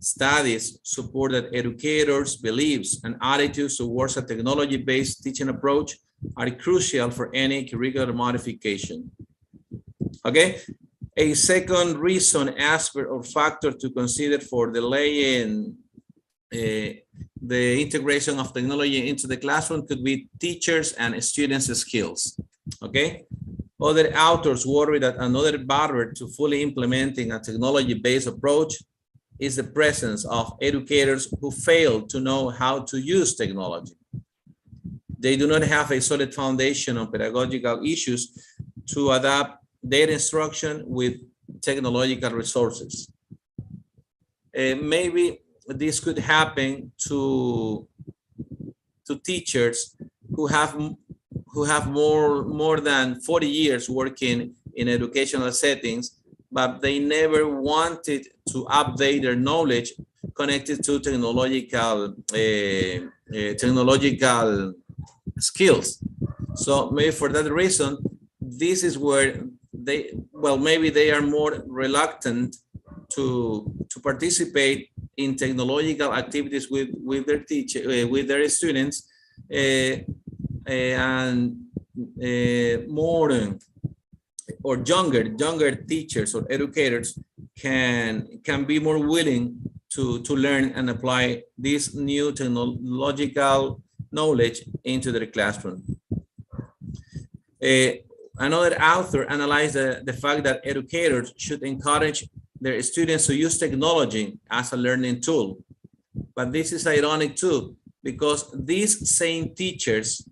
Studies support that educators' beliefs and attitudes towards a technology-based teaching approach are crucial for any curricular modification. Okay, a second reason, aspect, or factor to consider for delaying the integration of technology into the classroom could be teachers and students' skills. Okay, other authors worry that another barrier to fully implementing a technology-based approach is the presence of educators who fail to know how to use technology. They do not have a solid foundation on pedagogical issues to adapt their instruction with technological resources. Maybe this could happen to teachers who have more than 40 years working in educational settings, but they never wanted to update their knowledge connected to technological skills. So maybe for that reason, this is where maybe they are more reluctant to participate in technological activities with their with their students, and more or younger teachers or educators can be more willing to learn and apply this new technological knowledge into their classroom. Another author analyzed the fact that educators should encourage their students to use technology as a learning tool. But this is ironic too, because these same teachers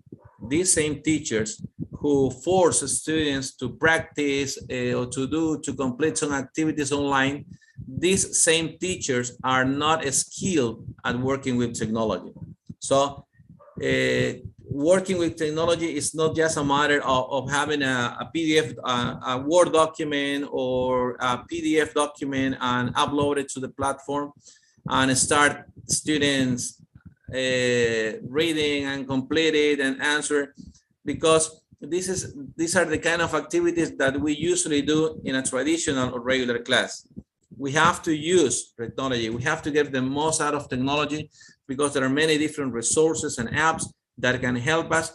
who force students to practice or to complete some activities online, these same teachers are not skilled at working with technology. So working with technology is not just a matter of having a PDF, a Word document or a PDF document and upload it to the platform and start students reading and complete it and answer, because these are the kind of activities that we usually do in a traditional or regular class. We have to use technology. We have to get the most out of technology, because there are many different resources and apps that can help us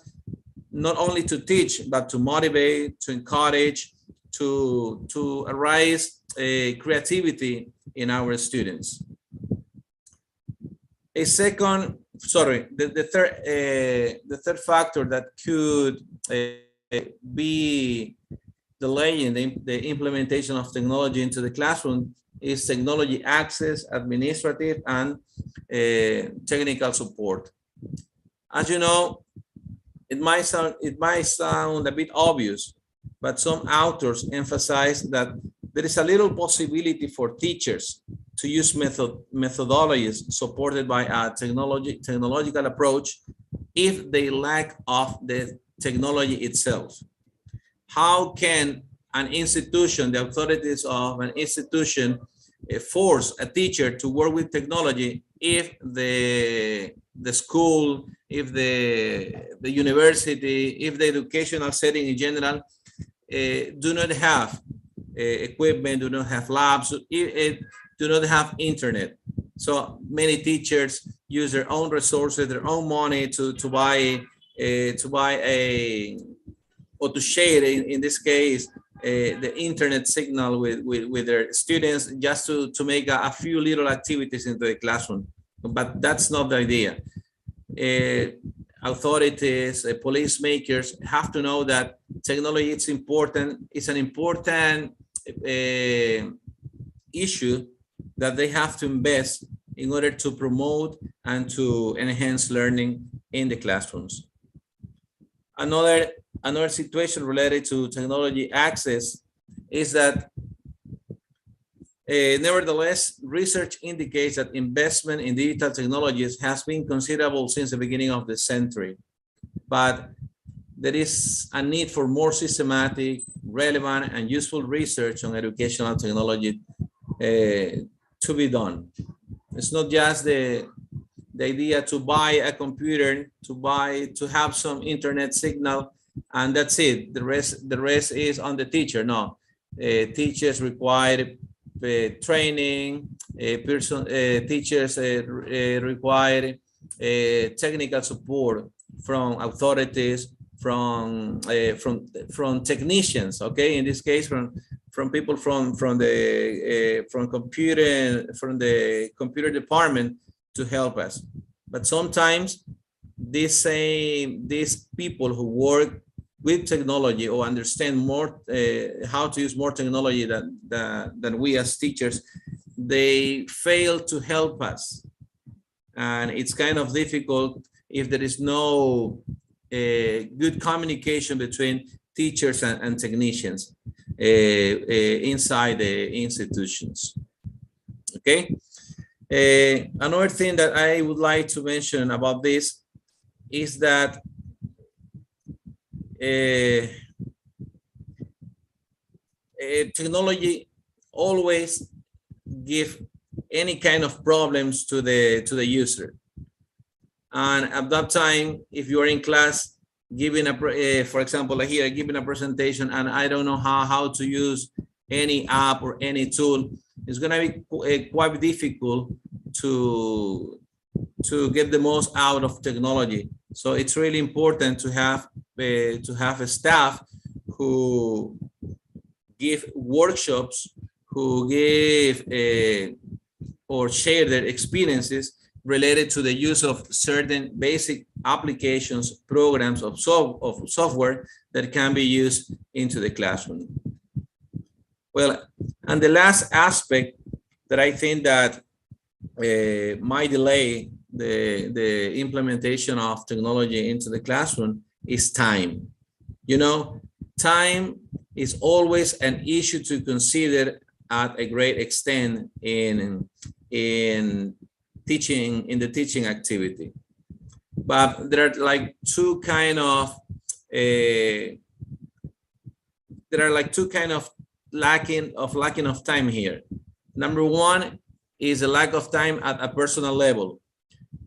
not only to teach, but to motivate, to encourage, to arise creativity in our students. The third factor that could be delaying the implementation of technology into the classroom is technology access, administrative, and technical support. As you know, it might sound a bit obvious, but some authors emphasize that there is a little possibility for teachers to use methodologies supported by a technological approach if they lack of the technology itself. How can an institution, the authorities of an institution, force a teacher to work with technology if the school, if the university, if the educational setting in general do not have equipment, do not have labs, do not have internet? So many teachers use their own resources, their own money to buy or to share, in this case, the internet signal with their students, just to make a few little activities into the classroom. But that's not the idea. Authorities, policymakers have to know that technology is important. It's an important issue that they have to invest in order to promote and to enhance learning in the classrooms. Another situation related to technology access is that nevertheless, research indicates that investment in digital technologies has been considerable since the beginning of the century, but there is a need for more systematic, relevant, and useful research on educational technology to be done. It's not just the idea to buy a computer, to have some internet signal, and that's it. The rest is on the teacher. No, teachers require training. Teachers require technical support from authorities, from technicians. Okay, in this case, from people from the computer department to help us. But sometimes these people who work with technology or understand more how to use more technology than we as teachers, they fail to help us, and it's kind of difficult if there is no good communication between teachers and technicians inside the institutions. Okay. Another thing that I would like to mention about this is that technology always give any kind of problems to the user, and at that time, if you are in class giving for example, here giving a presentation, and I don't know how to use any app or any tool, it's going to be quite difficult to get the most out of technology. So it's really important to have a staff who give workshops, who give or share their experiences related to the use of certain basic applications, programs of software that can be used into the classroom. Well, and the last aspect that I think that might delay the implementation of technology into the classroom is time. You know, time is always an issue to consider at a great extent in the teaching activity. but there are like two kind of lacking of time here. Number one is a lack of time at a personal level.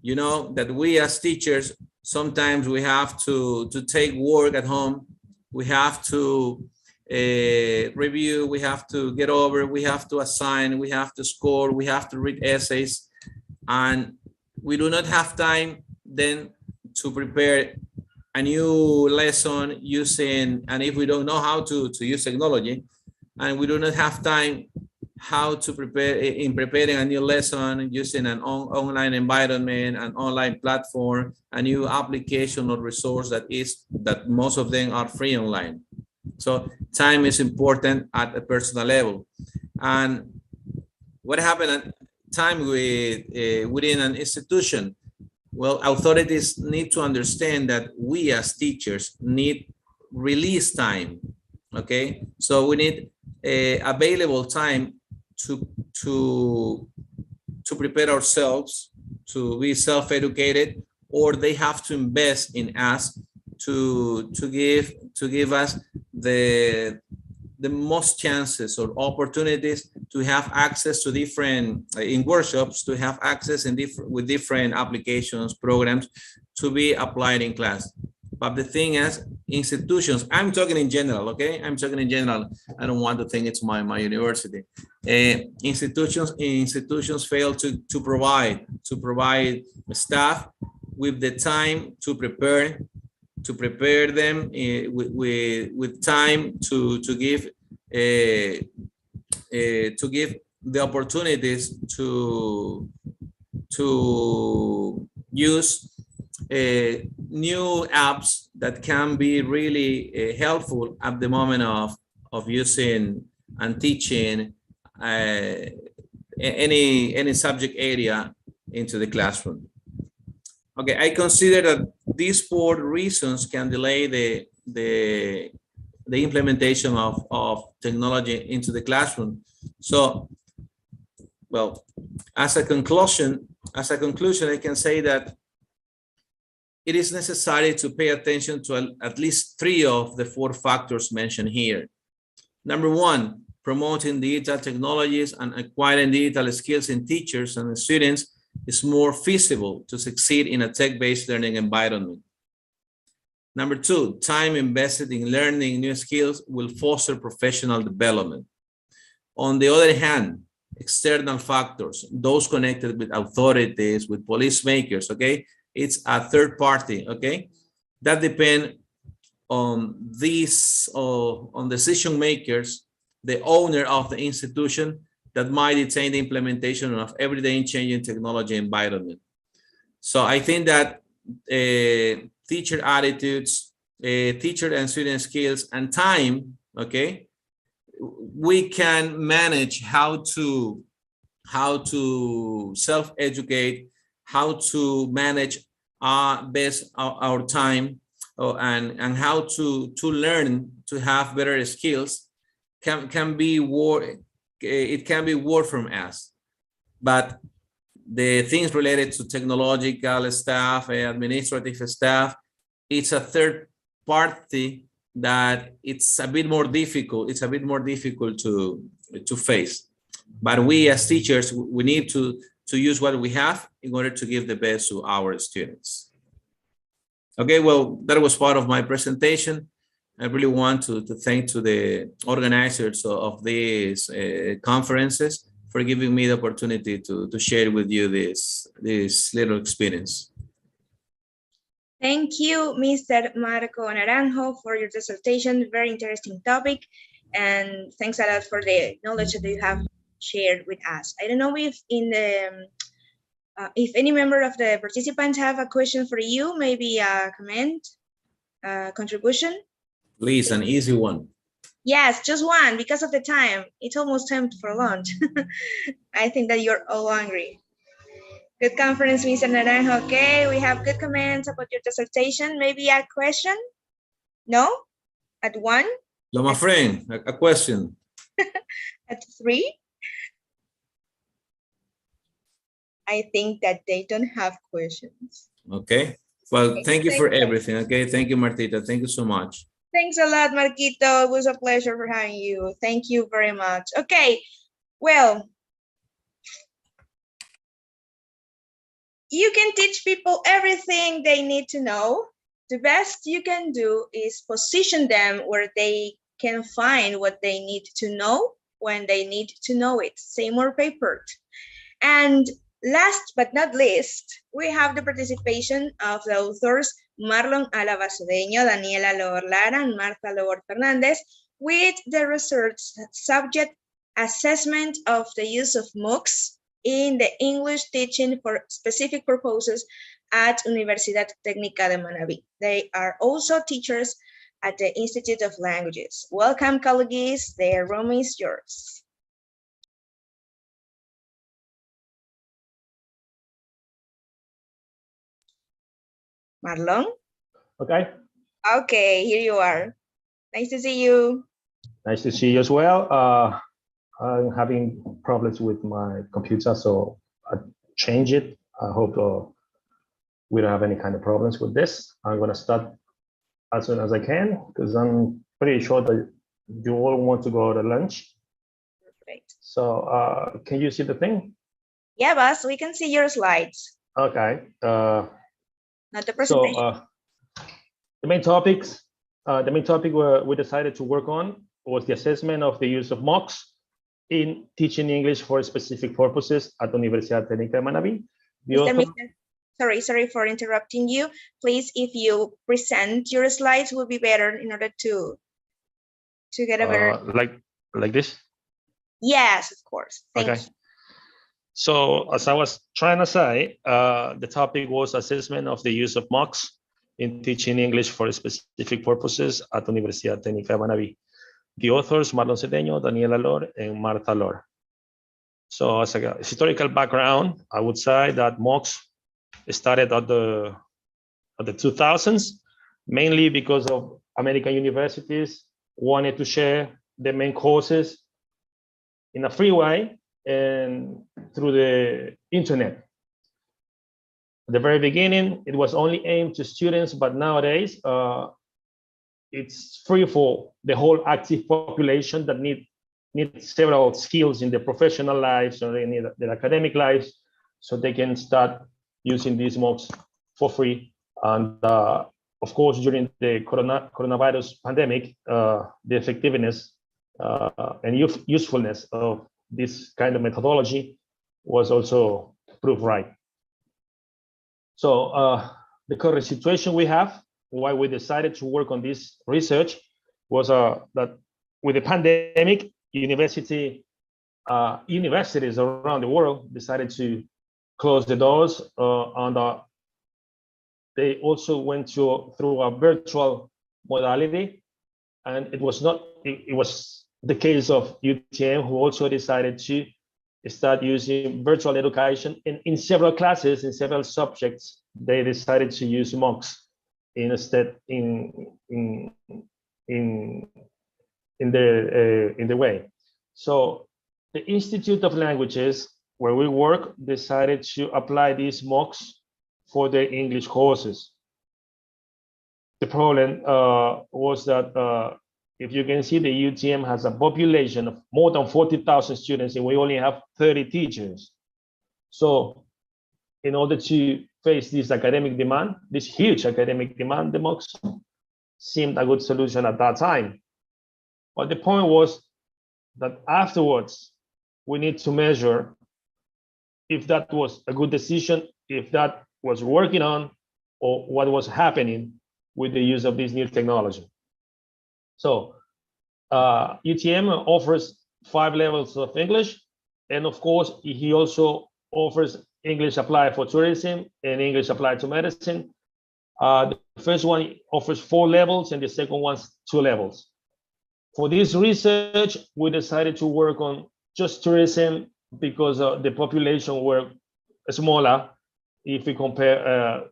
You know that we as teachers, sometimes we have to take work at home. We have to review, we have to get over, we have to assign, we have to score, we have to read essays, and we do not have time then to prepare a new lesson using, and if we don't know how to use technology, and we do not have time how to prepare in preparing a new lesson using an online environment, an online platform, a new application or resource that most of them are free online. So time is important at a personal level. And what happened at time within an institution? Well, authorities need to understand that we as teachers need release time. Okay, so we need available time to prepare ourselves, to be self-educated, or they have to invest in us to give us the most chances or opportunities to have access to different in workshops, to have access in with different applications, programs to be applied in class. But the thing is, institutions, I'm talking in general, okay? I'm talking in general. I don't want to think it's my university. Institutions fail to provide staff with the time to prepare them with time to give the opportunities to use new apps that can be really helpful at the moment of using and teaching any subject area into the classroom. Okay, I consider that these 4 reasons can delay the implementation of technology into the classroom. So, well, as a conclusion, I can say that it is necessary to pay attention to at least 3 of the 4 factors mentioned here. Number 1, promoting digital technologies and acquiring digital skills in teachers and students is more feasible to succeed in a tech-based learning environment. Number 2, time invested in learning new skills will foster professional development. On the other hand, external factors, those connected with authorities, with policymakers, okay, it's a third party, okay, that depend on these on decision makers, the owner of the institution, that might detain the implementation of everyday changing technology environment. So I think that teacher attitudes, teacher and student skills, and time, okay, we can manage how to self-educate, how to manage best our time, and how to learn to have better skills can be work. It can be work from us, but the things related to technological staff, administrative staff, it's a third party that it's a bit more difficult. It's a bit more difficult to face. But we as teachers, we need to use what we have in order to give the best to our students. Okay, well, that was part of my presentation. I really want to thank to the organizers of these conferences for giving me the opportunity to share with you this little experience. Thank you, Mr. Marco Naranjo, for your dissertation. Very interesting topic. And thanks a lot for the knowledge that you have shared with us. I don't know if if any member of the participants have a question for you, maybe a comment, contribution. Please, an easy one. Yes, just one because of the time. It's almost time for lunch. I think that you're all hungry. Good conference, Mr. Naranjo. Okay, we have good comments about your dissertation. Maybe a question? No? At 1? No, my friend, a question. At 3? I think that they don't have questions. Okay. Well, thank you for Thank you. everything. Okay, thank you, Martita. Thank you so much. Thanks a lot, Marquito. It was a pleasure for having you. Thank you very much. Okay, well, you can teach people everything they need to know. The best you can do is position them where they can find what they need to know when they need to know it. Say more papered. And last but not least, we have the participation of the authors Marlon Alavacedeño, Daniela Loor-Lara, and Martha Loor Fernandez with the research subject assessment of the use of MOOCs in the English teaching for specific purposes at Universidad Técnica de Manabí. They are also teachers at the Institute of Languages. Welcome, colleagues. The room is yours. Marlon? Okay. Okay, here you are. Nice to see you. Nice to see you as well. I'm having problems with my computer, so I change it. I hope we don't have any kind of problems with this. I'm going to start as soon as I can because I'm pretty sure that you all want to go to lunch. Great. So can you see the thing? Yeah, boss, we can see your slides. Okay. Not the presentation. So the main topic we decided to work on was the assessment of the use of MOOCs in teaching English for specific purposes at Universidad Técnica de Manabí. Sorry for interrupting you. Please, if you present your slides, will be better in order to get a better. Like this? Yes, of course. Thank you. So as I was trying to say, the topic was assessment of the use of MOOCs in teaching English for specific purposes at Universidad Técnica de Manabí. The authors, Marlon Cedeño, Daniela Loor, and Marta Loor. So as a historical background, I would say that MOOCs started at the 2000s, mainly because of American universities wanted to share the main courses in a free way and through the internet. At the very beginning, it was only aimed to students, but nowadays it's free for the whole active population that need several skills in their professional lives or in their academic lives, so they can start using these MOOCs for free. And of course, during the coronavirus pandemic, the effectiveness and usefulness of this kind of methodology was also proved right. So the current situation we have, why we decided to work on this research, was that with the pandemic, universities around the world decided to close the doors, and they also went through a virtual modality. And it was the case of UTM, who also decided to start using virtual education in several classes, in several subjects. They decided to use MOOCs instead in the way. So the Institute of Languages, where we work, decided to apply these MOOCs for their English courses. The problem was that if you can see, the UTM has a population of more than 40,000 students, and we only have 30 teachers. So in order to face this academic demand, this huge academic demand, the MOOCs seemed a good solution at that time. But the point was that afterwards, we need to measure if that was a good decision, if that was working on, or what was happening with the use of this new technology. So UTM offers 5 levels of English, and of course, he also offers English applied for tourism and English applied to medicine. The first one offers 4 levels, and the second one's 2 levels. For this research, we decided to work on just tourism because the population were smaller if we compare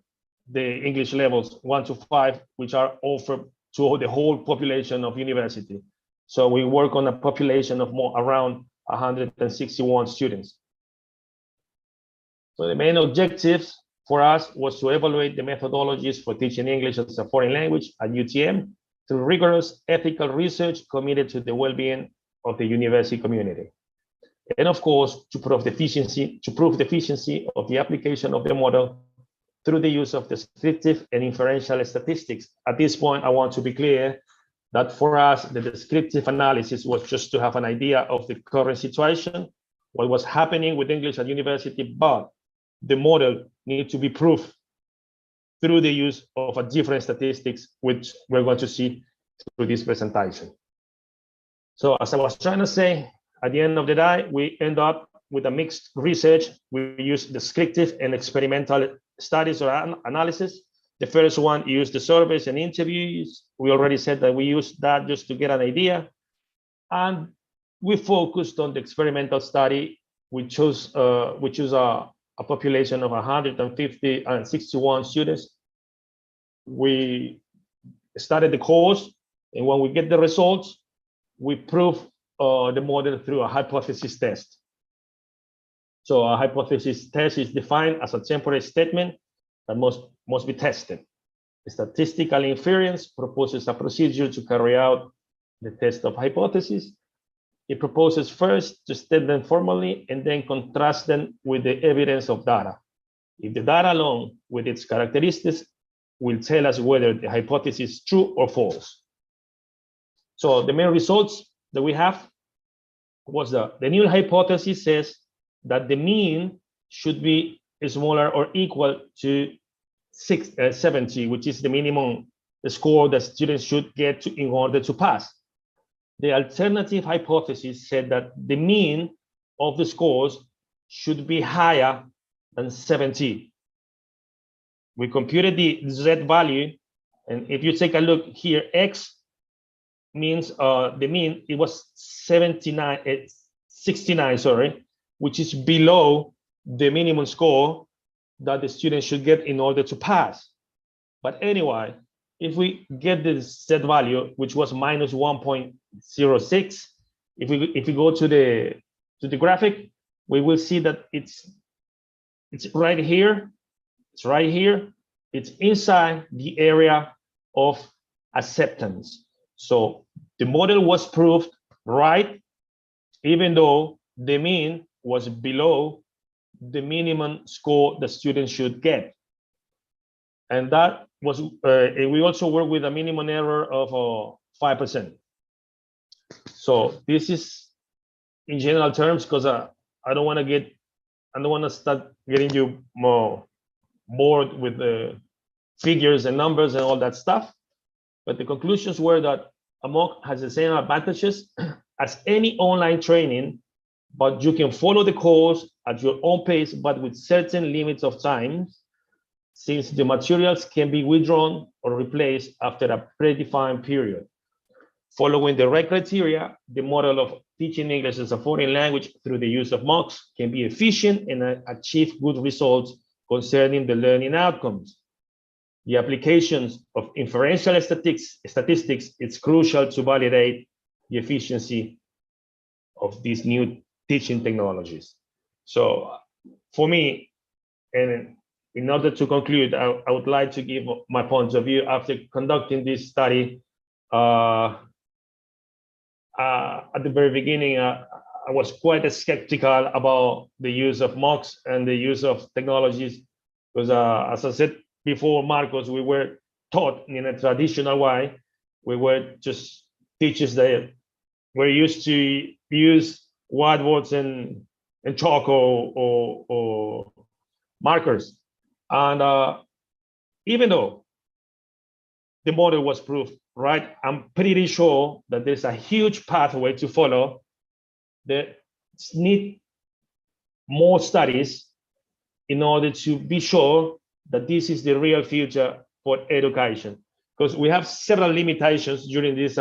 the English levels 1 to 5, which are offered to the whole population of university. So we work on a population of around 161 students. So the main objectives for us was to evaluate the methodologies for teaching English as a foreign language at UTM through rigorous ethical research committed to the well-being of the university community. And of course, to prove the efficiency of the application of the model through the use of descriptive and inferential statistics. At this point, I want to be clear that for us, the descriptive analysis was just to have an idea of the current situation, what was happening with English at university, but the model needs to be proved through the use of a different statistics, which we're going to see through this presentation. So as I was trying to say, at the end of the day, we end up with a mixed research. We use descriptive and experimental studies or analysis. The first one used the surveys and interviews. We already said that we used that just to get an idea. And we focused on the experimental study. We chose a population of 150 and 61 students. We started the course, and when we get the results, we prove the model through a hypothesis test. So a hypothesis test is defined as a temporary statement that must be tested. Statistical inference proposes a procedure to carry out the test of hypothesis. It proposes first to state them formally and then contrast them with the evidence of data. If the data alone with its characteristics will tell us whether the hypothesis is true or false. So the main results that we have was the new hypothesis says that the mean should be smaller or equal to 70, which is the minimum score that students should get to, in order to pass. The alternative hypothesis said that the mean of the scores should be higher than 70. We computed the Z value, and if you take a look here, X means the mean, it was 69, sorry, which is below the minimum score that the student should get in order to pass. But anyway, if we get the Z value, which was minus 1.06, if we go to the graphic, we will see that it's right here. It's right here. It's inside the area of acceptance. So the model was proved right, even though the mean was below the minimum score the student should get. And that was, we also work with a minimum error of 5%. So this is in general terms, because I don't want to start getting you more bored with the figures and numbers and all that stuff. But the conclusions were that a MOOC has the same advantages as any online training, but you can follow the course at your own pace, but with certain limits of time, since the materials can be withdrawn or replaced after a predefined period. Following the right criteria, the model of teaching English as a foreign language through the use of MOOCs can be efficient and achieve good results concerning the learning outcomes. The applications of inferential statistics is crucial to validate the efficiency of these new teaching technologies. So for me, and in order to conclude, I would like to give my point of view after conducting this study. At the very beginning, I was quite skeptical about the use of MOOCs and the use of technologies, because as I said before, Marcos, we were taught in a traditional way. We were just teachers that were used to use whiteboards and chalk or markers. And even though the model was proved right, I'm pretty sure that there's a huge pathway to follow. That need more studies in order to be sure that this is the real future for education, because we have several limitations during this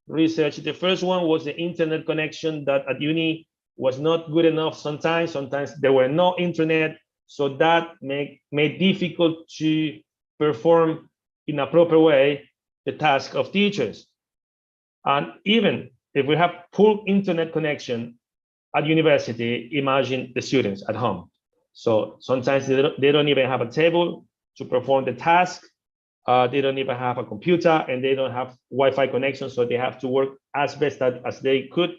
research. The first one was the internet connection that at uni was not good enough sometimes. Sometimes there were no internet, so that made difficult to perform in a proper way the task of teachers. And even if we have poor internet connection at university, imagine the students at home. So sometimes they don't even have a table to perform the task. They don't even have a computer, and they don't have Wi-Fi connection, so they have to work as best as they could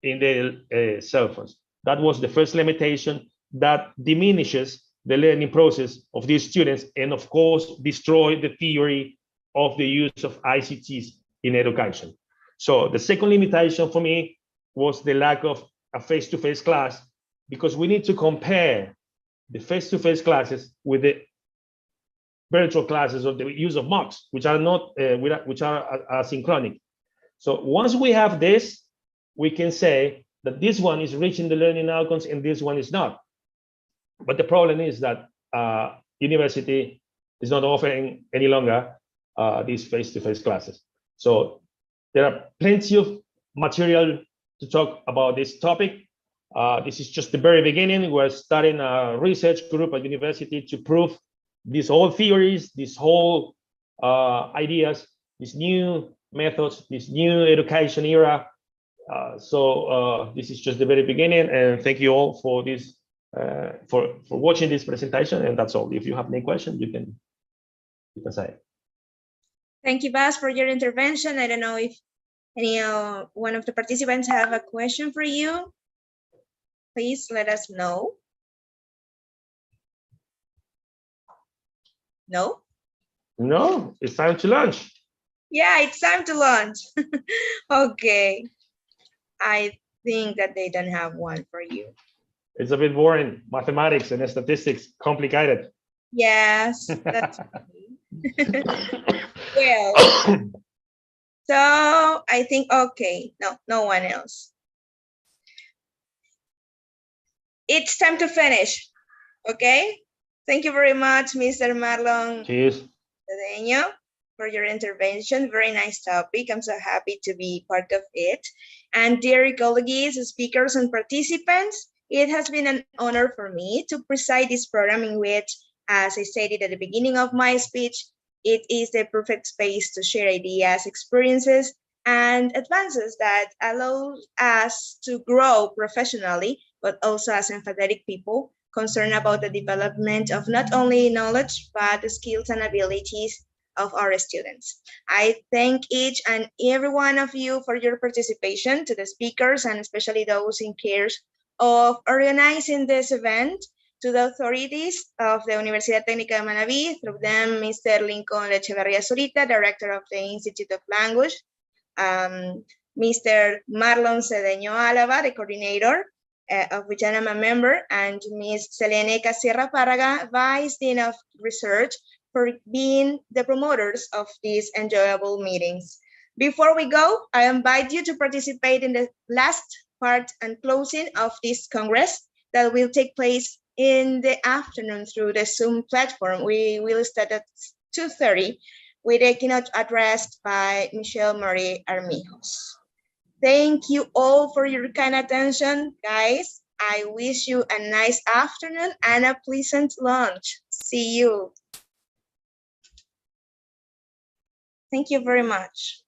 in their cell phones. That was the first limitation that diminishes the learning process of these students, and of course, destroy the theory of the use of ICTs in education. So the second limitation for me was the lack of a face-to-face class, because we need to compare the face-to-face classes with the virtual classes or the use of MOOCs, which are not which are asynchronic. So once we have this, we can say that this one is reaching the learning outcomes and this one is not. But the problem is that university is not offering any longer these face-to-face classes. So there are plenty of material to talk about this topic. This is just the very beginning. We're starting a research group at university to prove these old theories, these whole ideas, these new methods, this new education era. So this is just the very beginning, and thank you all for this, for watching this presentation. And that's all. If you have any questions, you can say. Thank you, Bas, for your intervention. I don't know if any one of the participants have a question for you. Please let us know. No? No, it's time to lunch. Yeah, it's time to lunch. Okay. I think that they don't have one for you. It's a bit boring. Mathematics and statistics, complicated. Yes, that's well. So I think, okay, no one else. It's time to finish, okay? Thank you very much, Mr. Marlon Cedeño, for your intervention. Very nice topic. I'm so happy to be part of it. And dear colleagues, speakers, and participants, it has been an honor for me to preside this program in which, as I stated at the beginning of my speech, it is the perfect space to share ideas, experiences, and advances that allow us to grow professionally, but also as empathetic people concerned about the development of not only knowledge, but the skills and abilities of our students. I thank each and every one of you for your participation, to the speakers, and especially those in care of organizing this event, to the authorities of the Universidad Técnica de Manabí, through them, Mr. Lincoln Echeverria Zurita, Director of the Institute of Language, Mr. Marlon Cedeño Álava, the coordinator, of which I am a member, and Ms. Selene Casierra Parraga, Vice Dean of Research, for being the promoters of these enjoyable meetings. Before we go, I invite you to participate in the last part and closing of this Congress that will take place in the afternoon through the Zoom platform. We will start at 2:30 with a keynote addressed by Michelle Marie Armijos. Thank you all for your kind attention, guys. I wish you a nice afternoon and a pleasant lunch. See you. Thank you very much.